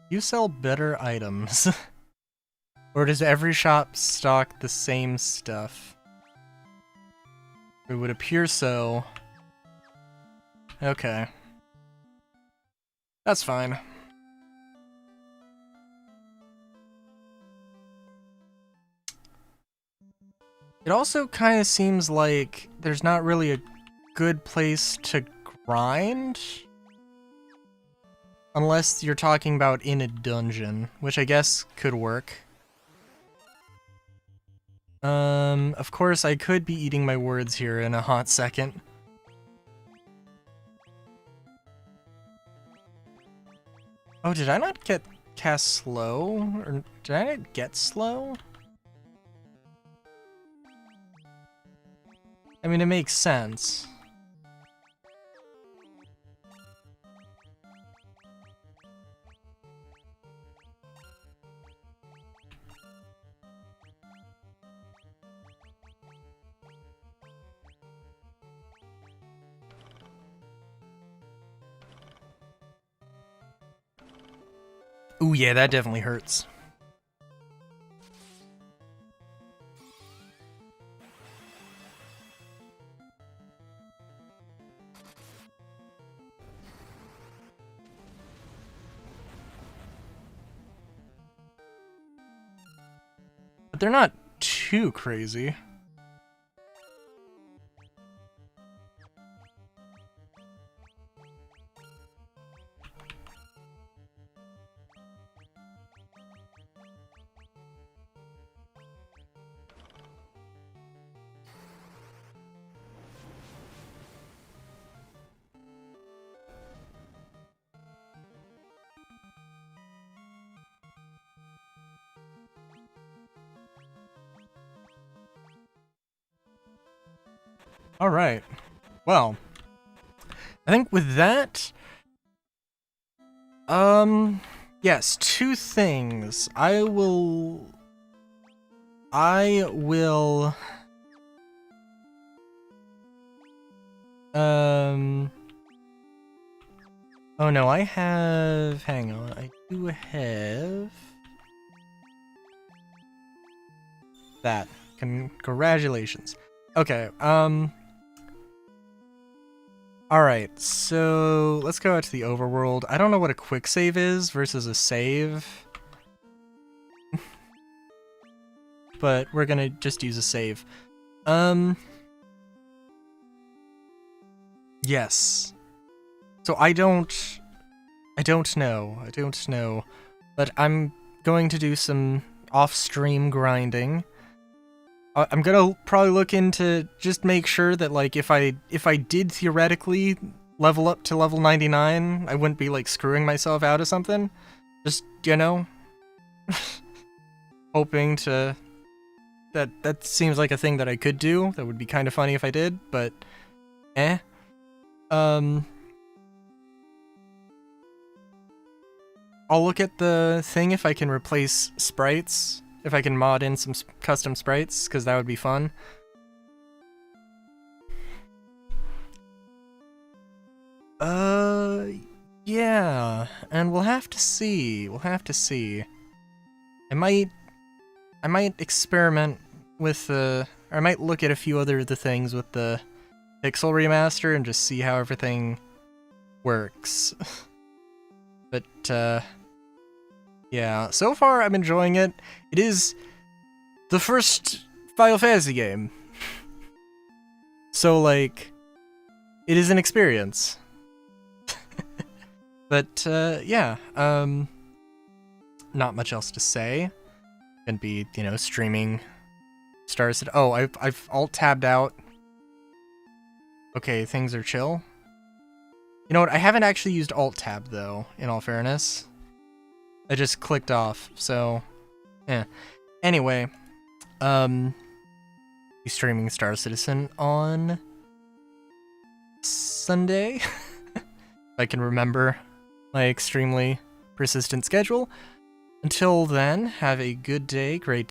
You sell better items. Or does every shop stock the same stuff? It would appear so. Okay. That's fine. It also kind of seems like there's not really a good place to grind. Unless you're talking about in a dungeon, which I guess could work. Of course, I could be eating my words here in a hot second. Oh, did I not get cast slow? Or did I not get slow? I mean, it makes sense. Ooh, yeah, that definitely hurts. But they're not too crazy. Alright. Well, I think with that... yes, two things. I will... Oh no, I have... Hang on, I do have... that. Congratulations. Okay, alright, so let's go out to the overworld. I don't know what a quick save is versus a save. But we're gonna just use a save. Yes. So I don't know. But I'm going to do some off-stream grinding. I'm gonna probably look into just make sure that like if I did theoretically level up to level 99, I wouldn't be like screwing myself out of something. Just, you know, hoping to that seems like a thing that I could do. That would be kind of funny if I did, but I'll look at the thing if I can replace sprites. If I can mod in some custom sprites, because that would be fun. Yeah, and we'll have to see. I might experiment with or I might look at a few other of the things with the Pixel remaster and just see how everything works. But, yeah, so far I'm enjoying it. It is the first Final Fantasy game. So, like, it is an experience. But, yeah, not much else to say. Gonna be, you know, streaming Star Citizen. Oh, I've alt-tabbed out. Okay, things are chill. You know what, I haven't actually used alt-tab, though, in all fairness. I just clicked off, so... Anyway, be streaming Star Citizen on... Sunday? If I can remember my extremely persistent schedule. Until then, have a good day, great